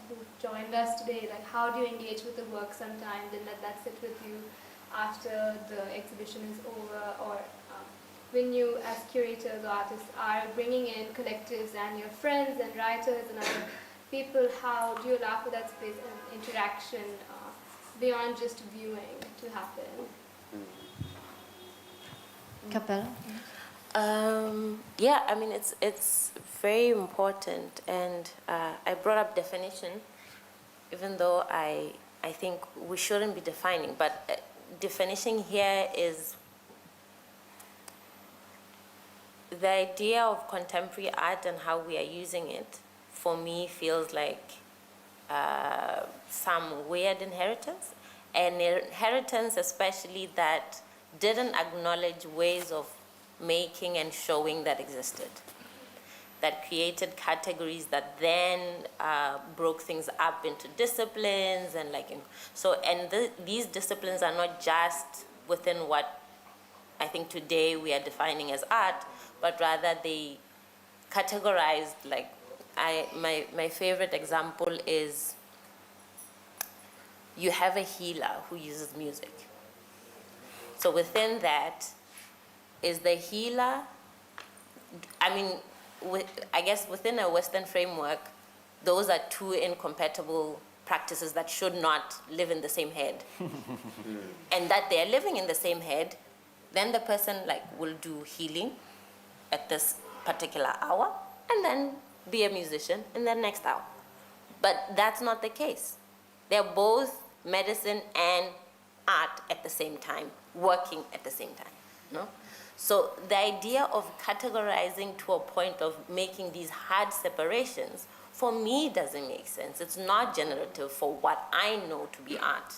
who joined us today, like how do you engage with the work sometimes and let that sit with you after the exhibition is over, or when you as curators or artists are bringing in collectives and your friends and writers and other people, how do you allow for that space and interaction beyond just viewing to happen? Capella? Yeah, I mean, it's very important, and I brought up definition, even though I think we shouldn't be defining, but definition here is the idea of contemporary art and how we are using it, for me, feels like some weird inheritance, and inheritance especially that didn't acknowledge ways of making and showing that existed, that created categories that then broke things up into disciplines, and these disciplines are not just within what I think today we are defining as art, but rather they categorized, my favorite example is you have a healer who uses music. So within that is the healer, I guess within a Western framework, those are two incompatible practices that should not live in the same head. And that they're living in the same head, then the person will do healing at this particular hour, and then be a musician in the next hour. But that's not the case. They're both medicine and art at the same time, working at the same time. No? So the idea of categorizing to a point of making these hard separations, for me, doesn't make sense. It's not generative for what I know to be art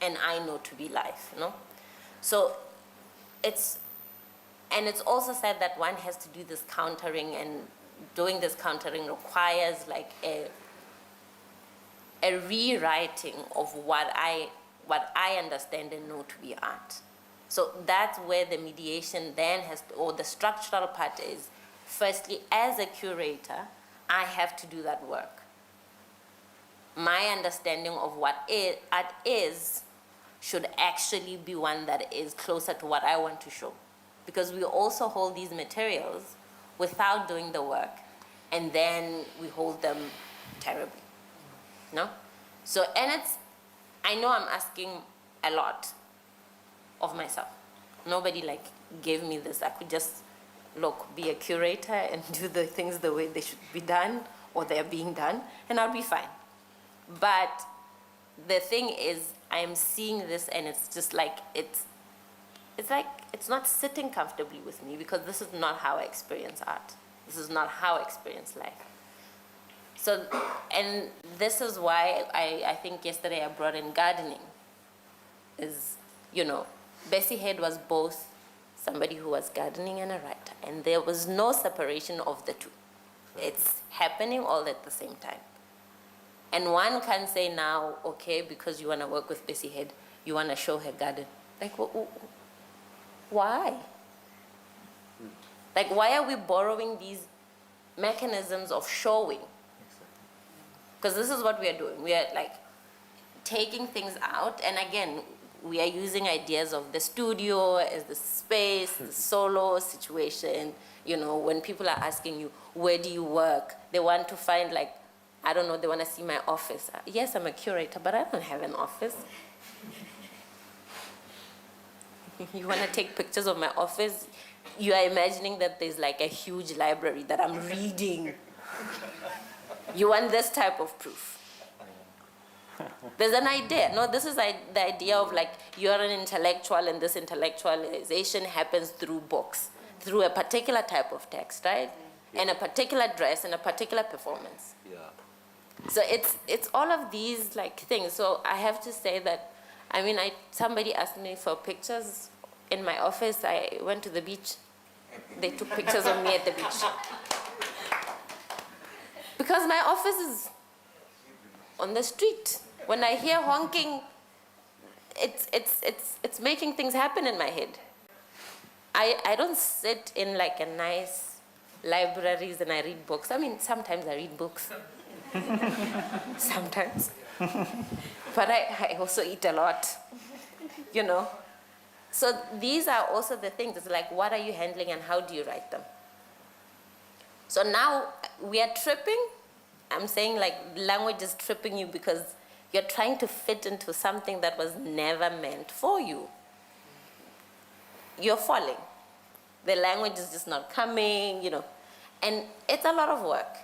and I know to be life. No? So it's also said that one has to do this countering, and doing this countering requires a rewriting of what I understand and know to be art. So that's where the mediation then or the structural part is. Firstly, as a curator, I have to do that work. My understanding of what art is should actually be one that is closer to what I want to show. Because we also hold these materials without doing the work, and then we hold them terribly. No? So, I know I'm asking a lot of myself. Nobody gave me this. I could just be a curator and do the things the way they should be done, or they're being done, and I'll be fine. But the thing is, I am seeing this, and it's just it's not sitting comfortably with me, because this is not how I experience art. This is not how I experience life. So, and this is why I think yesterday I brought in gardening. Bessie Head was both somebody who was gardening and a writer, and there was no separation of the two. It's happening all at the same time. And one can say now, okay, because you want to work with Bessie Head, you want to show her garden. Why? Why are we borrowing these mechanisms of showing? Because this is what we are doing. We are taking things out, and again, we are using ideas of the studio as the space, the solo situation. When people are asking you, where do you work? They want to find I don't know, they want to see my office. Yes, I'm a curator, but I don't have an office. You want to take pictures of my office? You are imagining that there's a huge library that I'm reading. You want this type of proof. There's an idea. No, this is the idea of you're an intellectual, and this intellectualization happens through books, through a particular type of text, right? Yeah. And a particular dress and a particular performance. Yeah. So it's all of these things. So I have to say that, somebody asked me for pictures in my office. I went to the beach. They took pictures of me at the beach. Because my office is on the street. When I hear honking, it's making things happen in my head. I don't sit in a nice libraries and I read books. Sometimes I read books. Sometimes. But I also eat a lot, So these are also the things. It's what are you handling and how do you write them? So now we are tripping. I'm saying language is tripping you because you're trying to fit into something that was never meant for you. You're falling. The language is just not coming, And it's a lot of work.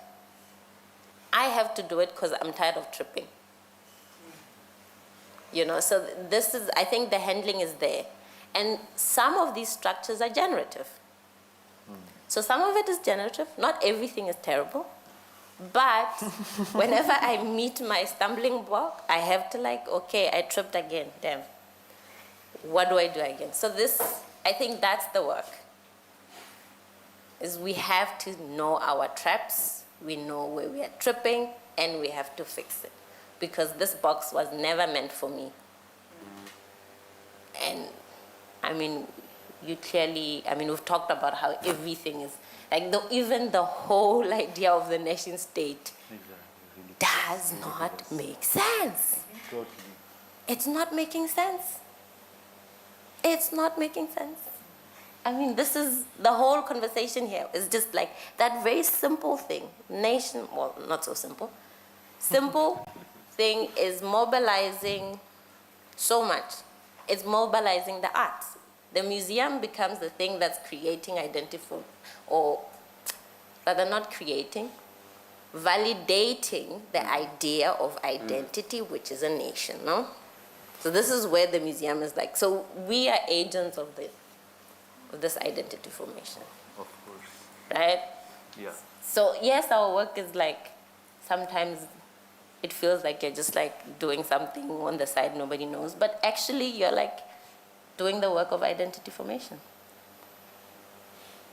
I have to do it because I'm tired of tripping. You know, so this is, I think the handling is there. And some of these structures are generative. So some of it is generative, not everything is terrible. But whenever I meet my stumbling block, I have to like, okay, I tripped again, damn. What do I do again? So this, I think that's the work. Is we have to know our traps, we know where we are tripping, and we have to fix it. Because this box was never meant for me. And I mean, you clearly, I mean, we've talked about how everything is, like even the whole idea of the nation state does not make sense. It's not making sense. It's not making sense. I mean, this is, the whole conversation here is just like that very simple thing. Nation, well, not so simple. Simple thing is mobilizing so much. It's mobilizing the arts. The museum becomes the thing that's creating identity, or rather not creating, validating the idea of identity, which is a nation, no? So this is where the museum is like, so we are agents of this identity formation. Of course. Right? Yeah. So yes, our work is like, sometimes it feels like you're just like doing something on the side nobody knows, but actually you're like doing the work of identity formation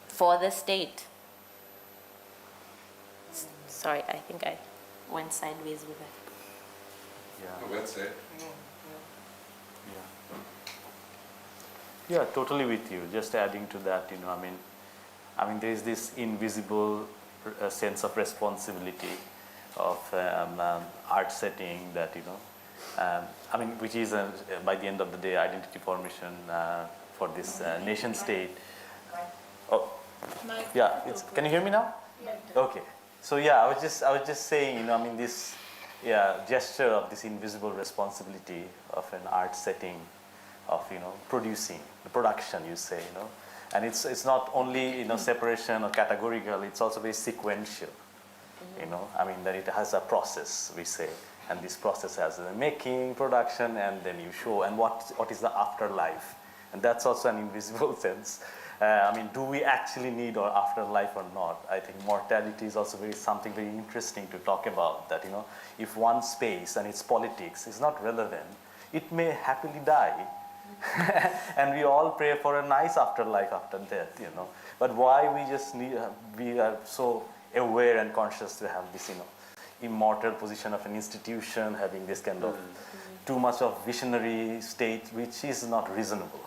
for the state. Sorry, I think I went sideways with it. Yeah. Well said. Yeah, totally with you. Just adding to that, you know, I mean, there is this invisible sense of responsibility of art setting that, you know, I mean, which is by the end of the day identity formation for this nation state. Oh, yeah. Can you hear me now? Okay. So yeah, I was just saying, you know, I mean, this gesture of this invisible responsibility of an art setting, of, you know, producing the production, you say, you know, and it's not only, you know, separation or categorical, it's also very sequential. You know, I mean, that it has a process, we say, and this process has the making, production, and then you show, and what is the afterlife, and that's also an invisible sense. I mean, do we actually need our afterlife or not? I think mortality is also something very interesting to talk about, that, you know, if one space and its politics is not relevant, it may happily die. And we all pray for a nice afterlife after death, you know. But why we just need, we are so aware and conscious to have this, you know, immortal position of an institution, having this kind of too much of visionary state, which is not reasonable.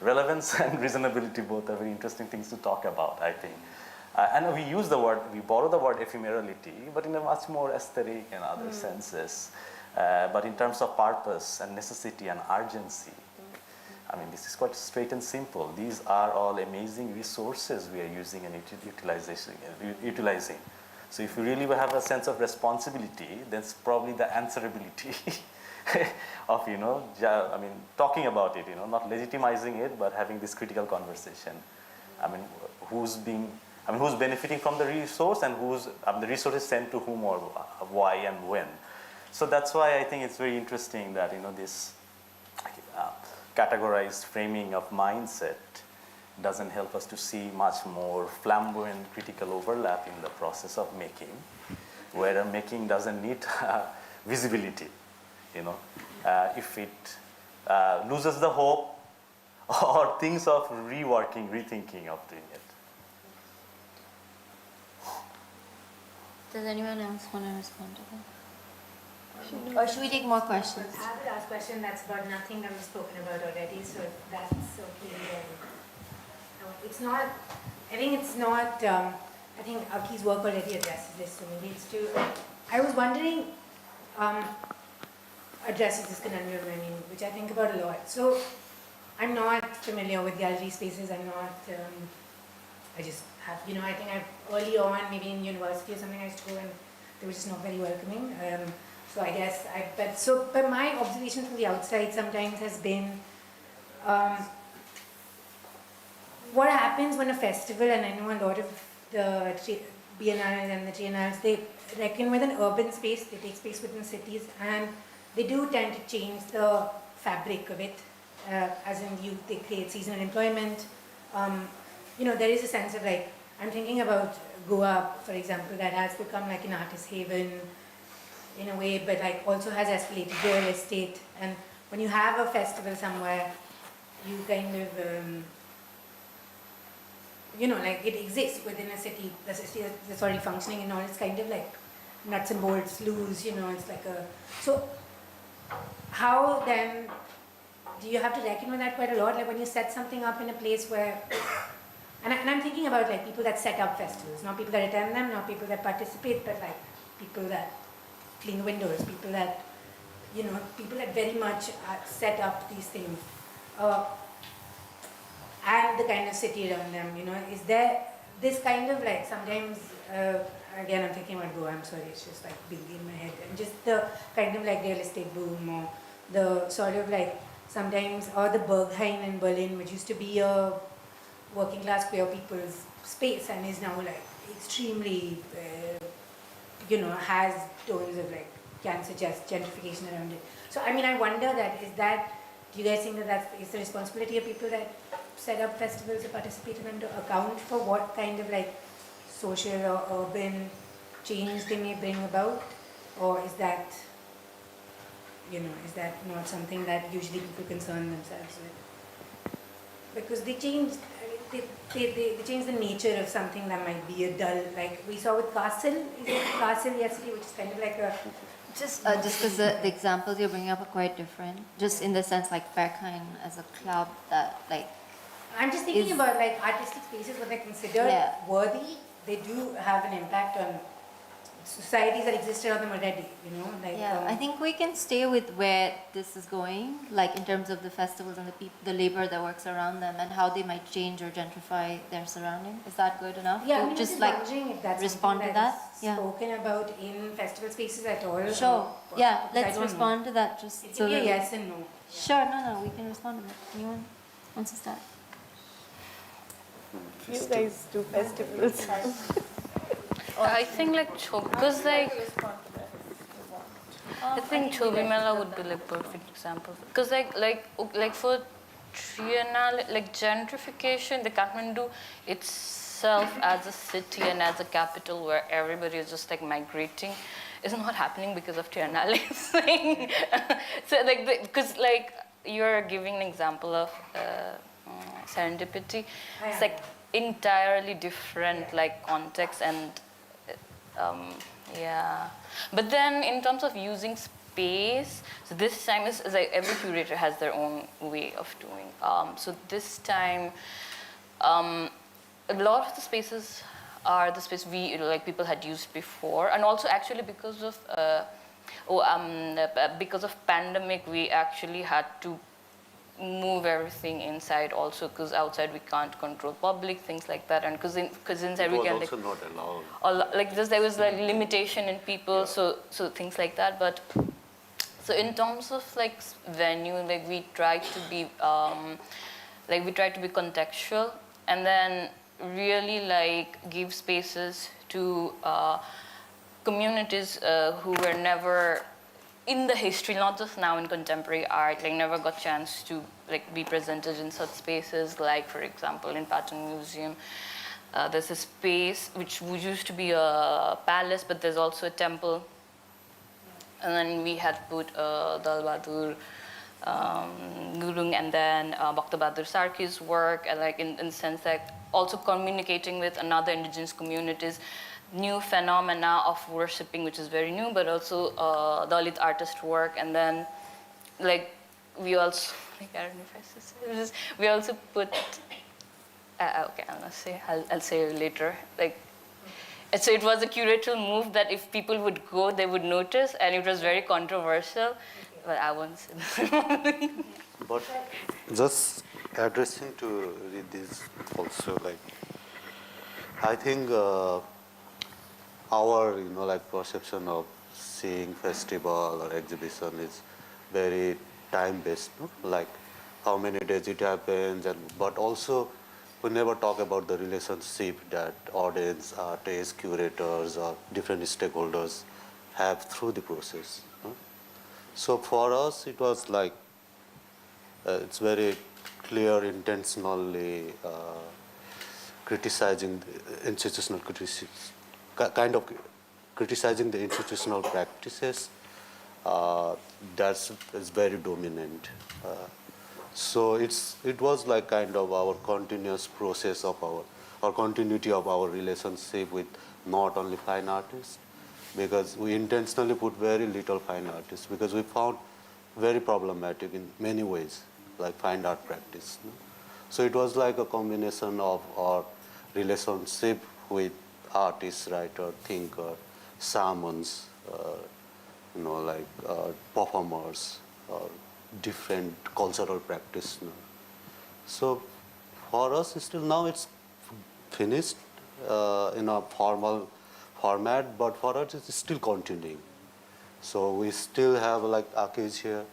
Relevance and reasonability both are very interesting things to talk about, I think. And we use the word, we borrow the word ephemerality, but in a much more aesthetic and other senses. But in terms of purpose and necessity and urgency, I mean, this is quite straight and simple. These are all amazing resources we are using and utilizing. So if we really have a sense of responsibility, that's probably the answerability of, you know, I mean, talking about it, you know, not legitimizing it, but having this critical conversation. I mean, who's benefiting from the resource, and the resource is sent to whom or why and when. So that's why I think it's very interesting that, you know, this categorized framing of mindset doesn't help us to see much more flamboyant critical overlap in the process of making, where making doesn't need visibility, you know. If it loses the hope or thinks of reworking, rethinking of doing it. Does anyone else want to respond to that? Or should we take more questions? I have a last question that's about nothing that we've spoken about already, so if that's okay then. It's not, I think it's not, I think Aki's work already addresses this, so maybe it's too, I was wondering, addresses this conundrum, I mean, which I think about a lot. So I'm not familiar with gallery spaces, I'm not, I just have, you know, I think early on, maybe in university or something, I used to go and they were just not very welcoming. So I guess, but my observation from the outside sometimes has been, what happens when a festival, and I know a lot of the biennales and the triennales, they reckon with an urban space, they take space within cities, and they do tend to change the fabric of it, as in they create seasonal employment. There is a sense of like, I'm thinking about Goa, for example, that has become like an artist haven in a way, but like also has escalated real estate. And when you have a festival somewhere, you kind of, like it exists within a city. The city that's already functioning and all. It's kind of like nuts and bolts loose. It's like a. So how then do you have to reckon with that quite a lot? Like when you set something up in a place where. And I'm thinking about like people that set up festivals, not people that attend them, not people that participate, but like people that clean the windows, people that, people that very much set up these things. And the kind of city around them, is there this kind of like sometimes, again I'm thinking about Goa, I'm sorry, it's just like big in my head, and just the kind of like real estate boom, or the sort of like sometimes, or the Berghain in Berlin, which used to be a working class queer people's space and is now like extremely, has tones of like, can suggest gentrification around it. So I mean, I wonder do you guys think that is the responsibility of people that set up festivals or participate in them to account for what kind of like social or urban change they may bring about? Or is that, is that not something that usually people concern themselves with? Because they change, they change the nature of something that might be a dull, like we saw with Castle yesterday, which is kind of like a... Just because the examples you're bringing up are quite different, just in the sense like Berghain as a club that like... I'm just thinking about like artistic spaces what they're considered worthy, they do have an impact on societies that exist around them already, like... I think we can stay with where this is going, like in terms of the festivals and the labor that works around them and how they might change or gentrify their surrounding. Is that good enough? Yeah, to I mean, just I'm like wondering if that's respond to that. spoken about in festival spaces at all. Sure. Yeah, let's don't respond know. to that just It so can be a that yes and no. Sure, no, we can respond to that. Anyone wants to start? You guys do festivals. I think like because like I think Chobi Mela would be like perfect example because like for Triennale, like gentrification, the Kathmandu itself as a city and as a capital where everybody is just like migrating is not happening because of Triennale thing. So like because like you're giving an example of serendipity. It's like entirely different like context and but then in terms of using space, so this time is like every curator has their own way of doing. So this time a lot of the spaces are the space people had used before, and also actually because of pandemic we actually had to move everything inside also because outside we can't control public things like that, and because inside we can also not allowed. Or like this, there was like limitation in people, so things like that. But so in terms of like venue, like we try to be contextual and then really like give spaces to communities who were never in the history, not just now in contemporary art, like never got chance to like be presented in such spaces. Like for example, in Patton Museum, there's a space which used to be a palace, but there's also a temple. And then we had put Dal Bahadur Gurung and then Bhakta Bahadur Sarki's work, and like in the sense that also communicating with another indigenous communities, new phenomena of worshipping, which is very new, but also Dalit artist work. And then like we also, like I don't know if I should say this, we also put, okay, I'll say later. Like, so it was a curatorial move that if people would go, they would notice, and it was very controversial, but I won't say that. But just addressing to this also, like, I think our, like perception of seeing festival or exhibition is very time-based, no? Like how many days it happens, but also we never talk about the relationship that audience, artists, curators, or different stakeholders have through the process. So for us, it was like, it's very clear, intentionally criticizing the institutional criticism, kind of criticizing the institutional practices is very dominant. So it was like kind of our continuous process of our continuity of our relationship with not only fine artists, because we intentionally put very little fine artists because we found very problematic in many ways, like fine art practice. So it was like a combination of our relationship with artists, writer, thinker, shamans, like performers, or different cultural practice. So for us, still now it's finished in a formal format, but for us it's still continuing. So we still have like Aki's here,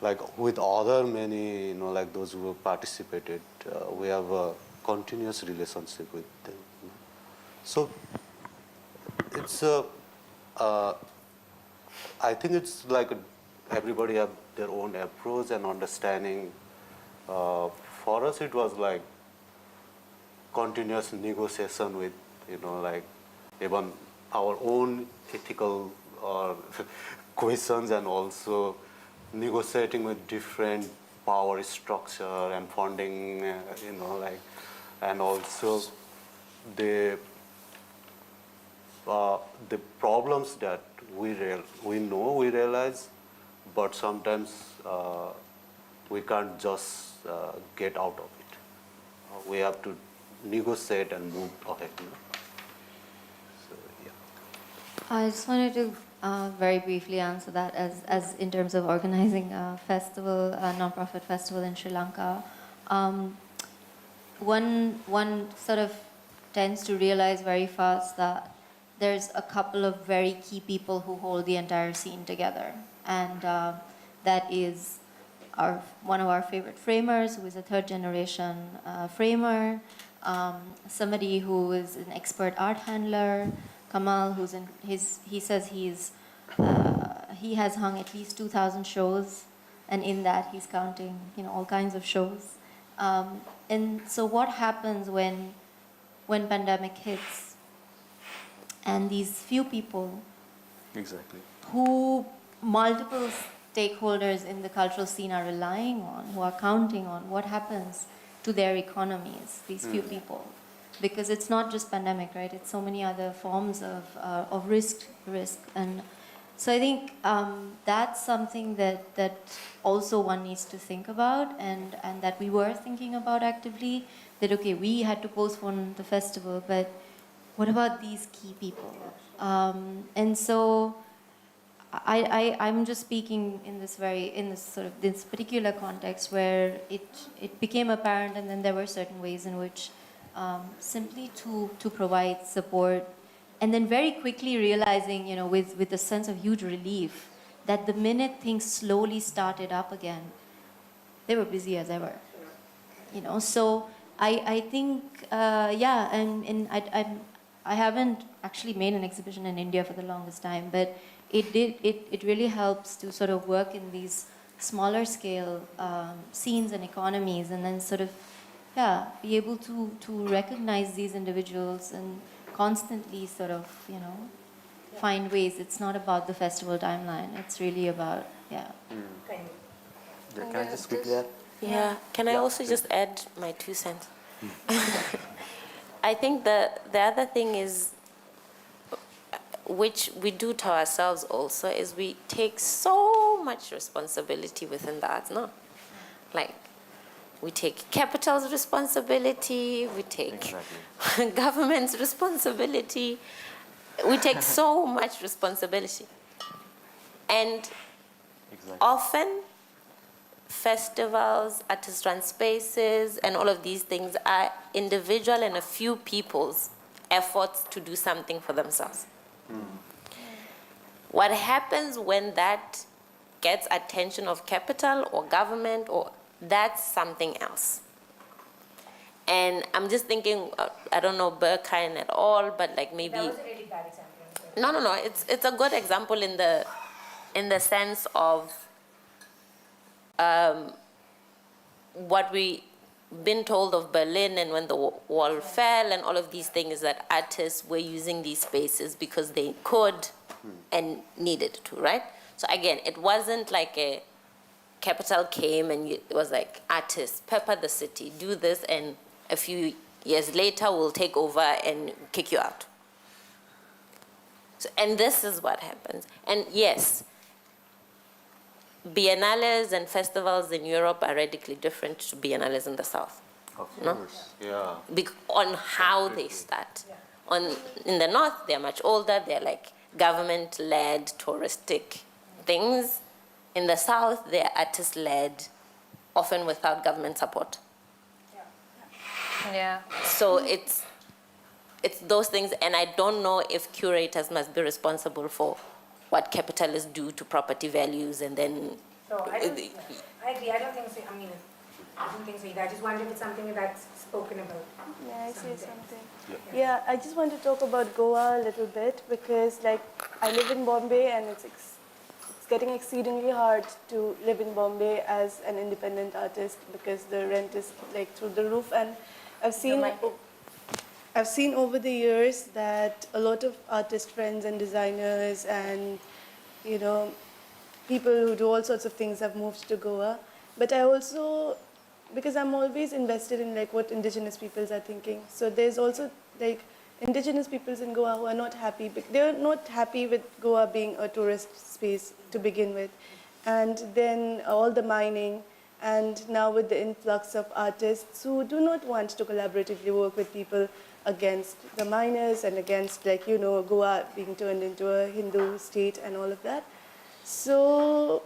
like with other many, like those who have participated, we have a continuous relationship with them. So it's I think it's like everybody have their own approach and understanding. For us, it was like continuous negotiation with, like even our own ethical questions, and also negotiating with different power structure and funding, and also the problems that we realize, but sometimes we can't just get out of it. We have to negotiate and move ahead. So, yeah. I just wanted to very briefly answer that as in terms of organizing a festival, a non-profit festival in Sri Lanka. One sort of tends to realize very fast that there's a couple of very key people who hold the entire scene together. And that is one of our favorite framers, who is a third generation framer, somebody who is an expert art handler, Kamal, he says he has hung at least 2,000 shows, and in that he's counting, all kinds of shows. And so what happens when pandemic hits, and these few people who multiple stakeholders in the cultural scene are relying on, who are counting on, what happens to their economies, these few people? Because it's not just pandemic, right? It's so many other forms of risk. And so I think that's something that also one needs to think about, and that we were thinking about actively, that, okay, we had to postpone the festival, but what about these key people? And so I'm just speaking in this this particular context where it became apparent, and then there were certain ways in which simply to provide support, and then very quickly realizing, with a sense of huge relief, that the minute things slowly started up again, they were busy as ever. So I think, and I haven't actually made an exhibition in India for the longest time, but it really helps to sort of work in these smaller scale scenes and economies, and then sort of, be able to recognize these individuals and constantly sort of, find ways. It's not about the festival timeline. It's really about, Can I just quickly add? Yeah, can I also just add my 2 cents? I think the other thing is, which we do to ourselves also, is we take so much responsibility within the arts, no? Like, we take capital's responsibility, we take government's responsibility, we take so much responsibility. And often, festivals, artist-run spaces, and all of these things are individual and a few people's efforts to do something for themselves. What happens when that gets attention of capital or government, or that's something else. And I'm just thinking, I don't know Berkheim at all, but like maybe. That was a really bad example. No. It's a good example in the sense of what we been told of Berlin and when the wall fell and all of these things, that artists were using these spaces because they could and needed to, right? So again, it wasn't like a capital came and it was like, artists, pepper the city, do this, and a few years later we'll take over and kick you out. So, and this is what happens. And yes, biennales and festivals in Europe are radically different to biennales in the South. Of No? course, yeah. On how they start. In the North, they're much older, they're like government-led touristic things. In the South, they're artist-led, often without government support. Yeah. So it's those things, and I don't know if curators must be responsible for what capitalists do to property values, and then. So I agree. I don't think so. I mean, I don't think so either. I just wonder if it's something that's spoken about. May I say something? Yeah, I just want to talk about Goa a little bit because, like, I live in Bombay and it's getting exceedingly hard to live in Bombay as an independent artist because the rent is like through the roof. And I've seen over the years that a lot of artist friends and designers and, you know, people who do all sorts of things have moved to Goa. But I also, because I'm always invested in like what indigenous peoples are thinking. So there's also like indigenous peoples in Goa who are not happy. They're not happy with Goa being a tourist space to begin with. And then all the mining, and now with the influx of artists who do not want to collaboratively work with people against the miners and against, like, you know, Goa being turned into a Hindu state and all of that. So,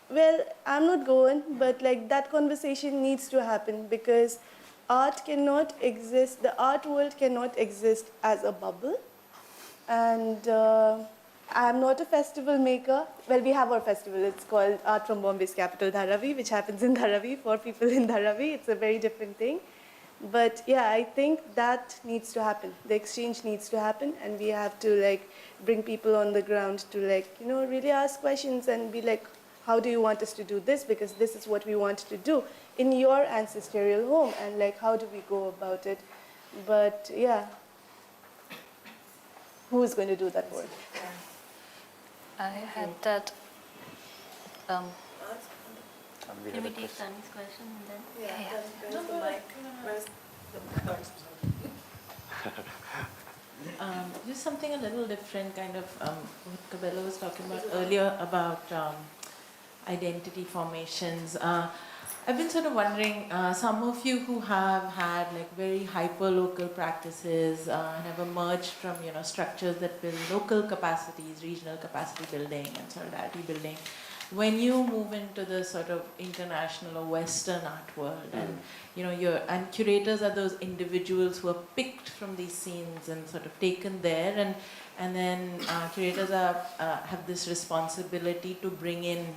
well, I'm not going, but like that conversation needs to happen because art cannot exist, the art world cannot exist as a bubble. And I'm not a festival maker. Well, we have our festival. It's called Art from Bombay's capital, Dharavi, which happens in Dharavi for people in Dharavi. It's a very different thing. But yeah, I think that needs to happen. The exchange needs to happen, and we have to like bring people on the ground to like, you know, really ask questions and be like, how do you want us to do this? Because this is what we want to do in your ancestral home, and like, how do we go about it? But yeah, who is going to do that work? I had that. Can we take Tani's question and then? Where's the mic? Where's Just something a little different, kind of what Cabello was talking about earlier about identity formations. I've been sort of wondering, some of you who have had like very hyper-local practices and have emerged from, you know, structures that build local capacities, regional capacity building and solidarity building, when you move into the sort of international or Western art world, and you know, and curators are those individuals who are picked from these scenes and sort of taken there, and then curators have this responsibility to bring in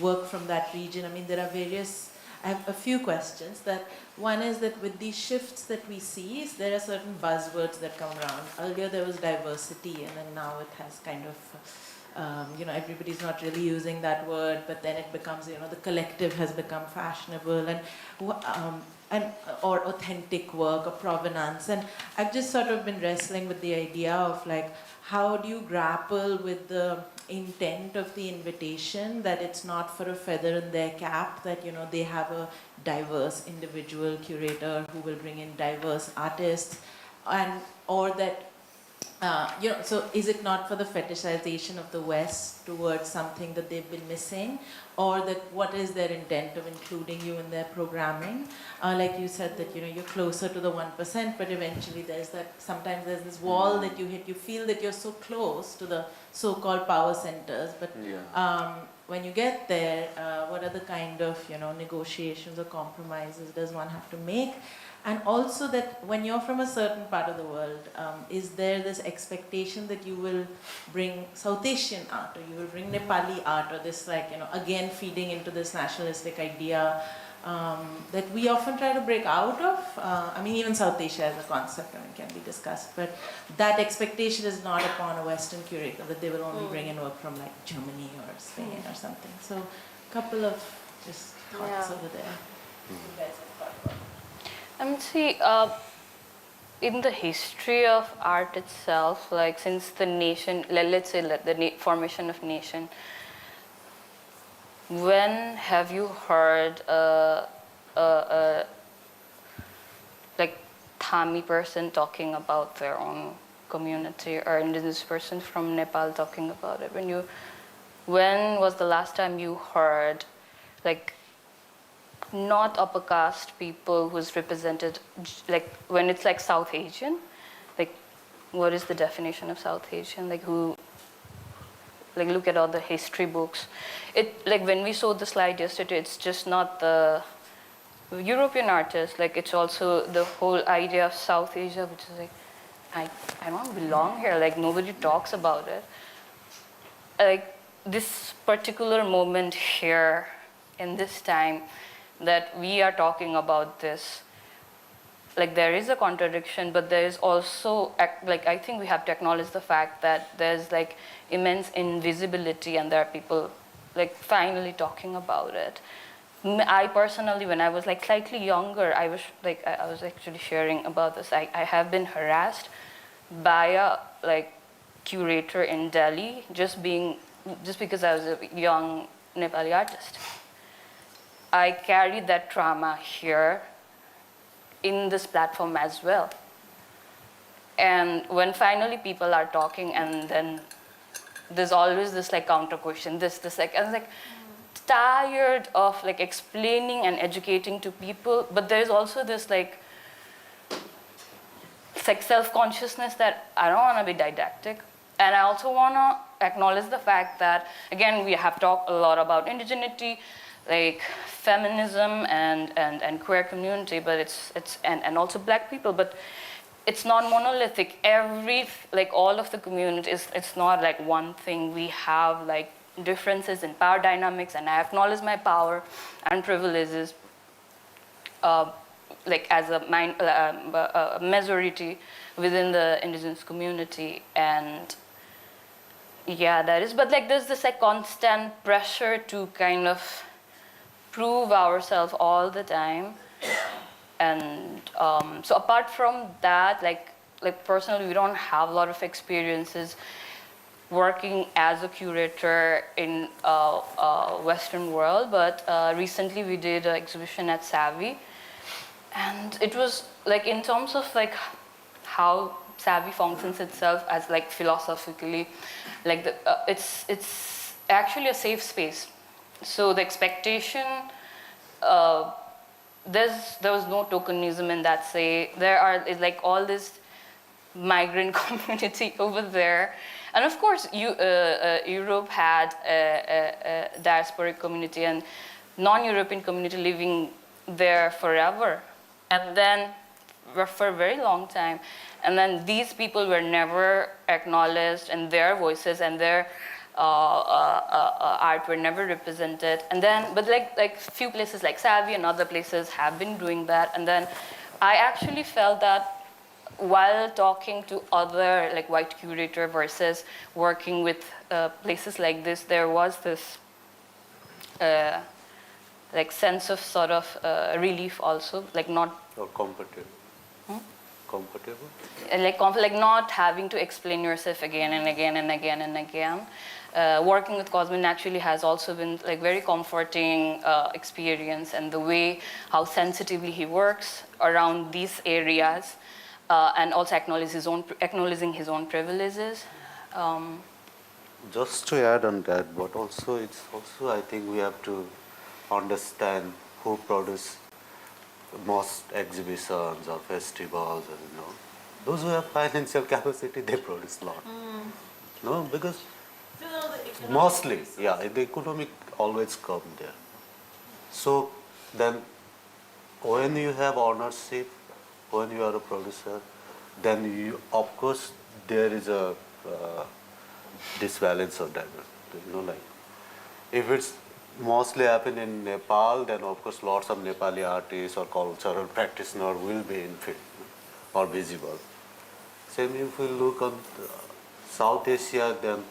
work from that region. I mean, there are I have a few questions. That one is that with these shifts that we see, there are certain buzzwords that come around. Earlier there was diversity, and then now it has kind of you know, everybody's not really using that word, but then it becomes, you know, the collective has become fashionable, and or authentic work or provenance. And I've just sort of been wrestling with the idea of like, how do you grapple with the intent of the invitation, that it's not for a feather in their cap, that, you know, they have a diverse individual curator who will bring in diverse artists, and or that you know, so is it not for the fetishization of the West towards something that they've been missing, or that what is their intent of including you in their programming? Like you said that, you know, you're closer to the 1%, but eventually there's that, sometimes there's this wall that you hit, you feel that you're so close to the so-called power centers, but when you get there, what are the kind of, you know, negotiations or compromises does one have to make? And also that when you're from a certain part of the world, is there this expectation that you will bring South Asian art, or you will bring Nepali art, or this, like, you know, again feeding into this nationalistic idea, that we often try to break out of. I mean, even South Asia as a concept, I mean, can be discussed, but that expectation is not upon a Western curator, that they will only bring in work from like Germany or Spain or something. So a couple of just thoughts over there. You guys have thought about. See, in the history of art itself, like since the nation, let's say like the formation of nation, when have you heard like Thami person talking about their own community, or indigenous person from Nepal talking about it? When was the last time you heard like not upper caste people who's represented, like when it's like South Asian, like what is the definition of South Asian, like who, like look at all the history books. Like when we saw the slide yesterday, it's just not the European artists, like it's also the whole idea of South Asia, which is like, I don't belong here, like nobody talks about it. Like this particular moment here in this time that we are talking about this, like there is a contradiction, but there is also, like I think we have to acknowledge the fact that there's like immense invisibility, and there are people like finally talking about it. I personally, when I was like slightly younger, I was actually sharing about this. I have been harassed by a like curator in Delhi just because I was a young Nepali artist. I carried that trauma here in this platform as well. And when finally people are talking, and then there's always this like counter question, this like, I was like tired of like explaining and educating to people, but there's also this like self-consciousness that I don't want to be didactic. And I also want to acknowledge the fact that, again, we have talked a lot about indigeneity, like feminism and queer community, but and also black people, but it's not monolithic. Like all of the communities, it's not like one thing. We have like differences in power dynamics, and I acknowledge my power and privileges like as a majority within the indigenous community. And yeah, that is, but like there's this like constant pressure to kind of prove ourselves all the time. And so apart from that, like personally, we don't have a lot of experiences working as a curator in Western world, but recently we did an exhibition at Savvy, and it was like in terms of like how Savvy functions itself as like philosophically, like it's actually a safe space. So the expectation, there was no tokenism in that. Say is like all this migrant community over there, and of course Europe had a diasporic community and non-European community living there forever, and then for a very long time, and then these people were never acknowledged, and their voices and their art were never represented. And then, but like few places like Savvy and other places have been doing that. And then I actually felt that while talking to other like white curator versus working with places like this, there was this like sense of sort of relief also, like not or comfortable. Comfortable? Like not having to explain yourself again and again and again and again. Working with Cosmin naturally has also been like very comforting experience, and the way how sensitively he works around these areas, and also acknowledging his own privileges. Just to add on that, but also it's also I think we have to understand who produce most exhibitions or festivals, and those who have financial capacity, they produce a lot. No, because mostly, yeah, the economic always come there. So then when you have ownership, when you are a producer, then you, of course, there is a disbalance of that. Like if it's mostly happen in Nepal, then of course lots of Nepali artists or cultural practitioners will be in field or visible. Same if we look at South Asia, then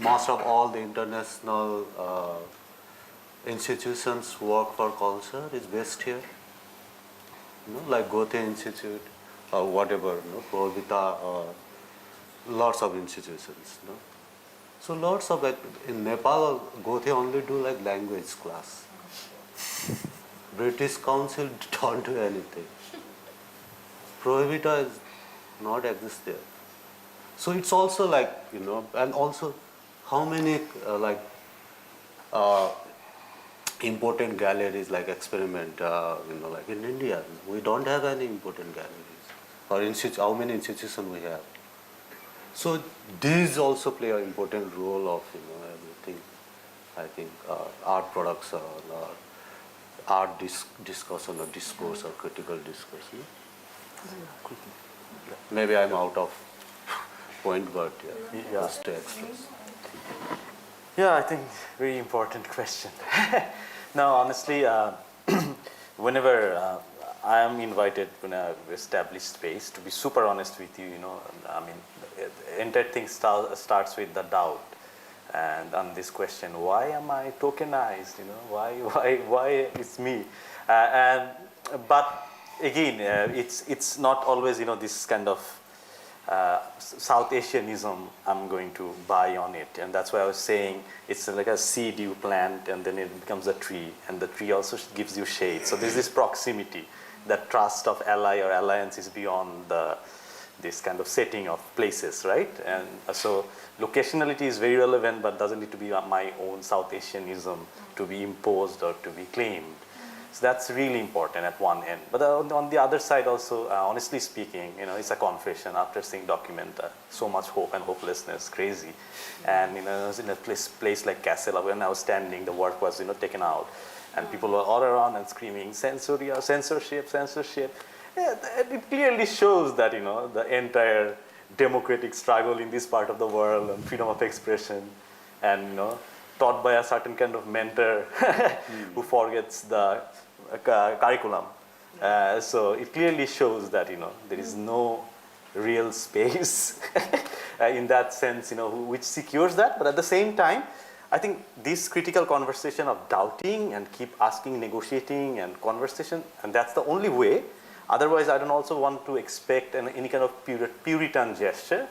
most of all the international institutions work for culture is based here. Like Goethe Institute or whatever, Provita or lots of institutions. So lots of it in Nepal, Goethe only do like language class. British Council don't do anything. Provita is not exist there. So it's also like, and also how many important galleries like experiment, like in India, we don't have any important galleries. Or how many institutions we have. So these also play an important role of, everything. I think art production or art discussion or discourse or critical discourse. Maybe I'm out of point, but just to express. Yeah, I think very important question. Now, honestly, whenever I am invited in an established space, to be super honest with you, I mean, the entire thing starts with the doubt. And on this question, why am I tokenized? Why it's me? But again, it's not always this kind of South Asianism I'm going to buy on it, and that's why I was saying it's like a seed you plant and then it becomes a tree, and the tree also gives you shade. So there's this proximity, that trust of ally or alliance is beyond this kind of setting of places, right? And so locationality is very relevant, but doesn't need to be my own South Asianism to be imposed or to be claimed. So that's really important at one end. But on the other side also, honestly speaking, it's a confession after seeing document so much hope and hopelessness, crazy. And I was in a place like Kassala, when I was standing, the work was taken out. And people were all around and screaming, censorship. Yeah, it clearly shows that, the entire democratic struggle in this part of the world and freedom of expression and, taught by a certain kind of mentor who forgets the curriculum. So it clearly shows that, there is no real space in that sense, which secures that. But at the same time, I think this critical conversation of doubting and keep asking, negotiating and conversation, and that's the only way. Otherwise, I don't also want to expect any kind of Puritan gesture.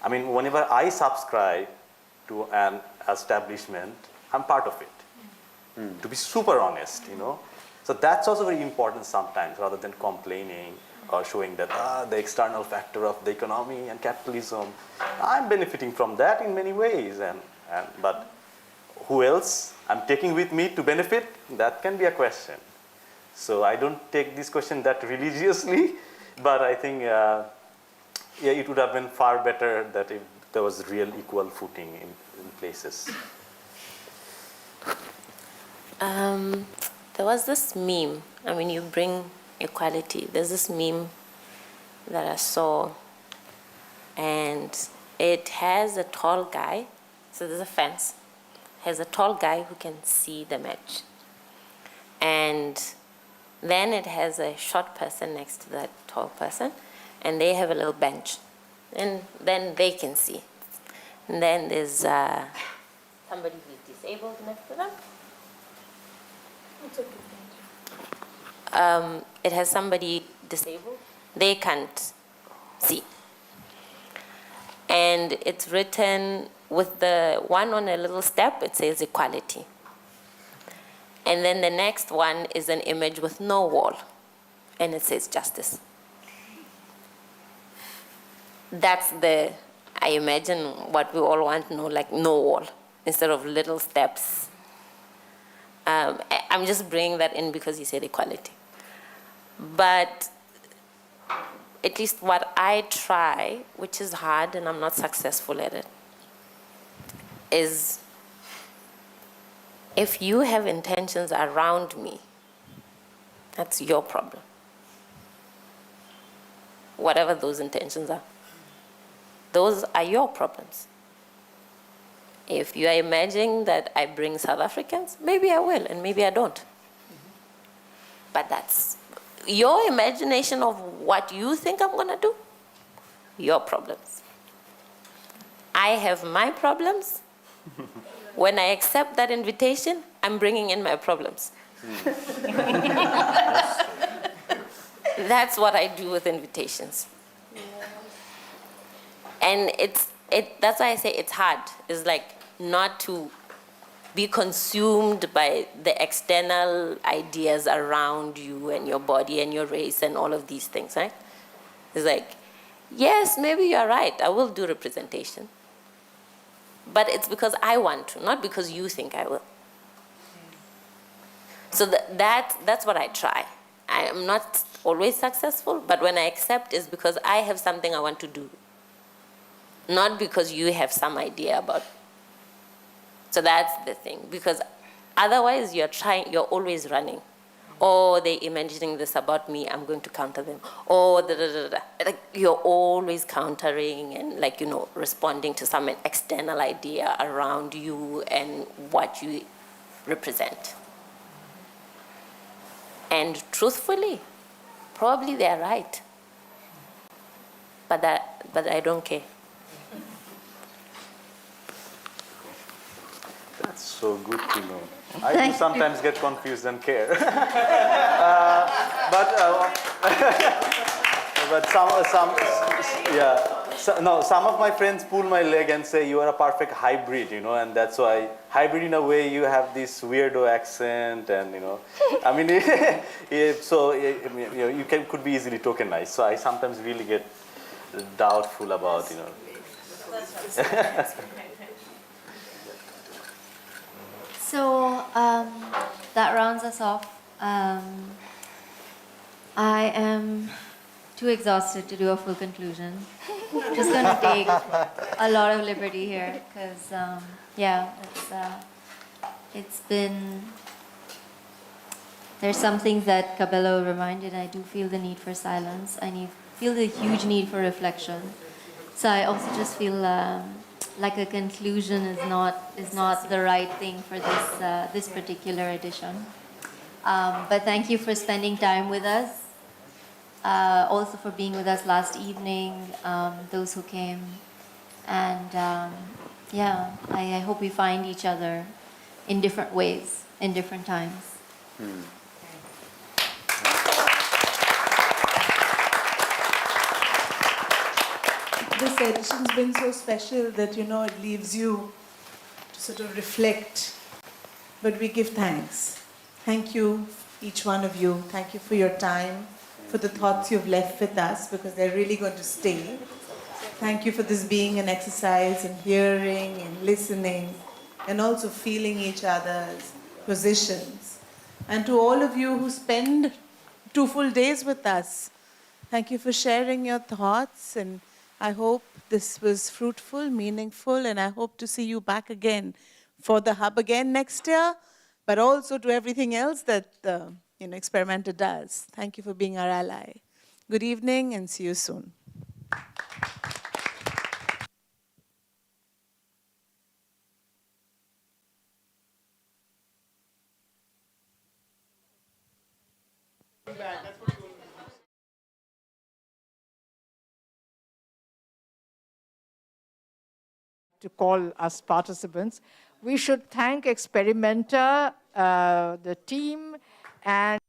I mean, whenever I subscribe to an establishment, I'm part of it. To be super honest, So that's also very important sometimes, rather than complaining or showing that the external factor of the economy and capitalism, I'm benefiting from that in many ways. But who else I'm taking with me to benefit? That can be a question. So I don't take this question that religiously, but I think it would have been far better that if there was real equal footing in places. There was this meme. I mean, you bring equality. There's this meme that I saw, and it has a tall guy. So there's a fence. Has a tall guy who can see the match, and then it has a short person next to that tall person, and they have a little bench, and then they can see. And then there's somebody who's disabled next to them. It's okay. It has somebody disabled. They can't see. And it's written with the one on a little step, it says equality. And then the next one is an image with no wall, and it says justice. That's I imagine what we all want to know, like no wall, instead of little steps. I'm just bringing that in because you said equality. But at least what I try, which is hard and I'm not successful at it, is if you have intentions around me, that's your problem. Whatever those intentions are. Those are your problems. If you are imagining that I bring South Africans, maybe I will, and maybe I don't. But that's your imagination of what you think I'm gonna do, your problems. I have my problems. When I accept that invitation, I'm bringing in my problems. That's what I do with invitations. And that's why I say it's hard. It's like not to be consumed by the external ideas around you and your body and your race and all of these things, right? It's like, yes, maybe you're right, I will do representation. But it's because I want to, not because you think I will. So that's what I try. I am not always successful, but when I accept, it's because I have something I want to do, not because you have some idea about it. So that's the thing, because otherwise you're always running. Oh, they're imagining this about me, I'm going to counter them. Oh, da, da, da, da. Like you're always countering and responding to some external idea around you and what you represent. And truthfully, probably they're right. But I don't care. That's so good to know. I do sometimes get confused and care. But some of my friends pull my leg and say you are a perfect hybrid, and that's why hybrid in a way you have this weirdo accent, and I mean, could be easily tokenized. So I sometimes really get doubtful about So that rounds us off. I am too exhausted to do a full conclusion. Just going to take a lot of liberty here because, it's been, there's some things that Cabello reminded. I do feel the need for silence. Feel the huge need for reflection. So I also just feel like a conclusion is not the right thing for this particular edition. But thank you for spending time with us. Also for being with us last evening, those who came. And I hope we find each other in different ways, in different times. This edition's been so special that, it leaves you to sort of reflect. But we give thanks. Thank you, each one of you. Thank you for your time, for the thoughts you've left with us, because they're really going to stay. Thank you for this being an exercise in hearing and listening, and also feeling each other's positions. And to all of you who spend 2 full days with us, thank you for sharing your thoughts, and I hope this was fruitful, meaningful, and I hope to see you back again for the Hub again next year, but also to everything else that Experimenter does. Thank you for being our ally. Good evening and see you soon. To call us participants. We should thank Experimenter, the team, and